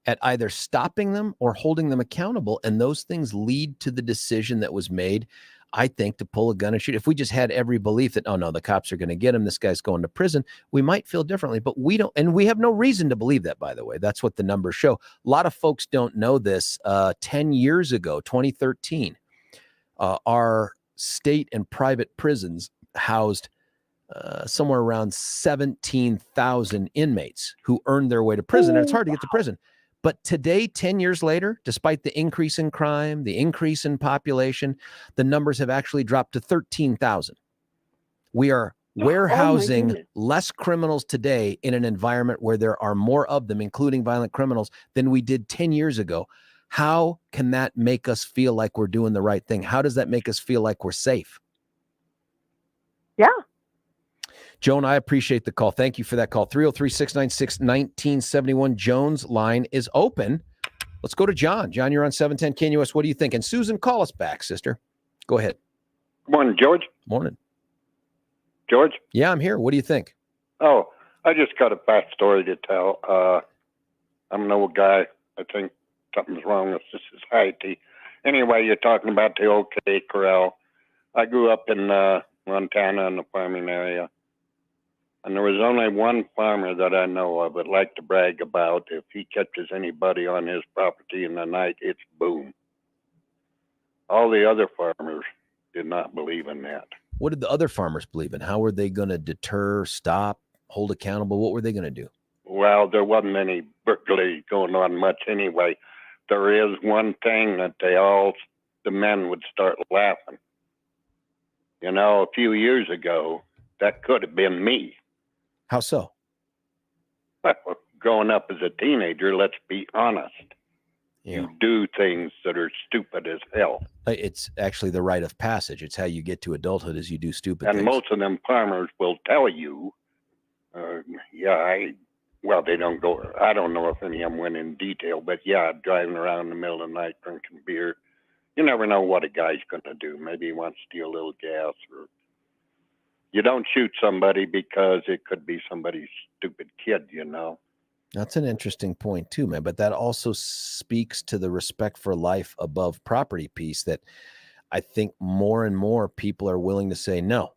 at either stopping them or holding them accountable. And those things lead to the decision that was made, I think, to pull a gun and shoot. If we just had every belief that, oh no, the cops are going to get him, this guy's going to prison, we might feel differently, but we don't. And we have no reason to believe that, by the way. That's what the numbers show. A lot of folks don't know this. 10 years ago, 2013, our state and private prisons housed somewhere around 17,000 inmates who earned their way to prison. And it's hard to get to prison. But today, 10 years later, despite the increase in crime, the increase in population, the numbers have actually dropped to 13,000. We are warehousing less criminals today in an environment where there are more of them, including violent criminals, than we did 10 years ago. How can that make us feel like we're doing the right thing? How does that make us feel like we're safe? Yeah. Joan, I appreciate the call. Thank you for that call. 303-696-1971. Joan's line is open. Let's go to John. John, you're on 710 KNUS. What do you think? And Susan, call us back, sister. Go ahead. Good morning, George. Morning. George? Yeah, I'm here. What do you think? Oh, I just got a back story to tell. I'm an old guy. I think something's wrong with the society. Anyway, you're talking about the OK Corral. I grew up in Montana in the farming area. And there was only one farmer that I know of that liked to brag about if he catches anybody on his property in the night, it's boom. All the other farmers did not believe in that. What did the other farmers believe in? How were they going to deter, stop, hold accountable? What were they going to do? Well, there wasn't any burglary going on much anyway. There is one thing that the men would start laughing. You know, a few years ago, that could have been me. How so? Well, growing up as a teenager, let's be honest. Yeah. You do things that are stupid as hell. It's actually the rite of passage. It's how you get to adulthood, is you do stupid and things. Most of them farmers will tell you, they don't go, I don't know if any of them went in detail, but driving around in the middle of the night drinking beer, you never know what a guy's going to do. Maybe he wants to steal a little gas, or you don't shoot somebody because it could be somebody's stupid kid, you know. That's an interesting point too, man. But that also speaks to the respect for life above property piece that I think more and more people are willing to say, no,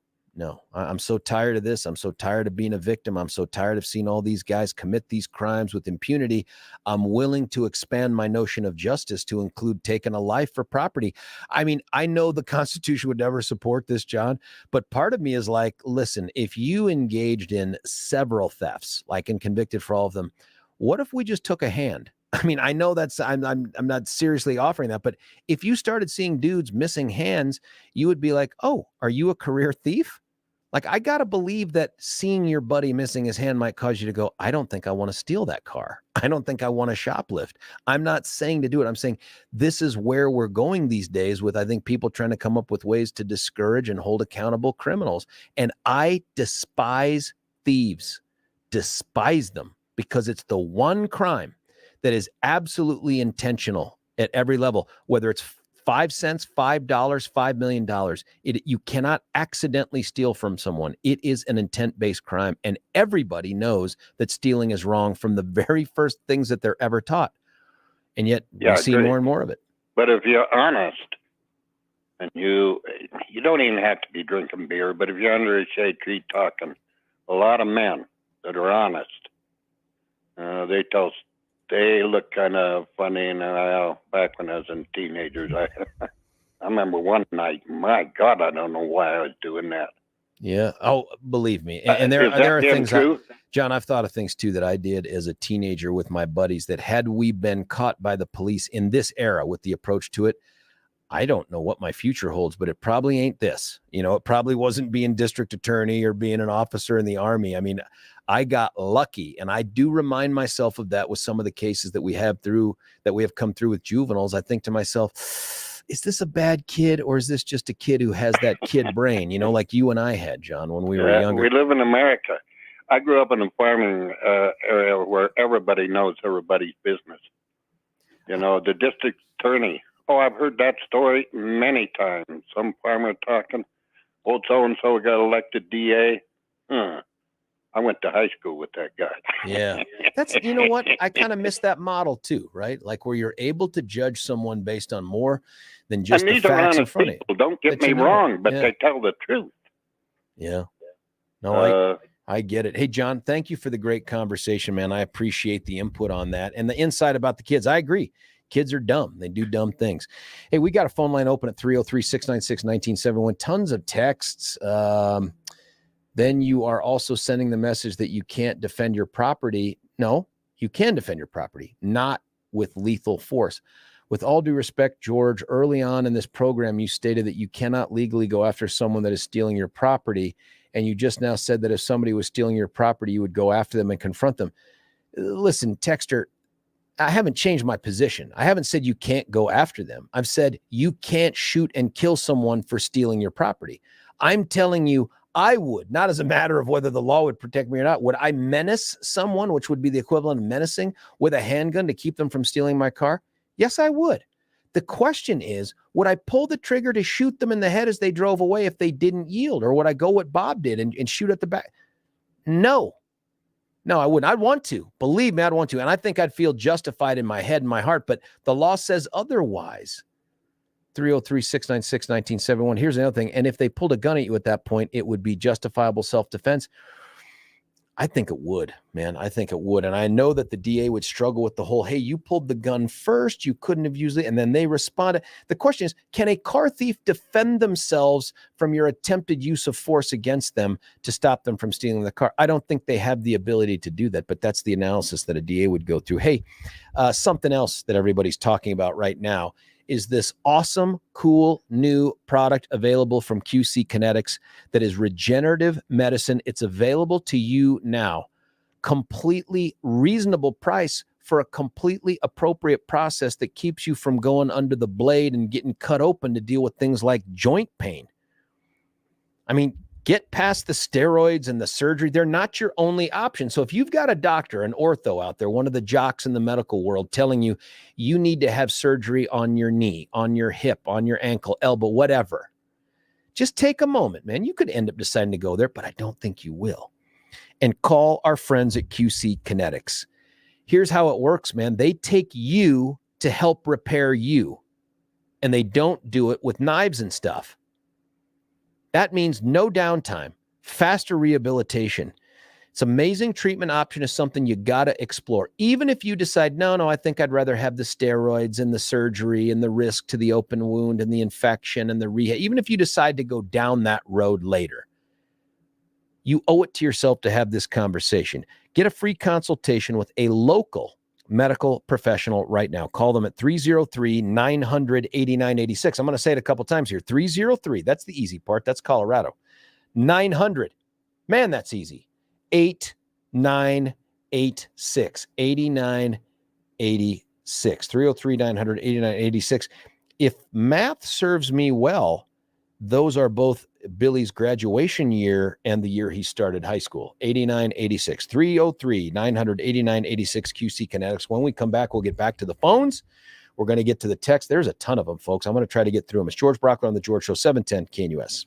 I'm so tired of this. I'm so tired of being a victim. I'm so tired of seeing all these guys commit these crimes with impunity. I'm willing to expand my notion of justice to include taking a life for property. I mean, I know the Constitution would never support this, John, but part of me is like, listen, if you engaged in several thefts, like and convicted for all of them, what if we just took a hand? I mean, I know that's, I'm not seriously offering that, but if you started seeing dudes missing hands, you would be like, oh, are you a career thief? Like, I got to believe that seeing your buddy missing his hand might cause you to go, I don't think I want to steal that car. I don't think I want to shoplift. I'm not saying to do it. I'm saying this is where we're going these days with, I think, people trying to come up with ways to discourage and hold accountable criminals. And I despise thieves, despise them, because it's the one crime that is absolutely intentional at every level, whether it's 5 cents, $5, $5 million. You cannot accidentally steal from someone. It is an intent-based crime. And everybody knows that stealing is wrong from the very first things that they're ever taught. And yet we see more and more of it. But if you're honest, and you don't even have to be drinking beer, but if you're under a shade tree talking, a lot of men that are honest, they look kind of funny. And back when I was a teenager, I remember one night, my God, I don't know why I was doing that. Yeah. Oh, believe me. And there are things, John, I've thought of things too that I did as a teenager with my buddies that had we been caught by the police in this era with the approach to it, I don't know what my future holds, but it probably ain't this. You know, it probably wasn't being district attorney or being an officer in the Army. I mean, I got lucky, and I do remind myself of that with some of the cases that we have come through with juveniles. I think to myself, is this a bad kid, or is this just a kid who has that kid brain, you know, like you and I had, John, when we were younger? We live in America. I grew up in a farming area where everybody knows everybody's business. You know, the district attorney. Oh, I've heard that story many times. Some farmer talking, old so-and-so got elected DA. I went to high school with that guy. Yeah. That's, you know what? I kind of miss that model too, right? Like where you're able to judge someone based on more than just the facts in front of you. Don't get me wrong, but they tell the truth. Yeah. No, I get it. Hey, John, thank you for the great conversation, man. I appreciate the input on that and the insight about the kids. I agree. Kids are dumb. They do dumb things. Hey, we got a phone line open at 303-696-1971. Tons of texts. Then you are also sending the message that you can't defend your property. No, you can defend your property, not with lethal force. With all due respect, George, early on in this program, you stated that you cannot legally go after someone that is stealing your property. And you just now said that if somebody was stealing your property, you would go after them and confront them. Listen, Texter, I haven't changed my position. I haven't said you can't go after them. I've said you can't shoot and kill someone for stealing your property. I'm telling you, I would, not as a matter of whether the law would protect me or not. Would I menace someone, which would be the equivalent of menacing, with a handgun to keep them from stealing my car? Yes, I would. The question is, would I pull the trigger to shoot them in the head as they drove away if they didn't yield? Or would I go what Bob did and shoot at the back? No, I wouldn't. I'd want to. Believe me, I'd want to. And I think I'd feel justified in my head and my heart, but the law says otherwise. 303-696-1971. Here's another thing. And if they pulled a gun at you at that point, it would be justifiable self-defense. I think it would, man. I think it would. And I know that the DA would struggle with the whole, hey, you pulled the gun first. You couldn't have used it. And then they responded. The question is, can a car thief defend themselves from your attempted use of force against them to stop them from stealing the car? I don't think they have the ability to do that, but that's the analysis that a DA would go through. Hey, something else that everybody's talking about right now is this awesome, cool, new product available from QC Kenetix that is regenerative medicine. It's available to you now. Completely reasonable price for a completely appropriate process that keeps you from going under the blade and getting cut open to deal with things like joint pain. I mean, get past the steroids and the surgery. They're not your only option. So if you've got a doctor, an ortho out there, one of the jocks in the medical world telling you, you need to have surgery on your knee, on your hip, on your ankle, elbow, whatever, just take a moment, man. You could end up deciding to go there, but I don't think you will. And call our friends at QC Kenetix. Here's how it works, man. They take you to help repair you, and they don't do it with knives and stuff. That means no downtime, faster rehabilitation. It's amazing. Treatment option is something you got to explore. Even if you decide, no, I think I'd rather have the steroids and the surgery and the risk to the open wound and the infection and the rehab. Even if you decide to go down that road later, you owe it to yourself to have this conversation. Get a free consultation with a local medical professional right now. Call them at 303-900-8986. I'm going to say it a couple times here. 303. That's the easy part. That's Colorado. 900. Man, that's easy. 8986. 8986. 303-900-8986. If math serves me well, those are both Billy's graduation year and the year he started high school. 8986. 303-900-8986 QC Kenetix. When we come back, we'll get back to the phones. We're going to get to the text. There's a ton of them, folks. I'm going to try to get through them. It's George Brockler on the George Show, 710 KNUS.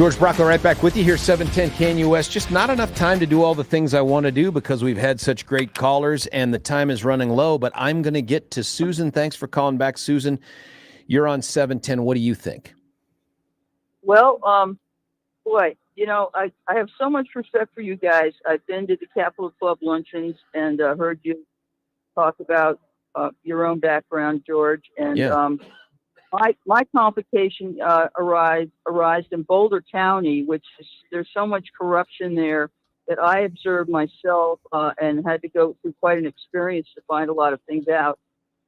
George Brockler right back with you here, 710 KNUS. Just not enough time to do all the things I want to do because we've had such great callers and the time is running low, but I'm going to get to Susan. Thanks for calling back, Susan. You're on 710. What do you think? Well, boy, you know, I have so much respect for you guys. I've been to the Capitol Club luncheons and heard you talk about your own background, George. And my complication arose in Boulder County, which is, there's so much corruption there that I observed myself and had to go through quite an experience to find a lot of things out.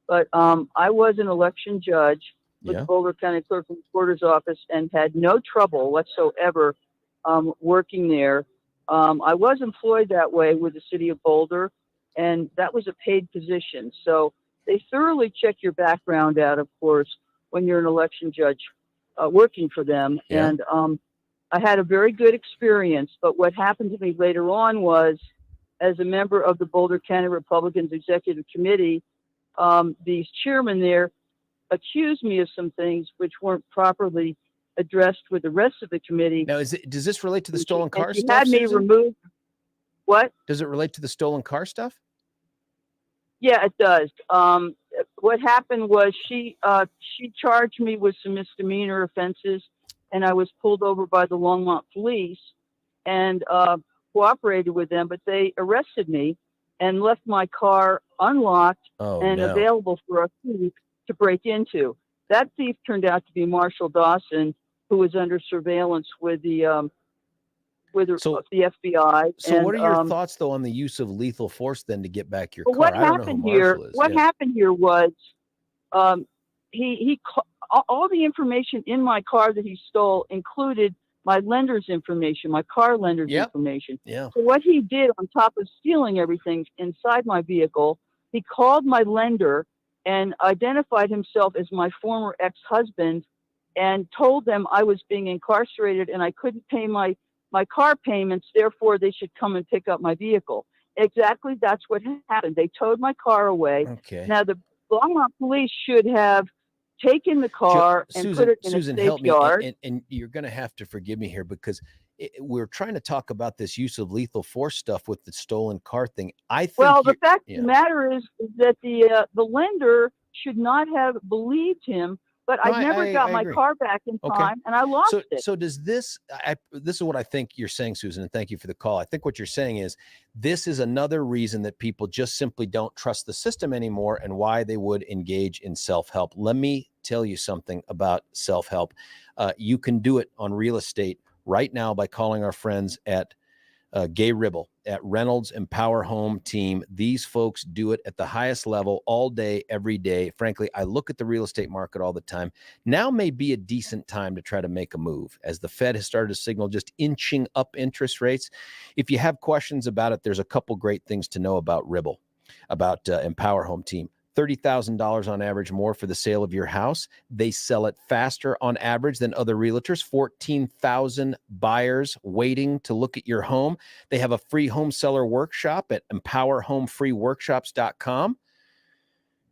But I was an election judge with the Boulder County Clerk of Recorder's Office and had no trouble whatsoever working there. I was employed that way with the city of Boulder, and that was a paid position. So they thoroughly check your background out, of course, when you're an election judge working for them. Yeah. And I had a very good experience. But what happened to me later on was, as a member of the Boulder County Republicans Executive Committee, these chairmen there accused me of some things which weren't properly addressed with the rest of the committee. Now, does this relate to the stolen car She stuff, had me Susan? removed. What? Does it relate to the stolen car stuff? Yeah, it does. What happened was she charged me with some misdemeanor offenses, and I was pulled over by the Longmont police and cooperated with them, but they arrested me and left my car unlocked and available for a thief to break into. That thief turned out to be Marshall Dawson, who was under surveillance with the FBI. So what are your thoughts, though, on the use of lethal force then to get back your car? What happened here? What happened here was all the information in my car that he stole included my lender's information, my car lender's information. Yeah. So what he did, on top of stealing everything inside my vehicle, he called my lender and identified himself as my former ex-husband and told them I was being incarcerated and I couldn't pay my car payments, therefore they should come and pick up my vehicle. Exactly, that's what happened. They towed my car away. Okay. Now, the Longmont police should have taken the car and put it in a safe yard. And you're going to have to forgive me here because we're trying to talk about this use of lethal force stuff with the stolen car thing. I think the fact of the matter is that the lender should not have believed him, but I never got my car back in time, and I lost it. So does this? This is what I think you're saying, Susan, and thank you for the call. I think what you're saying is this is another reason that people just simply don't trust the system anymore, and why they would engage in self-help. Let me tell you something about self-help. You can do it on real estate right now by calling our friends at Gay Ribble at Reynolds Empower Home Team. These folks do it at the highest level all day, every day. Frankly, I look at the real estate market all the time. Now may be a decent time to try to make a move as the Fed has started to signal just inching up interest rates. If you have questions about it, there's a couple great things to know about Ribble, about Empower Home Team. $30,000 on average more for the sale of your house. They sell it faster on average than other realtors. 14,000 buyers waiting to look at your home. They have a free home seller workshop at empowerhomefreeworkshops.com.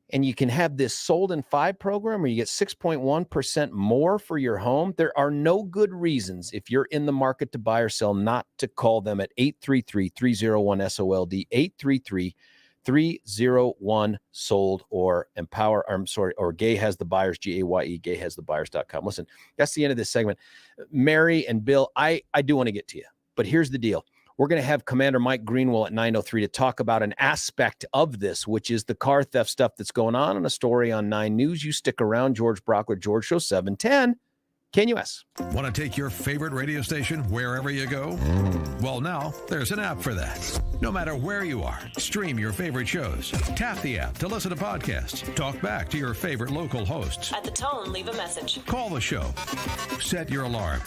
And you can have this sold in 5 program where you get 6.1% more for your home. There are no good reasons, if you're in the market to buy or sell, not to call them at 833-301-SOLD, 833-301 sold or empower, or Gay has the buyers, GAYE, gayhasthebuyers.com. Listen, that's the end of this segment. Mary and Bill, I do want to get to you, but here's the deal. We're going to have Commander Mike Greenwell at 9:03 to talk about an aspect of this, which is the car theft stuff that's going on, and a story on 9 News. You stick around. George Brockler, George Show, 710. KNUS. Want to take your favorite radio station wherever you go? Well, now there's an app for that. No matter where you are, stream your favorite shows. Tap the app to listen to podcasts. Talk back to your favorite local hosts. At the tone, leave a message. Call the show. Set your alarm.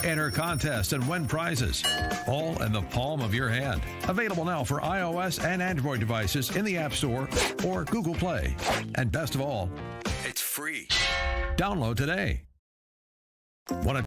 Enter contests and win prizes. All in the palm of your hand. Available now for iOS and Android devices in the App Store or Google Play. And best of all, it's free. Download today. Want to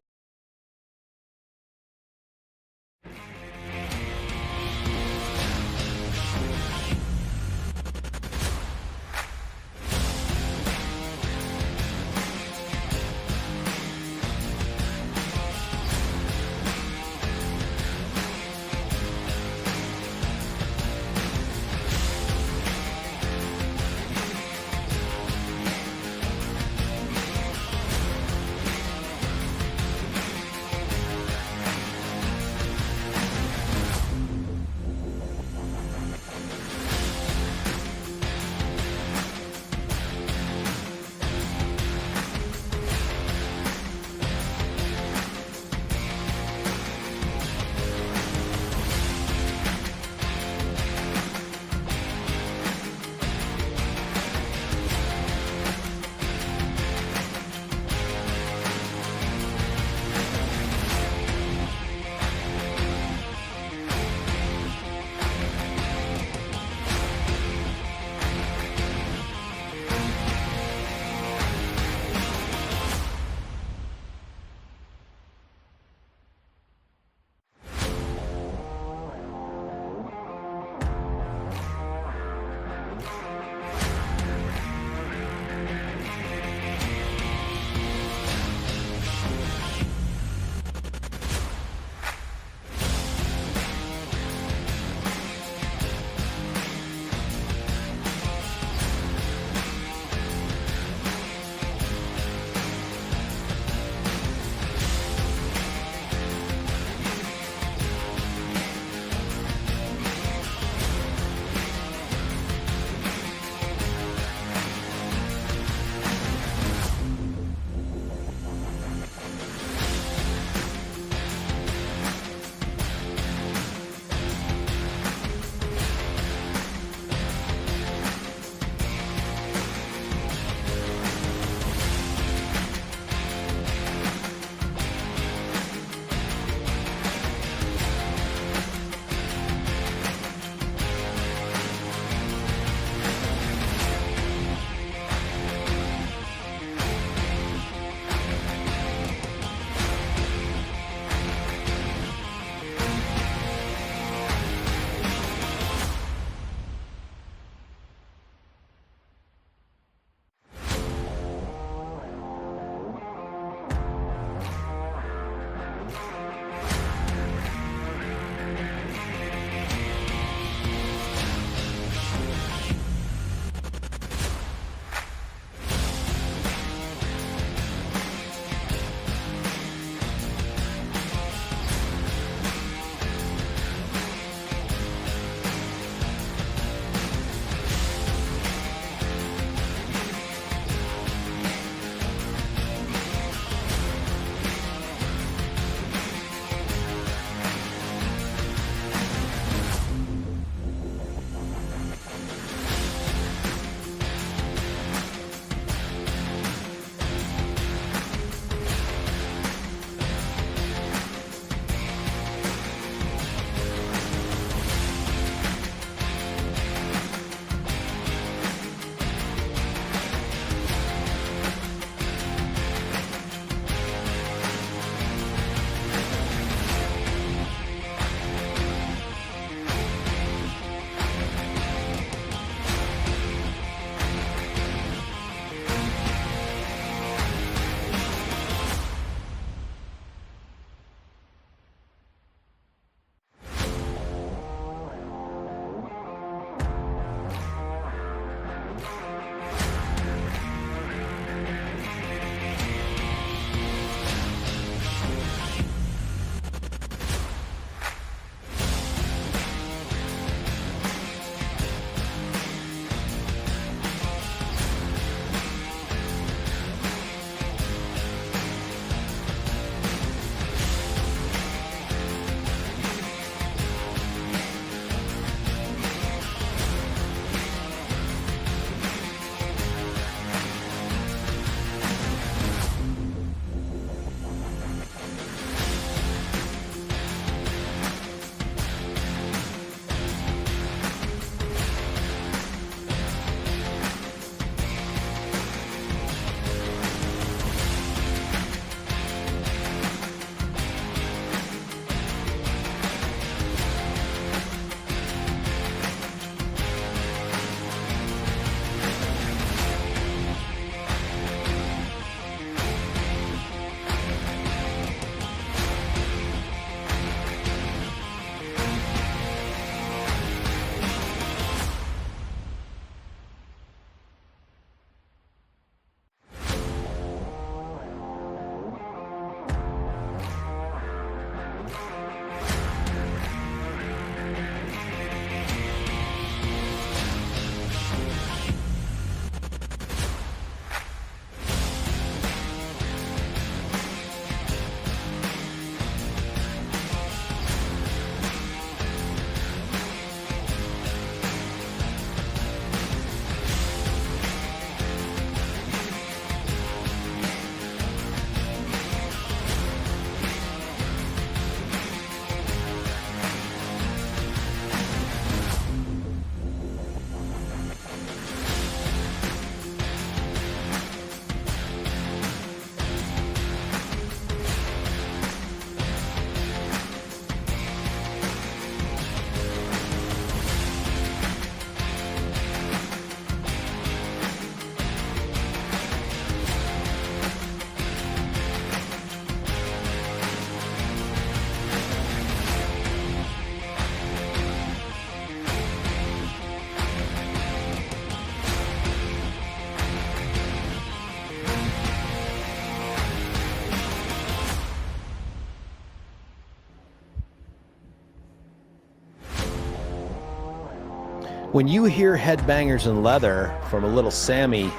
When you hear headbangers and leather from a little Sammy,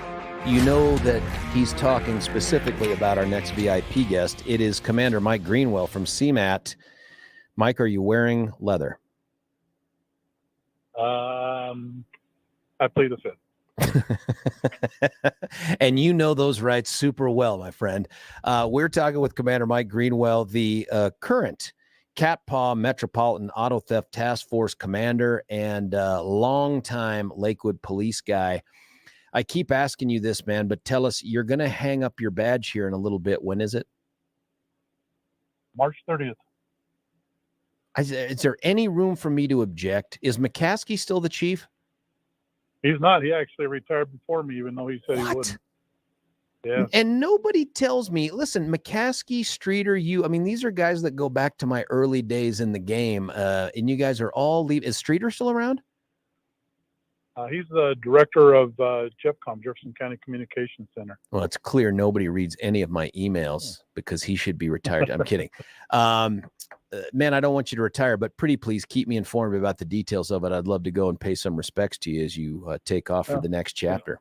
you know that he's talking specifically about our next VIP guest. It is Commander Mike Greenwell from CMAT. Mike, are you wearing leather? I plead the fifth. And you know those rights super well, my friend. We're talking with Commander Mike Greenwell, the current Cat Paw Metropolitan Auto Theft Task Force commander and longtime Lakewood police guy. I keep asking you this, man, but tell us, you're going to hang up your badge here in a little bit. When is it? March 30th. Is there any room for me to object? Is McCaskey still the chief? He's not. He actually retired before me, even though he said he wouldn't. Yeah. And nobody tells me, listen, McCaskey, Streeter, these are guys that go back to my early days in the game. And you guys are all leaving. Is Streeter still around? He's the director of JEFCOM, Jefferson County Communications Center. Well, it's clear nobody reads any of my emails because he should be retired. I'm kidding. Man, I don't want you to retire, but pretty please keep me informed about the details of it. I'd love to go and pay some respects to you as you take off for the next chapter.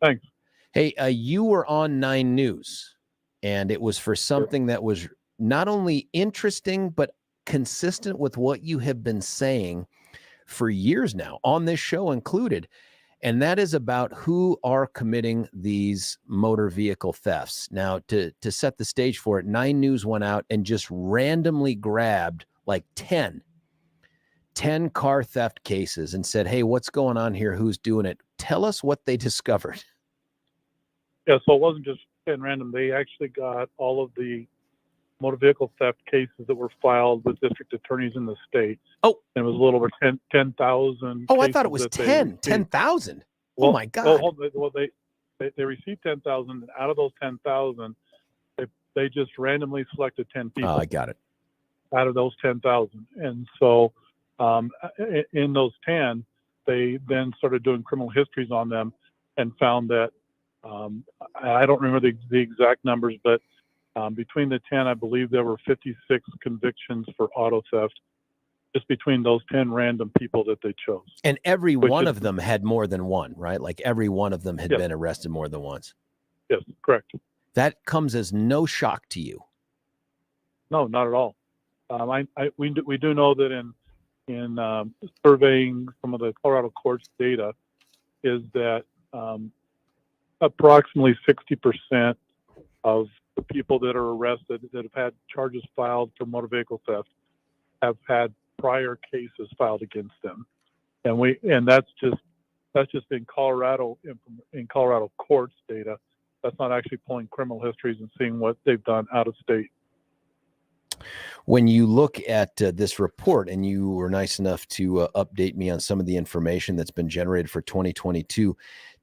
Thanks. Hey, you were on 9 News, and it was for something that was not only interesting, but consistent with what you have been saying for years now, on this show included, and that is about who are committing these motor vehicle thefts. Now, to set the stage for it, 9 News went out and just randomly grabbed like 10 car theft cases and said, hey, what's going on here? Who's doing it? Tell us what they discovered. Yeah, so it wasn't just 10 random. They actually got all of the motor vehicle theft cases that were filed with district attorneys in the state. Oh. And it was a little over 10,000. Oh, I thought it was 10,000. Well, oh, my God. Well, they received 10,000. And out of those 10,000, they just randomly selected 10 people. Oh, I got it. Out of those 10,000. And so in those 10, they then started doing criminal histories on them and found that, I don't remember the exact numbers, but between the 10, I believe there were 56 convictions for auto theft, just between those 10 random people that they chose. And every one of them had more than one, right? Like every one of them had been arrested more than once. Yes, correct. That comes as no shock to you. No, not at all. We do know that in surveying some of the Colorado courts data is that approximately 60% of the people that are arrested that have had charges filed for motor vehicle theft have had prior cases filed against them, and that's just in Colorado courts data. That's not actually pulling criminal histories and seeing what they've done out of state. When you look at this report, and you were nice enough to update me on some of the information that's been generated for 2022,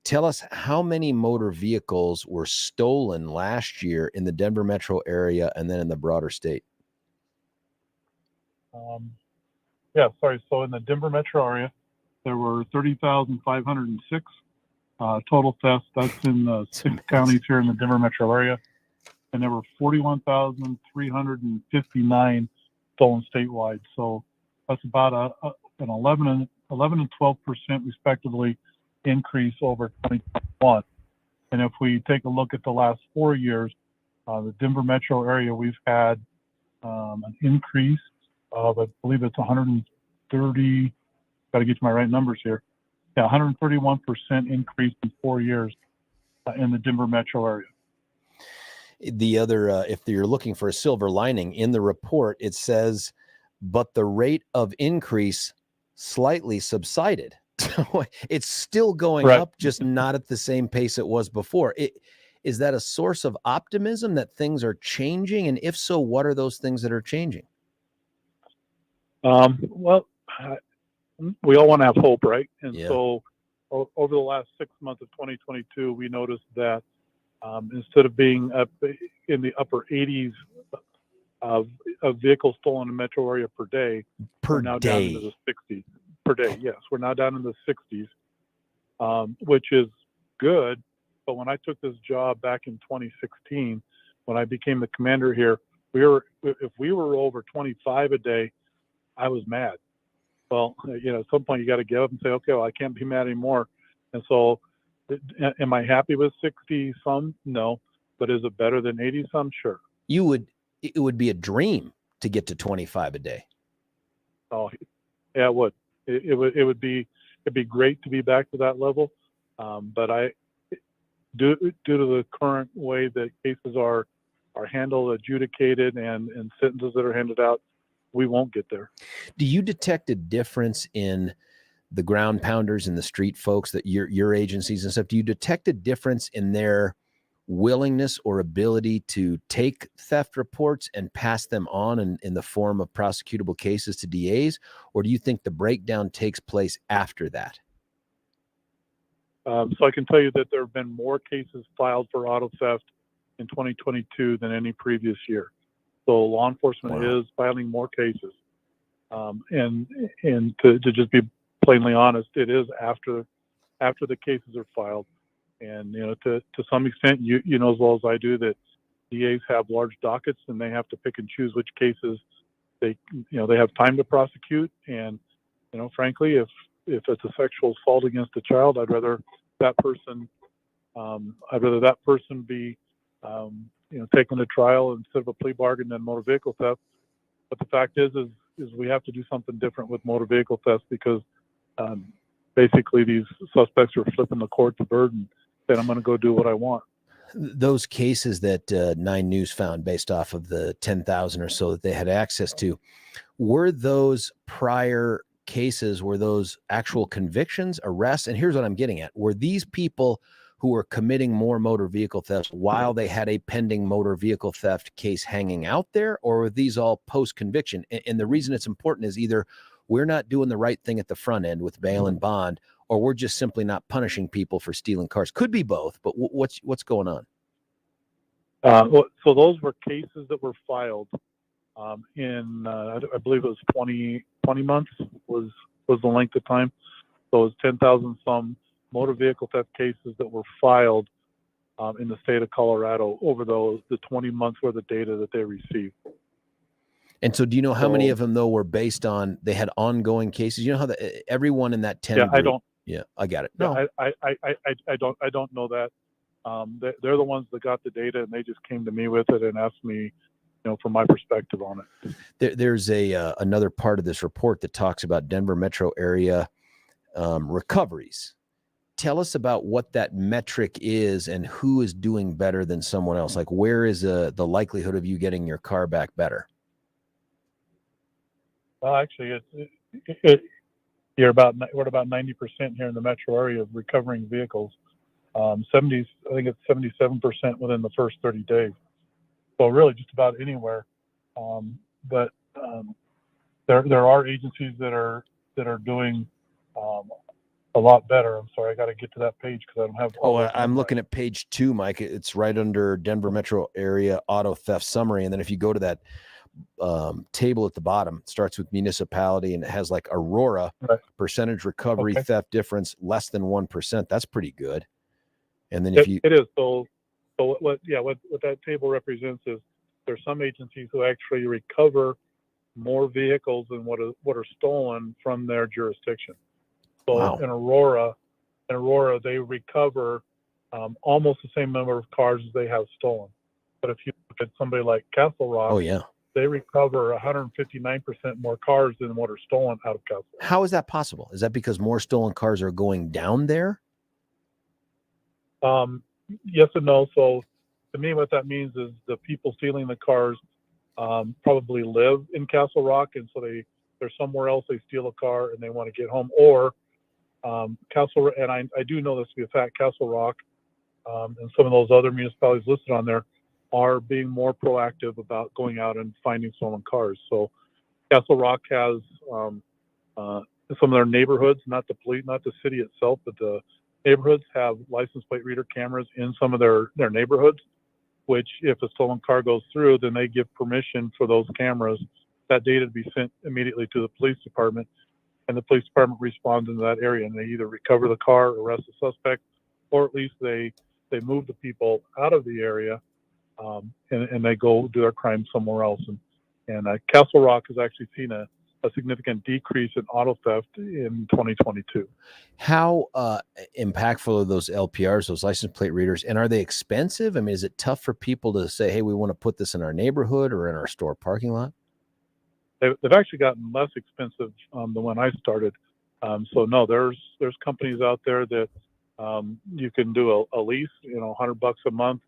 tell us how many motor vehicles were stolen last year in the Denver metro area and then in the broader state. So in the Denver metro area, there were 30,506 total thefts. That's in the 6 counties here in the Denver metro area. And there were 41,359 stolen statewide. So that's about an 11 and 12% respectively increase over 2021. And if we take a look at the last 4 years, the Denver metro area, we've had an increase of, I believe it's 130, got to get to my right numbers here. Yeah, 131% increase in 4 years in the Denver metro area. The other, if you're looking for a silver lining in the report, it says, but the rate of increase slightly subsided. So it's still going up, just not at the same pace it was before. Is that a source of optimism that things are changing? And if so, what are those things that are changing? Well, we all want to have hope, right? And so over the last 6 months of 2022, we noticed that instead of being up in the upper 80s of vehicles stolen in the metro area per day, we're now down into the 60s per day. Yes, we're now down in the 60s, which is good. But when I took this job back in 2016, when I became the commander here, if we were over 25 a day, I was mad. Well, at some point you got to give up and say, okay, well, I can't be mad anymore. And so, am I happy with 60 some? No, but is it better than 80 some? Sure. It would be a dream to get to 25 a day. Oh, yeah, it would. It'd be great to be back to that level. But due to the current way that cases are handled, adjudicated, and sentences that are handed out, we won't get there. Do you detect a difference in the ground pounders and the street folks that your agencies and stuff? Do you detect a difference in their willingness or ability to take theft reports and pass them on in the form of prosecutable cases to DAs? Or do you think the breakdown takes place after that? So I can tell you that there have been more cases filed for auto theft in 2022 than any previous year. So law enforcement is filing more cases. And to just be plainly honest, it is after the cases are filed. And to some extent, you know as well as I do that DAs have large dockets and they have to pick and choose which cases they have time to prosecute. And frankly, if it's a sexual assault against a child, I'd rather that person be taken to trial instead of a plea bargain than motor vehicle theft. But the fact is we have to do something different with motor vehicle theft because basically these suspects are flipping the court the burden. Then I'm going to go do what I want. Those cases that 9 News found based off of the 10,000 or so that they had access to, were those prior cases, were those actual convictions, arrests? And here's what I'm getting at. Were these people who were committing more motor vehicle thefts while they had a pending motor vehicle theft case hanging out there, or were these all post-conviction? And the reason it's important is either we're not doing the right thing at the front end with bail and bond, or we're just simply not punishing people for stealing cars. Could be both, but what's going on? So those were cases that were filed in, I believe it was 20 months was the length of time. So it was 10,000 some motor vehicle theft cases that were filed in the state of Colorado over the 20 months worth of data that they received. And so do you know how many of them, though, were based on, they had ongoing cases? You know how everyone in that 10 Yeah, group, I don't. Yeah, I got it. No, I don't know that. They're the ones that got the data, and they just came to me with it and asked me, from my perspective on it. There's another part of this report that talks about Denver metro area recoveries. Tell us about what that metric is and who is doing better than someone else. Like, where is the likelihood of you getting your car back better? Well, actually, we're about 90% here in the metro area of recovering vehicles. I think it's 77% within the first 30 days. So really, just about anywhere. But there are agencies that are doing a lot better. I'm sorry, I got to get to that page because I don't have. I'm looking at page 2, Mike. It's right under Denver metro area auto theft summary, and then if you go to that table at the bottom, it starts with municipality and it has like Aurora, right. Percentage recovery theft difference less than 1%. That's pretty good. And then it is. So what that table represents is there's some agencies who actually recover more vehicles than what are stolen from their jurisdiction. So wow. in Aurora, they recover almost the same number of cars as they have stolen. But if you look at somebody like Castle Rock, they recover 159% more cars than what are stolen out of Castle Rock. How is that possible? Is that because more stolen cars are going down there? Yes and no. So to me, what that means is the people stealing the cars probably live in Castle Rock, and so they're somewhere else. They steal a car and they want to get home, or Castle. And I do know this to be a fact. Castle Rock and some of those other municipalities listed on there are being more proactive about going out and finding stolen cars. So Castle Rock has some of their neighborhoods, not the police, not the city itself, but the neighborhoods have license plate reader cameras in some of their neighborhoods, which if a stolen car goes through, then they give permission for those cameras, that data to be sent immediately to the police department, and the police department responds in that area, and they either recover the car, arrest the suspect, or at least they move the people out of the area, and they go do their crime somewhere else. And Castle Rock has actually seen a a significant decrease in auto theft in 2022. How impactful are those LPRs, those license plate readers, and are they expensive? I mean, is it tough for people to say, hey, we want to put this in our neighborhood or in our store parking lot? They've actually gotten less expensive than when I started. So no, there's companies out there that you can do a lease, $100 a month,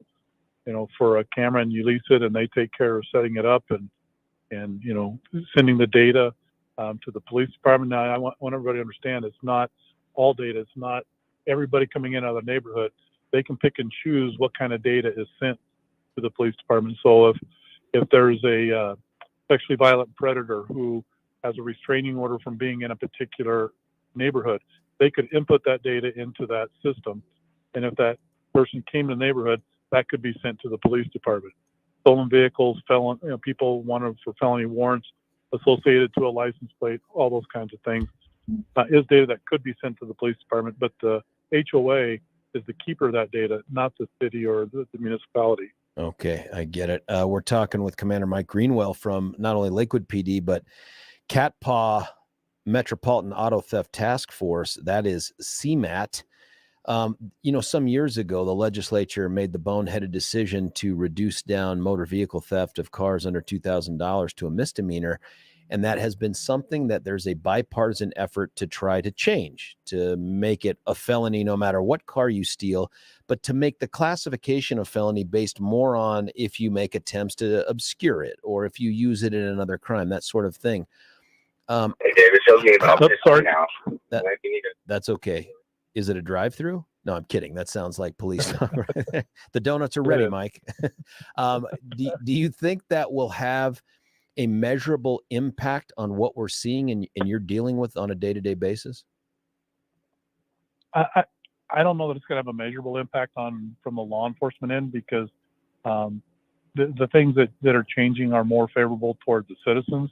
for a camera, and you lease it, and they take care of setting it up and sending the data to the police department. Now, I want everybody to understand it's not all data. It's not everybody coming in out of the neighborhood. They can pick and choose what kind of data is sent to the police department. So if there's a sexually violent predator who has a restraining order from being in a particular neighborhood, they could input that data into that system. And if that person came to the neighborhood, that could be sent to the police department. Stolen vehicles, people wanted for felony warrants associated to a license plate, all those kinds of things, is data that could be sent to the police department. But the HOA is the keeper of that data, not the city or the municipality. Okay, I get it. We're talking with Commander Mike Greenwell from not only Lakewood PD, but Cat Paw Metropolitan Auto Theft Task Force. That is CMAT. Some years ago, the legislature made the boneheaded decision to reduce down motor vehicle theft of cars under $2,000 to a misdemeanor. And that has been something that there's a bipartisan effort to try to change, to make it a felony no matter what car you steal, but to make the classification of felony based more on if you make attempts to obscure it or if you use it in another crime, that sort of thing. Hey, David, shows me about this sorry. now. That's okay. Is it a drive-through? No, I'm kidding. That sounds like police. The donuts are ready, Mike. Do you think that will have a measurable impact on what we're seeing and you're dealing with on a day-to-day basis? I don't know that it's going to have a measurable impact from the law enforcement end, because the things that are changing are more favorable towards the citizens.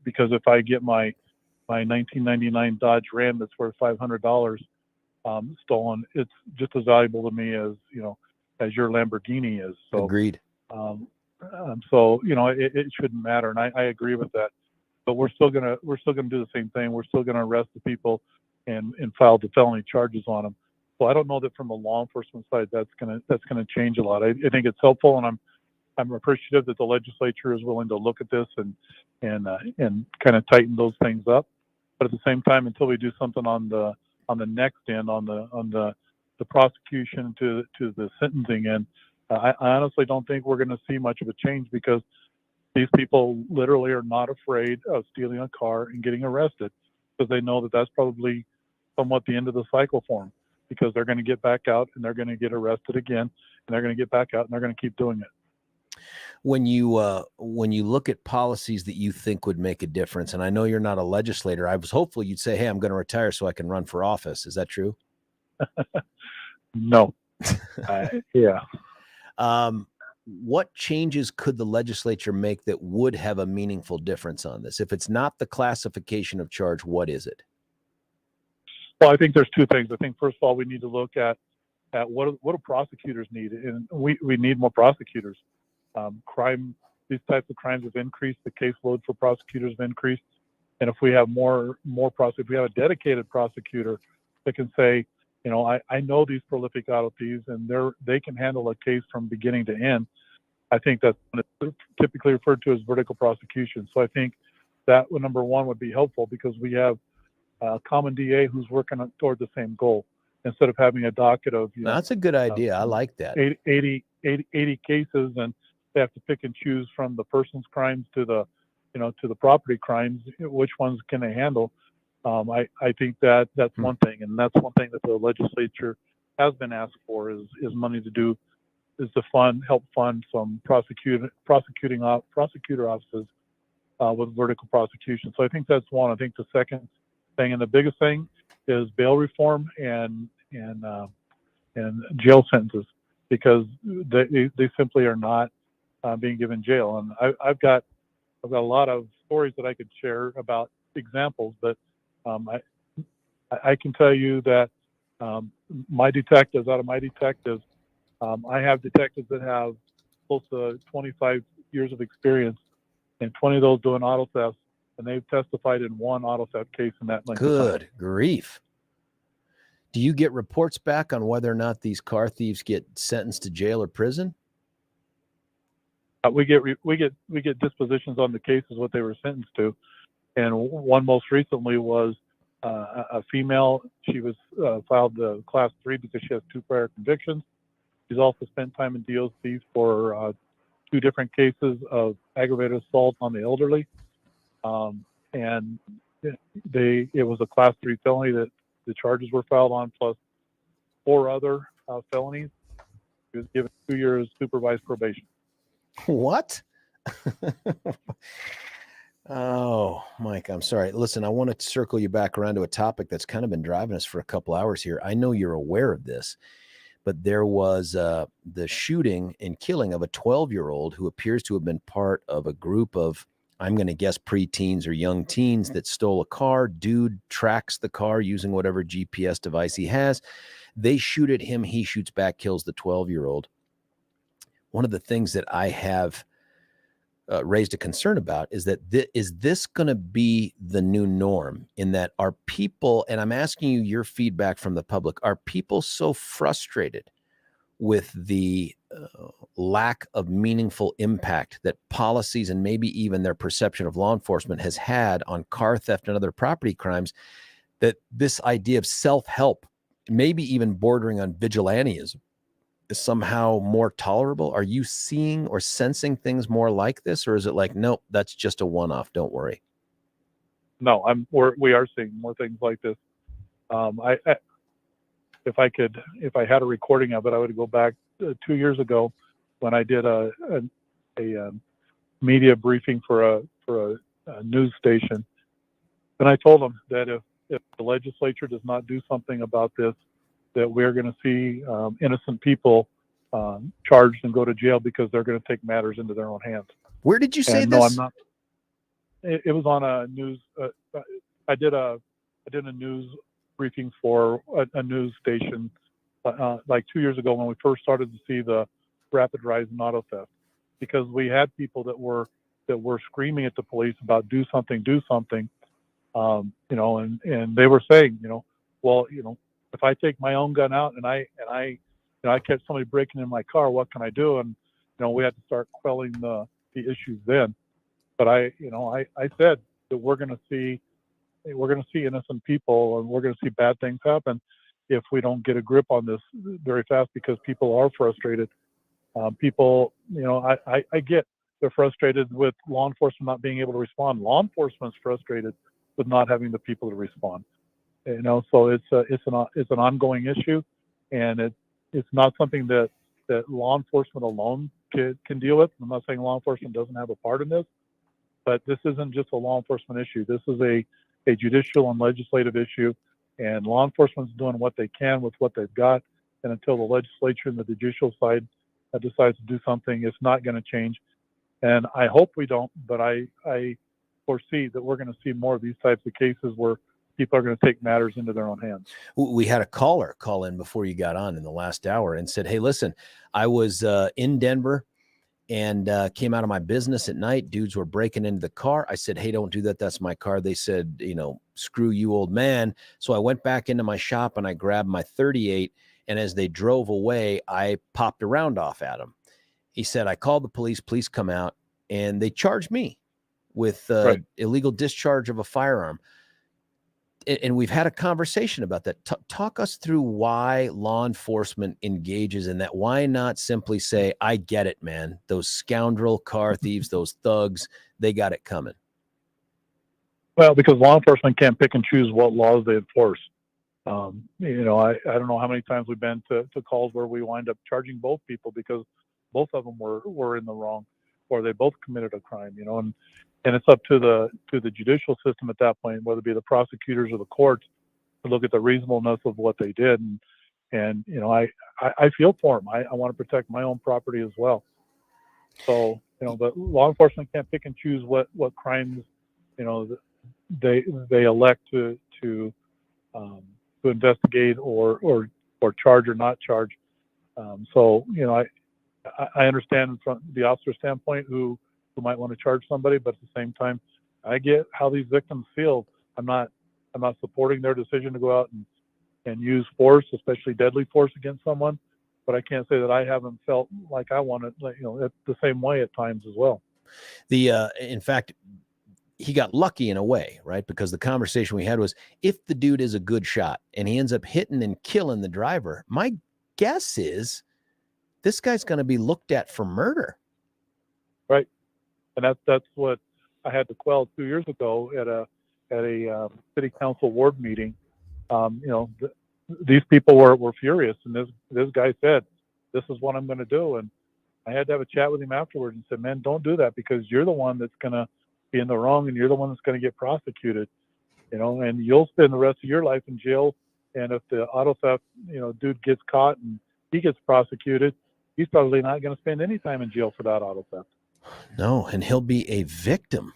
Because if I get my 1999 Dodge Ram that's worth $500 stolen, it's just as valuable to me as your Lamborghini is. So agreed. It shouldn't matter, and I agree with that. But we're still gonna do the same thing. We're still gonna arrest the people and file the felony charges on them. So I don't know that from the law enforcement side that's gonna change a lot. I think it's helpful, and I'm appreciative that the legislature is willing to look at this and kind of tighten those things up. But at the same time, until we do something on the next end, on the prosecution to the sentencing end, I honestly don't think we're going to see much of a change, because these people literally are not afraid of stealing a car and getting arrested, because they know that that's probably somewhat the end of the cycle for them, because they're going to get back out and they're going to get arrested again, and they're going to get back out and they're going to keep doing it. When you look at policies that you think would make a difference, and I know you're not a legislator, I was hopeful you'd say, hey, I'm going to retire so I can run for office. Is that true? No. Yeah. What changes could the legislature make that would have a meaningful difference on this? If it's not the classification of charge, what is it? Well, I think there's two things. I think, first of all, we need to look at what do prosecutors need, and we need more prosecutors. These types of crimes have increased. The caseload for prosecutors have increased, and if we have more prosecutors, if we have a dedicated prosecutor that can say, I know these prolific auto thieves, and they can handle a case from beginning to end. I think that's typically referred to as vertical prosecution. So I think that number one would be helpful, because we have a common DA who's working toward the same goal, instead of having a docket of that's a good idea. I like that. 80 cases, and they have to pick and choose from the person's crimes to the property crimes, which ones can they handle. I think that's one thing, and that's one thing that the legislature has been asked for is money to help fund some prosecutor offices with vertical prosecution. So I think that's one. I think the second thing, and the biggest thing, is bail reform and jail sentences, because they simply are not being given jail. And I've got a lot of stories that I could share about examples, but I can tell you that out of my detectives, I have detectives that have close to 25 years of experience, and 20 of those doing auto thefts and they've testified in one auto theft case in that length of time. Good grief. Do you get reports back on whether or not these car thieves get sentenced to jail or prison? We get dispositions on the cases, what they were sentenced to, and one most recently was a female. She was filed the class 3 because she has 2 prior convictions. She's also spent time in DOC for 2 different cases of aggravated assault on the elderly, and it was a class 3 felony that the charges were filed on, plus 4 other felonies. She was given 2 years supervised probation. What? Oh, Mike, I'm sorry. Listen, I want to circle you back around to a topic that's kind of been driving us for a couple hours here. I know you're aware of this, but there was the shooting and killing of a 12-year-old who appears to have been part of a group of, I'm going to guess, preteens or young teens that stole a car. Dude tracks the car using whatever GPS device he has. They shoot at him. He shoots back, kills the 12-year-old. One of the things that I have raised a concern about is that is this going to be the new norm, in that are people, and I'm asking you your feedback from the public, are people so frustrated with the lack of meaningful impact that policies and maybe even their perception of law enforcement has had on car theft and other property crimes, that this idea of self-help, maybe even bordering on vigilantism, is somehow more tolerable? Are you seeing or sensing things more like this, or is it like, nope, that's just a one-off, don't worry? No, we are seeing more things like this. If I had a recording of it, I would go back 2 years ago when I did a media briefing for a news station, and I told them that if the legislature does not do something about this, that we're going to see innocent people charged and go to jail because they're going to take matters into their own hands. Where did you say this? No, I'm not. It was on a news. I did a news briefing for a news station like 2 years ago when we first started to see the rapid rise in auto theft, because we had people that were screaming at the police about do something, and they were saying, well, if I take my own gun out and I catch somebody breaking in my car, what can I do? And we had to start quelling the issues then. But I said that we're going to see innocent people, and we're going to see bad things happen if we don't get a grip on this very fast, because people are frustrated. People, I get they're frustrated with law enforcement not being able to respond. Law enforcement's frustrated with not having the people to respond. So it's an ongoing issue, and it's not something that law enforcement alone can deal with. I'm not saying law enforcement doesn't have a part in this, but this isn't just a law enforcement issue. This is a judicial and legislative issue, and law enforcement's doing what they can with what they've got. And until the legislature and the judicial side decides to do something, it's not going to change. And I hope we don't, but I foresee that we're going to see more of these types of cases where people are going to take matters into their own hands. We had a caller call in before you got on in the last hour and said, hey, listen, I was in Denver and came out of my business at night. Dudes were breaking into the car. I said, hey, don't do that. That's my car. They said, screw you, old man. So I went back into my shop and I grabbed my 38. And as they drove away, I popped a round off at them. He said, I called the police come out, and they charged me with illegal discharge of a firearm. And we've had a conversation about that. Talk us through why law enforcement engages in that. Why not simply say, I get it, man. Those scoundrel car thieves, those thugs, they got it coming. Well, because law enforcement can't pick and choose what laws they enforce. I don't know how many times we've been to calls where we wind up charging both people because both of them were in the wrong, or they both committed a crime, and it's up to the judicial system at that point, whether it be the prosecutors or the courts, to look at the reasonableness of what they did. And I feel for them. I want to protect my own property as well. So, but law enforcement can't pick and choose what crimes, they elect to investigate or charge or not charge. So, I understand from the officer standpoint who might want to charge somebody, but at the same time, I get how these victims feel. I'm not supporting their decision to go out and use force, especially deadly force against someone. But I can't say that I haven't felt like I wanted, the same way at times as well. In fact, he got lucky in a way, right? Because the conversation we had was, if the dude is a good shot and he ends up hitting and killing the driver, my guess is this guy's going to be looked at for murder. Right. And that's what I had to quell 2 years ago at a city council ward meeting. These people were furious, and this guy said, "This is what I'm going to do." And I had to have a chat with him afterwards and said, "Man, don't do that, because you're the one that's going to be in the wrong, and you're the one that's going to get prosecuted, and you'll spend the rest of your life in jail. And if the auto theft, dude gets caught and he gets prosecuted, he's probably not going to spend any time in jail for that auto theft." No, and he'll be a victim.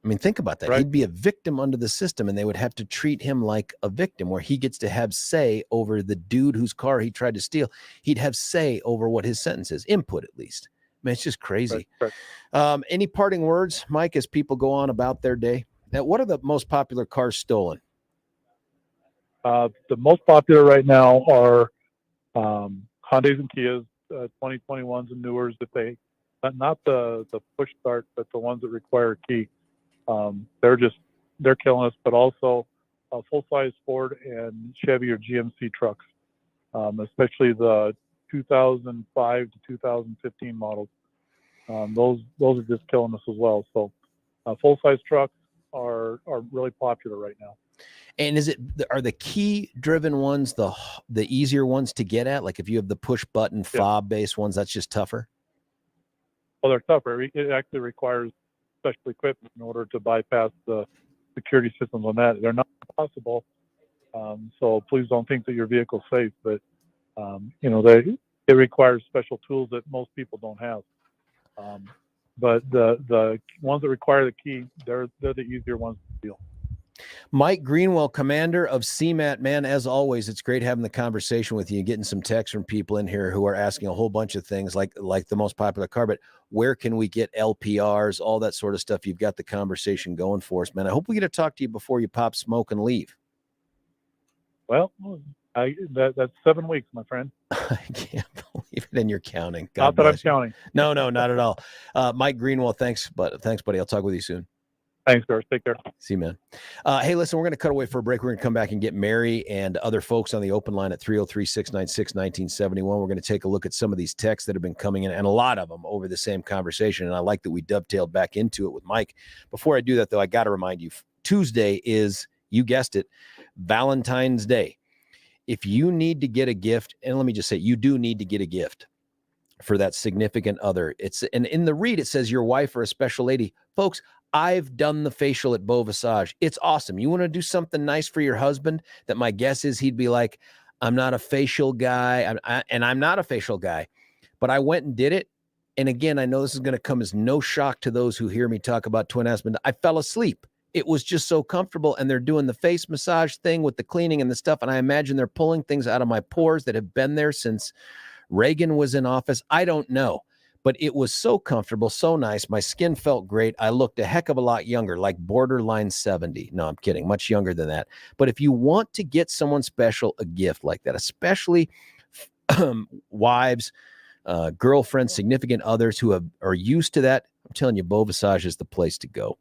I mean, think about that. Right. He'd be a victim under the system, and they would have to treat him like a victim, where he gets to have say over the dude whose car he tried to steal. He'd have say over what his sentence is, input at least. I mean, it's just crazy. Right. Any parting words, Mike, as people go on about their day? Now, what are the most popular cars stolen? The most popular right now are Hyundais and Kias, 2021s and newers, that not the push start, but the ones that require a key. They're killing us, but also full-size Ford and Chevy or GMC trucks, especially the 2005 to 2015 models. Those are just killing us as well. So full-size trucks are really popular right now. And are the key-driven ones the easier ones to get at? Like if you have the push-button fob-based ones, that's just tougher? Well, they're tougher. It actually requires special equipment in order to bypass the security systems on that. They're not possible. So please don't think that your vehicle's safe, but it requires special tools that most people don't have. But the ones that require the key, they're the easier ones to deal. Mike Greenwell, Commander of CMAT. Man, as always, it's great having the conversation with you and getting some texts from people in here who are asking a whole bunch of things like the most popular car, but where can we get LPRs, all that sort of stuff. You've got the conversation going for us, man. I hope we get to talk to you before you pop smoke and leave. Well, that's 7 weeks, my friend. I can't believe it, and you're counting. God, not that I'm counting. No, not at all. Mike Greenwell, thanks, buddy. I'll talk with you soon. Thanks, Garth. Take care. See you, man. Hey, listen, we're going to cut away for a break. We're going to come back and get Mary and other folks on the open line at 303-696-1971. We're going to take a look at some of these texts that have been coming in, and a lot of them over the same conversation. And I like that we dovetailed back into it with Mike. Before I do that, though, I got to remind you, Tuesday is, you guessed it, Valentine's Day. If you need to get a gift, and let me just say, you do need to get a gift for that significant other. And in the read, it says your wife or a special lady. Folks, I've done the facial at Beau Visage. It's awesome. You want to do something nice for your husband that my guess is he'd be like, I'm not a facial guy. I'm not a facial guy, but I went and did it. And again, I know this is going to come as no shock to those who hear me talk about Twin Aspen. I fell asleep. It was just so comfortable. And they're doing the face massage thing with the cleaning and the stuff. And I imagine they're pulling things out of my pores that have been there since Reagan was in office. I don't know. But it was so comfortable, so nice. My skin felt great. I looked a heck of a lot younger, like borderline 70. No, I'm kidding. Much younger than that. But if you want to get someone special a gift like that, especially wives, girlfriends, significant others who are used to that, I'm telling you, Beau Visage is the place to go.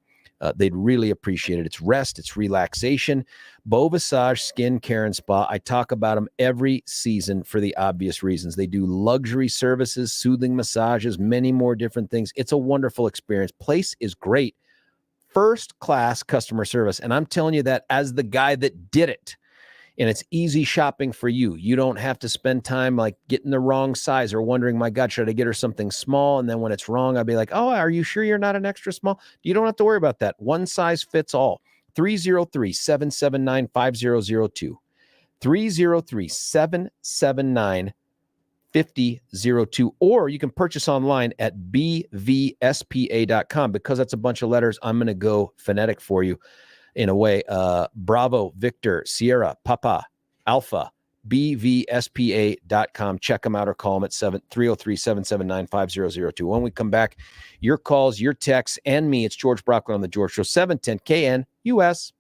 They'd really appreciate it. It's rest, it's relaxation. Beau Visage Skin Care and Spa. I talk about them every season for the obvious reasons. They do luxury services, soothing massages, many more different things. It's a wonderful experience. Place is great. First class customer service. And I'm telling you that as the guy that did it. And it's easy shopping for you. You don't have to spend time like getting the wrong size or wondering, my God, should I get her something small? And then when it's wrong, I'll be like, oh, are you sure you're not an extra small? You don't have to worry about that. One size fits all. 303-779-5002. 303-779-5002. Or you can purchase online at bvspa.com. Because that's a bunch of letters, I'm going to go phonetic for you. In a way, Bravo, Victor, Sierra, Papa, Alpha, bvspa.com. Check them out or call them at 303-779-5002. When we come back, your calls, your texts, and me. It's George Brockman on The George Show, 710 KNUS.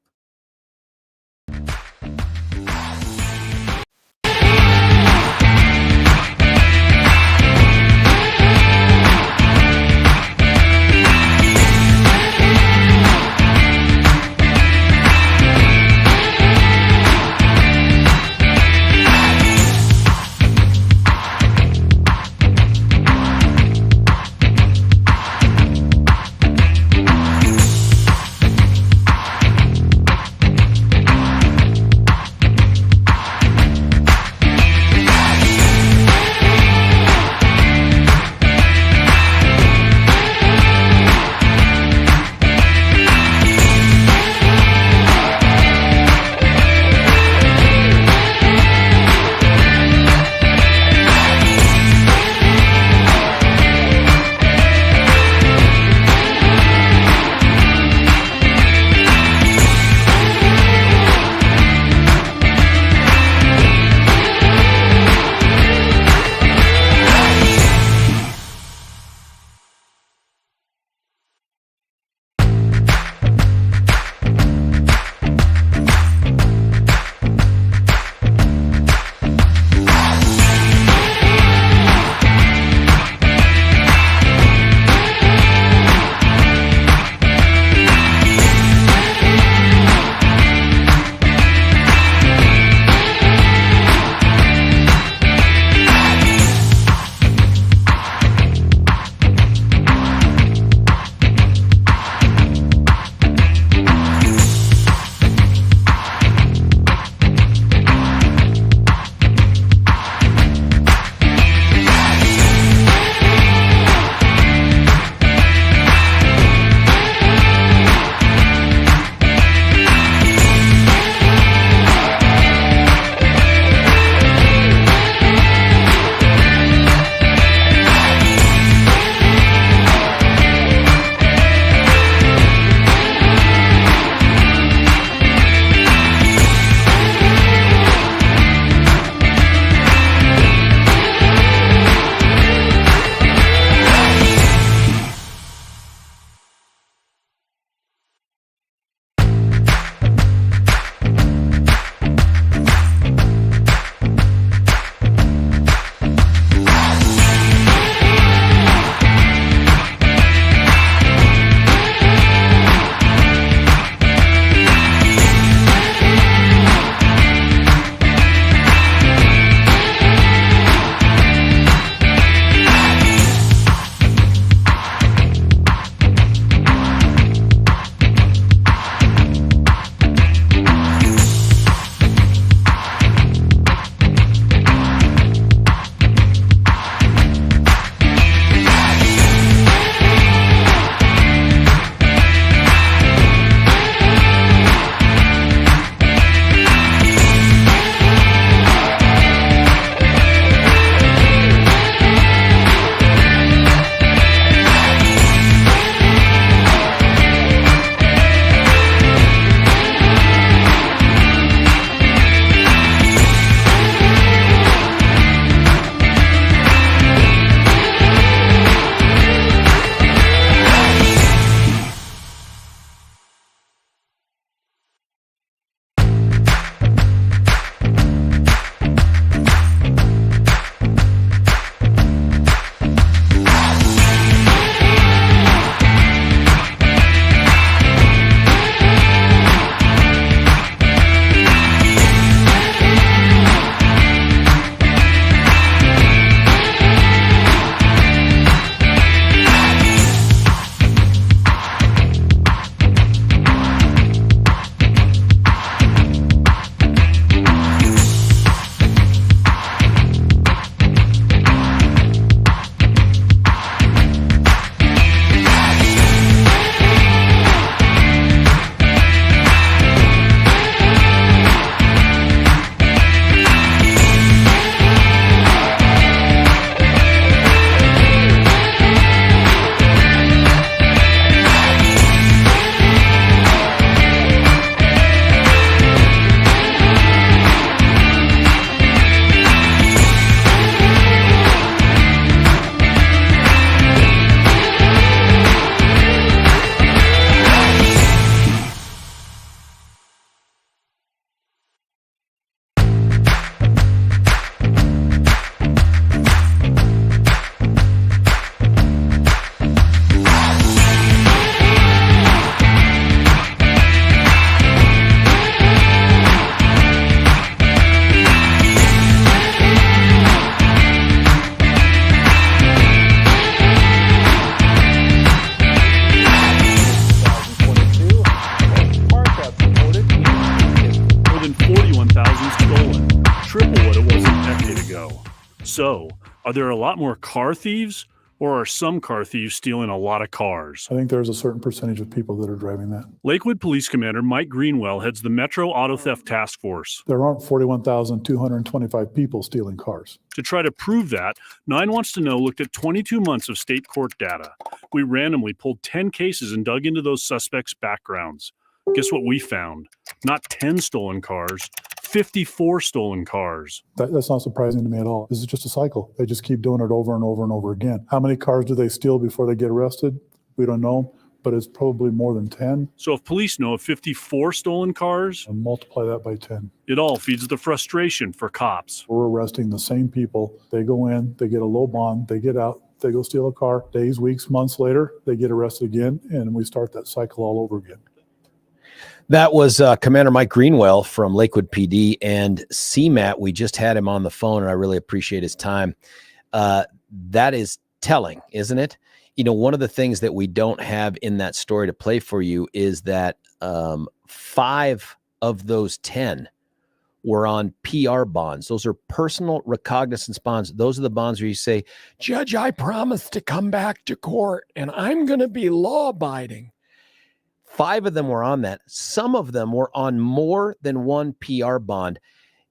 so, are there a lot more car thieves, or are some car thieves stealing a lot of cars? I think there's a certain percentage of people that are driving that. Lakewood Police Commander Mike Greenwell heads the Metro Auto Theft Task Force. There aren't 41,225 people stealing cars. To try to prove that, 9 Wants to Know looked at 22 months of state court data. We randomly pulled 10 cases and dug into those suspects' backgrounds. Guess what we found? Not 10 stolen cars, 54 stolen cars. That's not surprising to me at all. This is just a cycle. They just keep doing it over and over and over again. How many cars do they steal before they get arrested? We don't know, but it's probably more than 10. So if police know of 54 stolen cars, and multiply that by 10. It all feeds the frustration for cops. We're arresting the same people. They go in, they get a low bond, they get out, they go steal a car. Days, weeks, months later, they get arrested again, and we start that cycle all over again. That was Commander Mike Greenwell from Lakewood PD and CMAT. We just had him on the phone, and I really appreciate his time. That is telling, isn't it? You know, one of the things that we don't have in that story to play for you is that 5 of those 10 were on PR bonds. Those are personal recognizance bonds. Those are the bonds where you say, Judge, I promise to come back to court, and I'm going to be law-abiding. 5 of them were on that. Some of them were on more than one PR bond.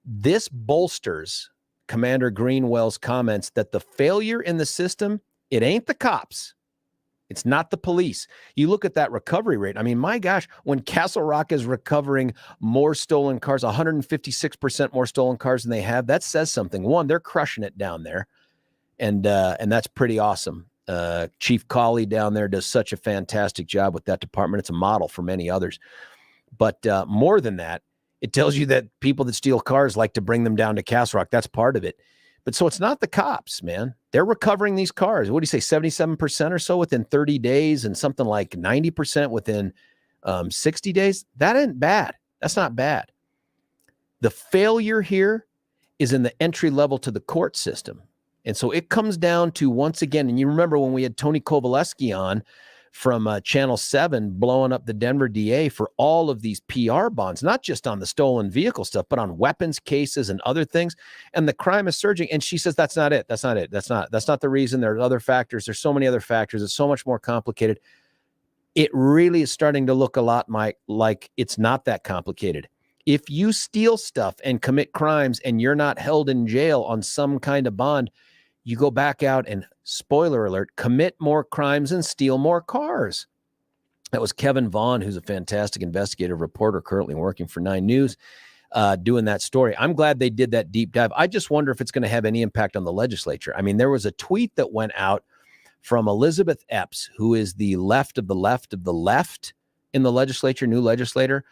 This bolsters Commander Greenwell's comments that the failure in the system, it ain't the cops. It's not the police. You look at that recovery rate. I mean, my gosh, when Castle Rock is recovering more stolen cars, 156% more stolen cars than they have, that says something. One, they're crushing it down there. And that's pretty awesome. Chief Colley down there does such a fantastic job with that department. It's a model for many others. But more than that, it tells you that people that steal cars like to bring them down to Castle Rock. That's part of it. But so it's not the cops, man. They're recovering these cars. What do you say, 77% or so within 30 days and something like 90% within 60 days? That ain't bad. That's not bad. The failure here is in the entry level to the court system. And so it comes down to, once again, and you remember when we had Tony Kowaleski on from Channel 7 blowing up the Denver DA for all of these PR bonds, not just on the stolen vehicle stuff, but on weapons cases and other things. And the crime is surging. And she says, that's not it. That's not it. That's not the reason. There are other factors. There's so many other factors. It's so much more complicated. It really is starting to look a lot, Mike, like it's not that complicated. If you steal stuff and commit crimes and you're not held in jail on some kind of bond, you go back out and, spoiler alert, commit more crimes and steal more cars. That was Kevin Vaughn, who's a fantastic investigative reporter currently working for 9 News, doing that story. I'm glad they did that deep dive. I just wonder if it's going to have any impact on the legislature. I mean, there was a tweet that went out from Elizabeth Epps, who is the left of the left of the left in the legislature, new legislator,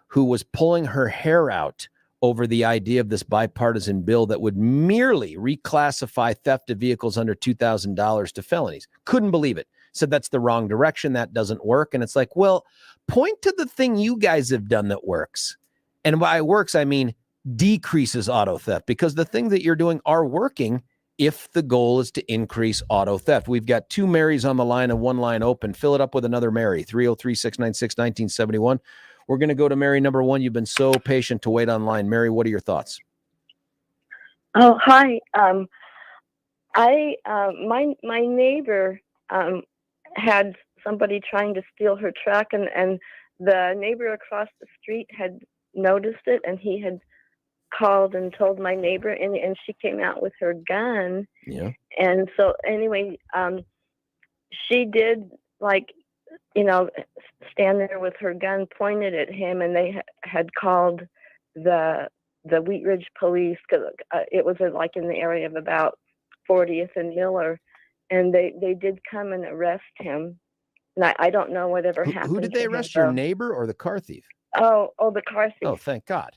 who was pulling her hair out over the idea of this bipartisan bill that would merely reclassify theft of vehicles under $2,000 to felonies. Couldn't believe it. Said that's the wrong direction. That doesn't work. And it's like, well, point to the thing you guys have done that works. And by works, I mean decreases auto theft, because the things that you're doing are working if the goal is to increase auto theft. We've got 2 Marys on the line and 1 line open. Fill it up with another Mary, 303-696-1971. We're going to go to Mary number 1. You've been so patient to wait online. Mary, what are your thoughts? Oh, hi. My neighbor had somebody trying to steal her truck, and the neighbor across the street had noticed it, and he had called and told my neighbor, and she came out with her gun. Yeah. And so anyway, she did, like, stand there with her gun pointed at him, and they had called the Wheat Ridge police, because it was like in the area of about 40th and Miller, and they did come and arrest him. And I don't know whatever happened. Who did they arrest? Your neighbor or the car thief? Oh, the car thief. Oh, thank God.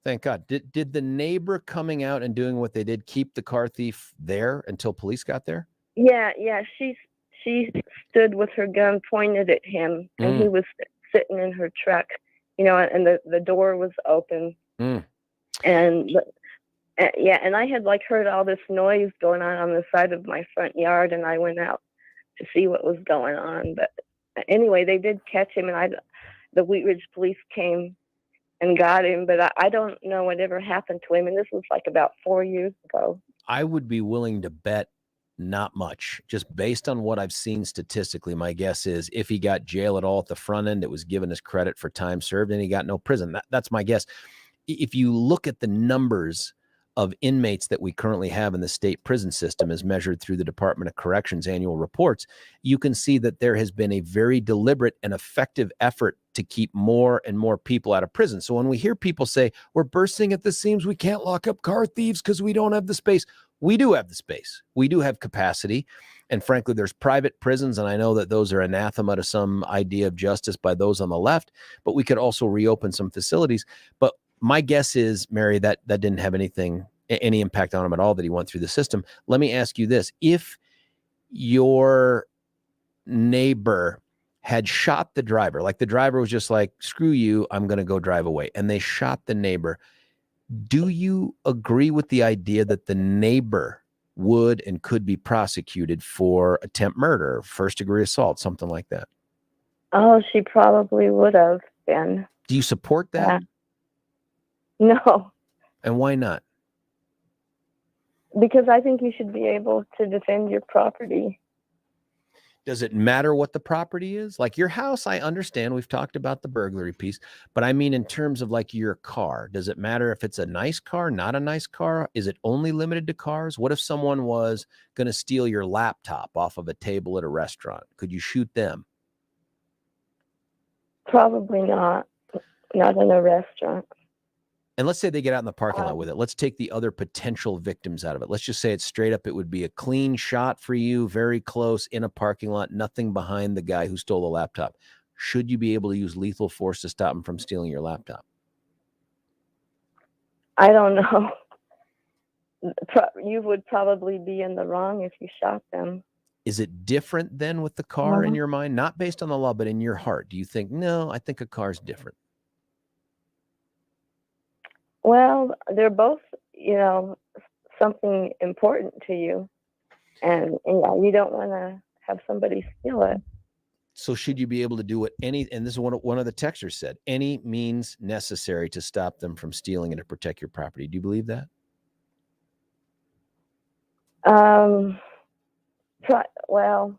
Thank God. Did the neighbor coming out and doing what they did keep the car thief there until police got there? Yeah. She stood with her gun pointed at him, and he was sitting in her truck, and the door was open. And and I had heard all this noise going on the side of my front yard, and I went out to see what was going on. But anyway, they did catch him, and the Wheat Ridge police came and got him, but I don't know whatever happened to him. And this was about 4 years ago. I would be willing to bet not much. Just based on what I've seen statistically, my guess is if he got jail at all at the front end, it was given as credit for time served and he got no prison. That's my guess. If you look at the numbers of inmates that we currently have in the state prison system as measured through the Department of Corrections annual reports, you can see that there has been a very deliberate and effective effort to keep more and more people out of prison. So when we hear people say, we're bursting at the seams, we can't lock up car thieves because we don't have the space. We do have the space. We do have capacity. And frankly, there's private prisons, and I know that those are anathema to some idea of justice by those on the left, but we could also reopen some facilities. But my guess is, Mary, that didn't have any impact on him at all, that he went through the system. Let me ask you this. If your neighbor had shot the driver, like the driver was just like, screw you, I'm going to go drive away, and they shot the neighbor, do you agree with the idea that the neighbor would and could be prosecuted for attempt murder, first degree assault, something like that? Oh, she probably would have been. Do you support that? No. And why not? Because I think you should be able to defend your property. Does it matter what the property is? Like your house, I understand. We've talked about the burglary piece, but I mean in terms of like your car, does it matter if it's a nice car, not a nice car? Is it only limited to cars? What if someone was going to steal your laptop off of a table at a restaurant? Could you shoot them? Probably not. Not in a restaurant. And let's say they get out in the parking lot with it. Let's take the other potential victims out of it. Let's just say it's straight up. It would be a clean shot for you, very close in a parking lot, nothing behind the guy who stole the laptop. Should you be able to use lethal force to stop him from stealing your laptop? I don't know. You would probably be in the wrong if you shot them. Is it different then with the car in your mind? Not based on the law, but in your heart. Do you think, no, I think a car's different? Well, they're both, something important to you. And you don't want to have somebody steal it. So should you be able to do what and this is what one of the texters said, any means necessary to stop them from stealing and to protect your property? Do you believe that? Well,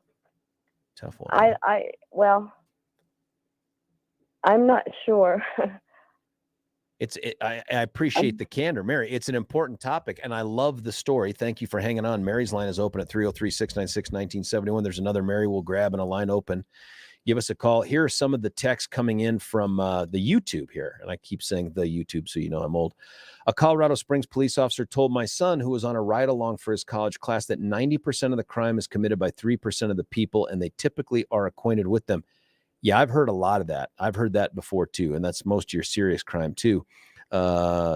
tough one. I'm not sure. I appreciate the candor, Mary. It's an important topic, and I love the story. Thank you for hanging on. Mary's line is open at 303-696-1971. There's another Mary we'll grab and a line open. Give us a call. Here are some of the texts coming in from the YouTube here, and I keep saying the YouTube so you know I'm old. A Colorado Springs police officer told my son, who was on a ride-along for his college class, that 90% of the crime is committed by 3% of the people, and they typically are acquainted with them. Yeah, I've heard a lot of that. I've heard that before too, and that's most of your serious crime too.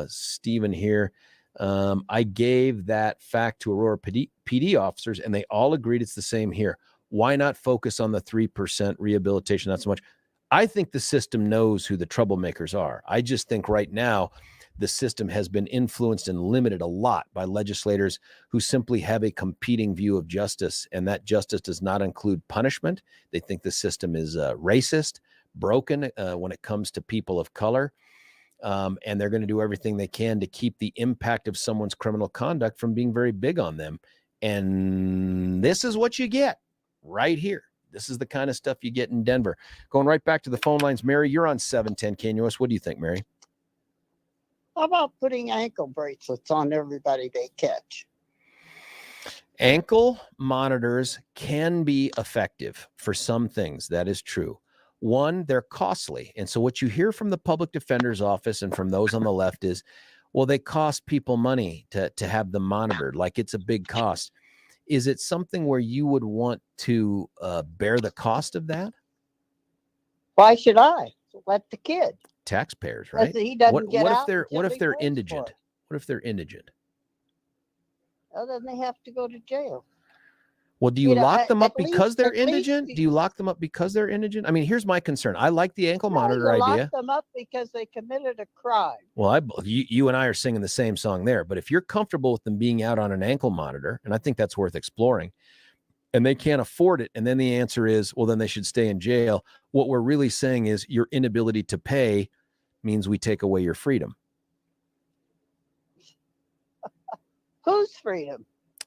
Stephen here, I gave that fact to Aurora PD officers, and they all agreed it's the same here. Why not focus on the 3% rehabilitation? Not so much. I think the system knows who the troublemakers are. I just think right now the system has been influenced and limited a lot by legislators who simply have a competing view of justice, and that justice does not include punishment. They think the system is racist, broken when it comes to people of color, and they're going to do everything they can to keep the impact of someone's criminal conduct from being very big on them. And this is what you get right here. This is the kind of stuff you get in Denver. Going right back to the phone lines. Mary, you're on 710 KNUS. What do you think, Mary? How about putting ankle bracelets on everybody they catch? Ankle monitors can be effective for some things. That is true. One, they're costly. And so what you hear from the public defender's office and from those on the left is, well, they cost people money to have them monitored. Like it's a big cost. Is it something where you would want to bear the cost of that? Why should I? Let the kid. Taxpayers, right? He doesn't get out. What if they're indigent? What if they're indigent? Well, then they have to go to jail. Well, do you lock them up because they're indigent? Do you lock them up because they're indigent? I mean, here's my concern. I like the ankle monitor idea. Lock them up because they committed a crime. Well, you and I are singing the same song there. But if you're comfortable with them being out on an ankle monitor, and I think that's worth exploring, and they can't afford it, and then the answer is, well, then they should stay in jail. What we're really saying is your inability to pay means we take away your freedom. Whose freedom?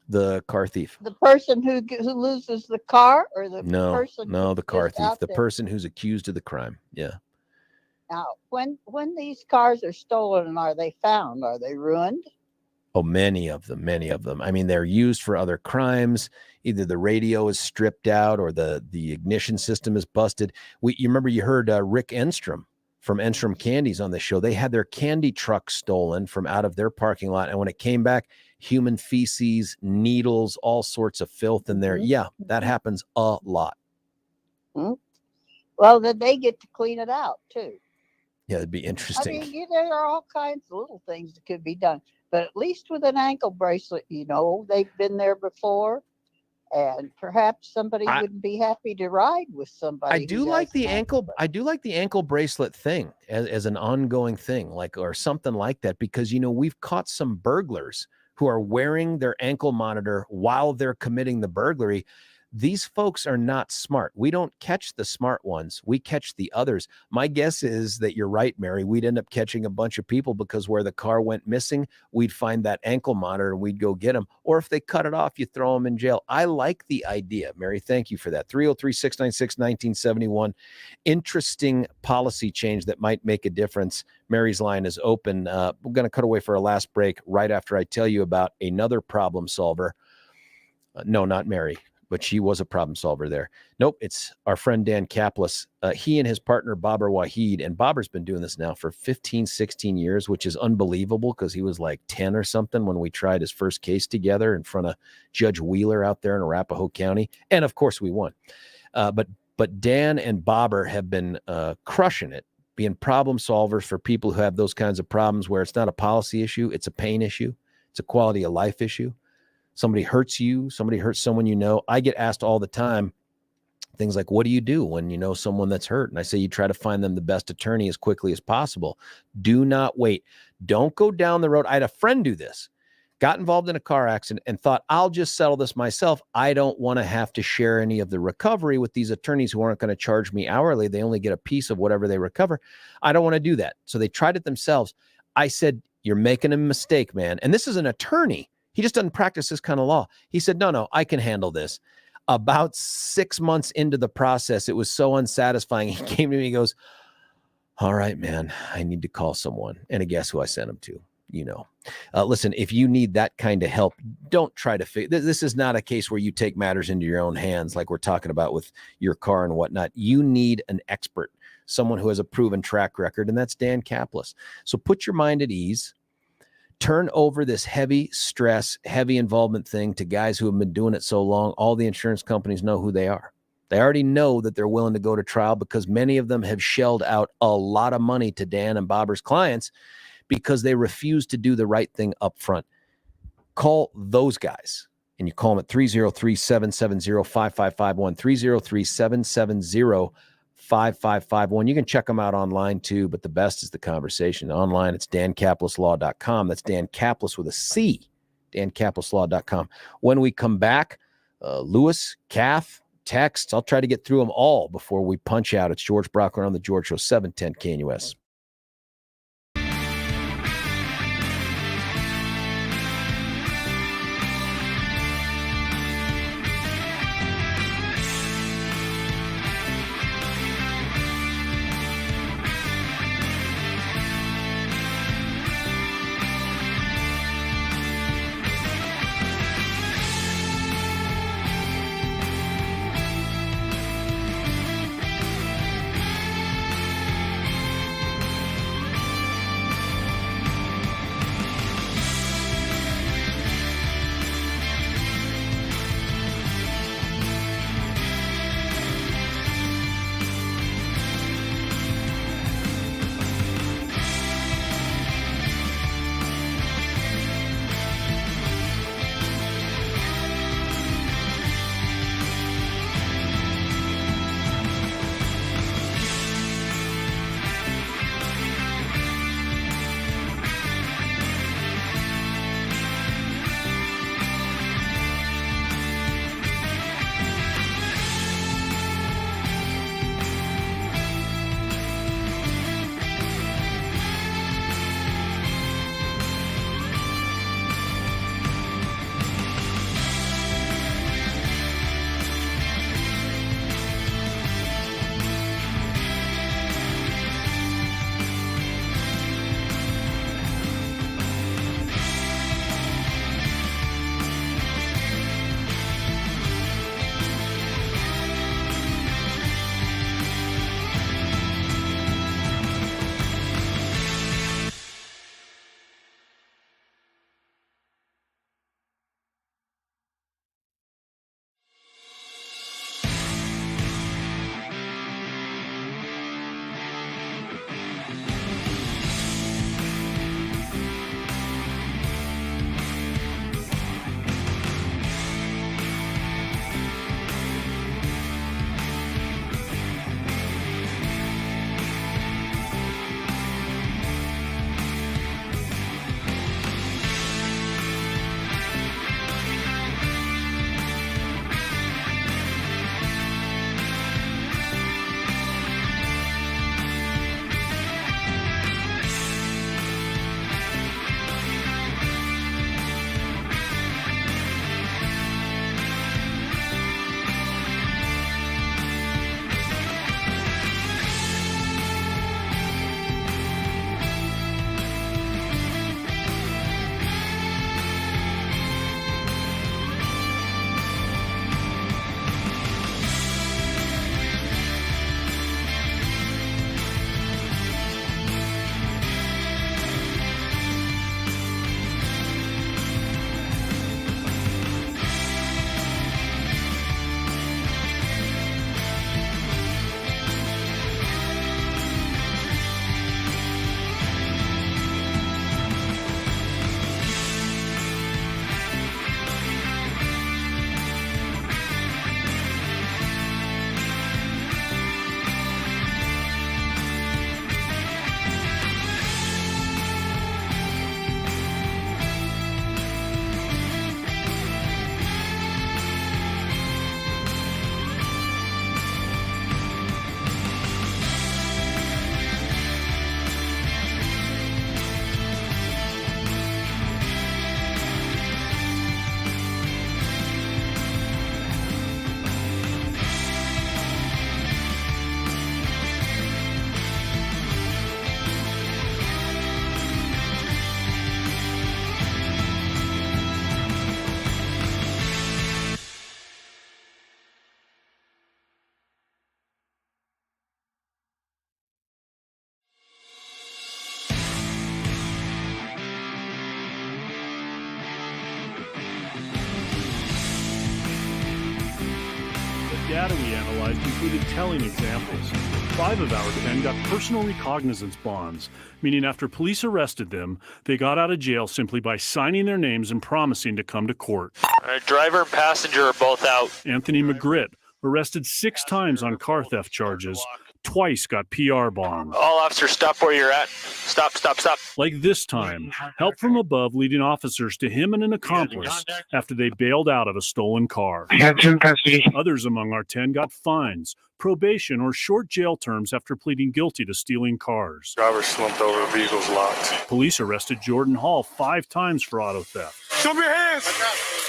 The car thief. The person who loses the car, or the person? No, the car just thief. out The there? person who's accused of the crime. Yeah. Now, when these cars are stolen, are they found? Are they ruined? Oh, many of them. I mean, they're used for other crimes. Either the radio is stripped out or the ignition system is busted. You remember you heard Rick Enstrom from Enstrom Candies on the show. They had their candy truck stolen from out of their parking lot. And when it came back, human feces, needles, all sorts of filth in there. Yeah, that happens a lot. Well, then they get to clean it out too. Yeah, it'd be interesting. I mean, there are all kinds of little things that could be done. But at least with an ankle bracelet, they've been there before. And perhaps somebody wouldn't be happy to ride with somebody. I do like the ankle bracelet thing as an ongoing thing, or something like that, because we've caught some burglars who are wearing their ankle monitor while they're committing the burglary. These folks are not smart. We don't catch the smart ones. We catch the others. My guess is that you're right, Mary. We'd end up catching a bunch of people because where the car went missing, we'd find that ankle monitor and we'd go get them. Or if they cut it off, you throw them in jail. I like the idea, Mary. Thank you for that. 303-696-1971. Interesting policy change that might make a difference. Mary's line is open. We're going to cut away for our last break right after I tell you about another problem solver. No, not Mary, but she was a problem solver there. Nope, it's our friend Dan Caplis. He and his partner, Babar Wahid, and Babar's been doing this now for 15, 16 years, which is unbelievable because he was like 10 or something when we tried his first case together in front of Judge Wheeler out there in Arapahoe County. And of course we won. But Dan and Babar have been crushing it, being problem solvers for people who have those kinds of problems where it's not a policy issue, it's a pain issue, it's a quality of life issue. Somebody hurts you, somebody hurts someone you know. I get asked all the time things like, what do you do when you know someone that's hurt? And I say, you try to find them the best attorney as quickly as possible. Do not wait. Don't go down the road. I had a friend do this, got involved in a car accident and thought, I'll just settle this myself. I don't want to have to share any of the recovery with these attorneys who aren't going to charge me hourly. They only get a piece of whatever they recover. I don't want to do that. So they tried it themselves. I said, you're making a mistake, man. And this is an attorney. He just doesn't practice this kind of law. He said, no, I can handle this. About 6 months into the process, it was so unsatisfying. He came to me, he goes, all right, man, I need to call someone. And guess who I sent him to? Listen, if you need that kind of help, don't try to figure. This is not a case where you take matters into your own hands like we're talking about with your car and whatnot. You need an expert, someone who has a proven track record, and that's Dan Caplis. So put your mind at ease. Turn over this heavy stress, heavy involvement thing to guys who have been doing it so long. All the insurance companies know who they are. They already know that they're willing to go to trial because many of them have shelled out a lot of money to Dan and Babar's clients because they refuse to do the right thing up front. Call those guys, and you call them at 303-770-5551, 303-770-5551. You can check them out online too, but the best is the conversation. Online, it's dancaplisLaw.com. That's Dan Caplis with a C, dancaplisLaw.com. When we come back, Lewis, Kath, texts, I'll try to get through them all before we punch out. It's George Brockler on the George Show, 710 KNUS. analyzed included telling examples. 5 of our 10 got personal recognizance bonds, meaning after police arrested them, they got out of jail simply by signing their names and promising to come to court. Driver and passenger are both out. Anthony McGritt, arrested 6 times on car theft charges, twice got PR bonds. All officers, stop where you're at. Stop. Like this time, help from above leading officers to him and an accomplice after they bailed out of a stolen car. Others among our 10 got fines, probation, or short jail terms after pleading guilty to stealing cars. Driver slumped over, vehicle's locked. Police arrested Jordan Hall 5 times for auto theft. Show me your hands!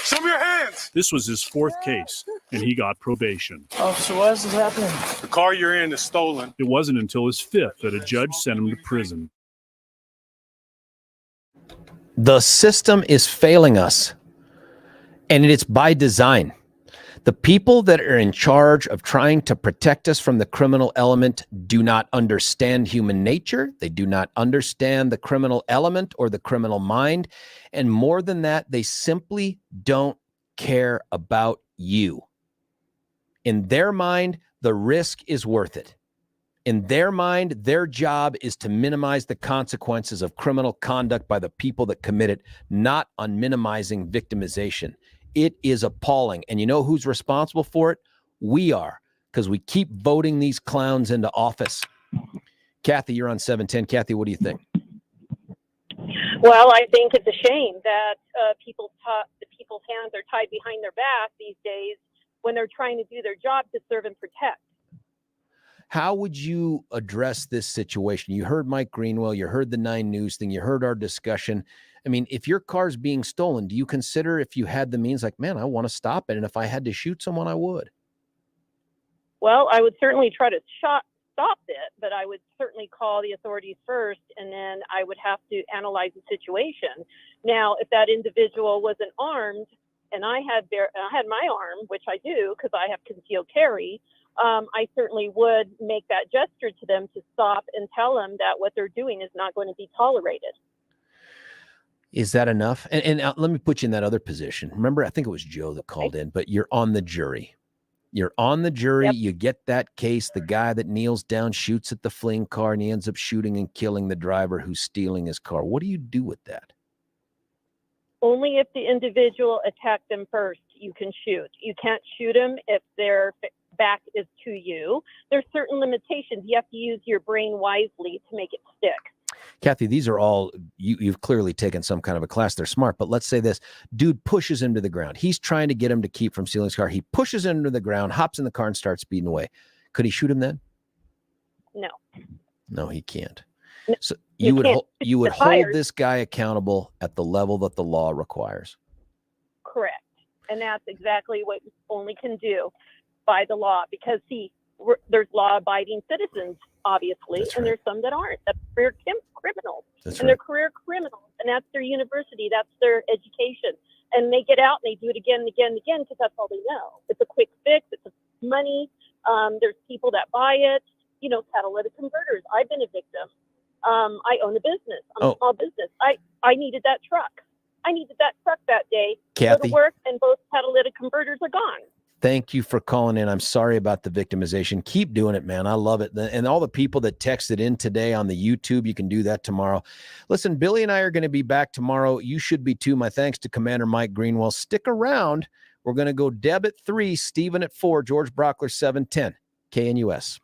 Show me your hands! This was his 4th case, and he got probation. Officer, why is this happening? The car you're in is stolen. It wasn't until his 5th that a judge sent him to prison. The system is failing us, and it's by design. The people that are in charge of trying to protect us from the criminal element do not understand human nature. They do not understand the criminal element or the criminal mind. And more than that, they simply don't care about you. In their mind, the risk is worth it. In their mind, their job is to minimize the consequences of criminal conduct by the people that commit it, not on minimizing victimization. It is appalling. And you know who's responsible for it? We are, because we keep voting these clowns into office. Kathy, you're on 710. Kathy, what do you think? Well, I think it's a shame that people's hands are tied behind their back these days when they're trying to do their job to serve and protect. How would you address this situation? You heard Mike Greenwell, you heard the 9 News thing, you heard our discussion. I mean, if your car's being stolen, do you consider, if you had the means, like, man, I want to stop it, and if I had to shoot someone, I would? Well, I would certainly try to stop it, but I would certainly call the authorities first, and then I would have to analyze the situation. Now, if that individual wasn't armed, and I had my arm, which I do because I have concealed carry, I certainly would make that gesture to them to stop and tell them that what they're doing is not going to be tolerated. Is that enough? And let me put you in that other position. Remember, I think it was Joe that called in, but you're on the jury. You're on the jury. Yep. You get that case. The guy that kneels down shoots at the fleeing car, and he ends up shooting and killing the driver who's stealing his car. What do you do with that? Only if the individual attacked them first, you can shoot. You can't shoot them if their back is to you. There's certain limitations. You have to use your brain wisely to make it stick. Kathy, these are all, you've clearly taken some kind of a class. They're smart, but let's say this. Dude pushes him to the ground. He's trying to get him to keep from stealing his car. He pushes him to the ground, hops in the car, and starts speeding away. Could he shoot him then? No. No, he can't. No, so you would hold this guy accountable at the level that the law requires. Correct. And that's exactly what you only can do by the law, because there's law-abiding citizens, obviously, and there's some that aren't. That's career criminals. They're career criminals, and that's their university. That's their education. And they get out and they do it again and again and again because that's all they know. It's a quick fix. It's money. There's people that buy it. You know, catalytic converters. I've been a victim. I own a business. I'm a small business. I needed that truck. I needed that truck that day. Kathy, go to work, and both catalytic converters are gone. Thank you for calling in. I'm sorry about the victimization. Keep doing it, man. I love it. And all the people that texted in today on the YouTube, you can do that tomorrow. Listen, Billy and I are going to be back tomorrow. You should be too. My thanks to Commander Mike Greenwell. Stick around. We're going to go Deb at 3, Stephen at 4, George Brockler 710, KNUS.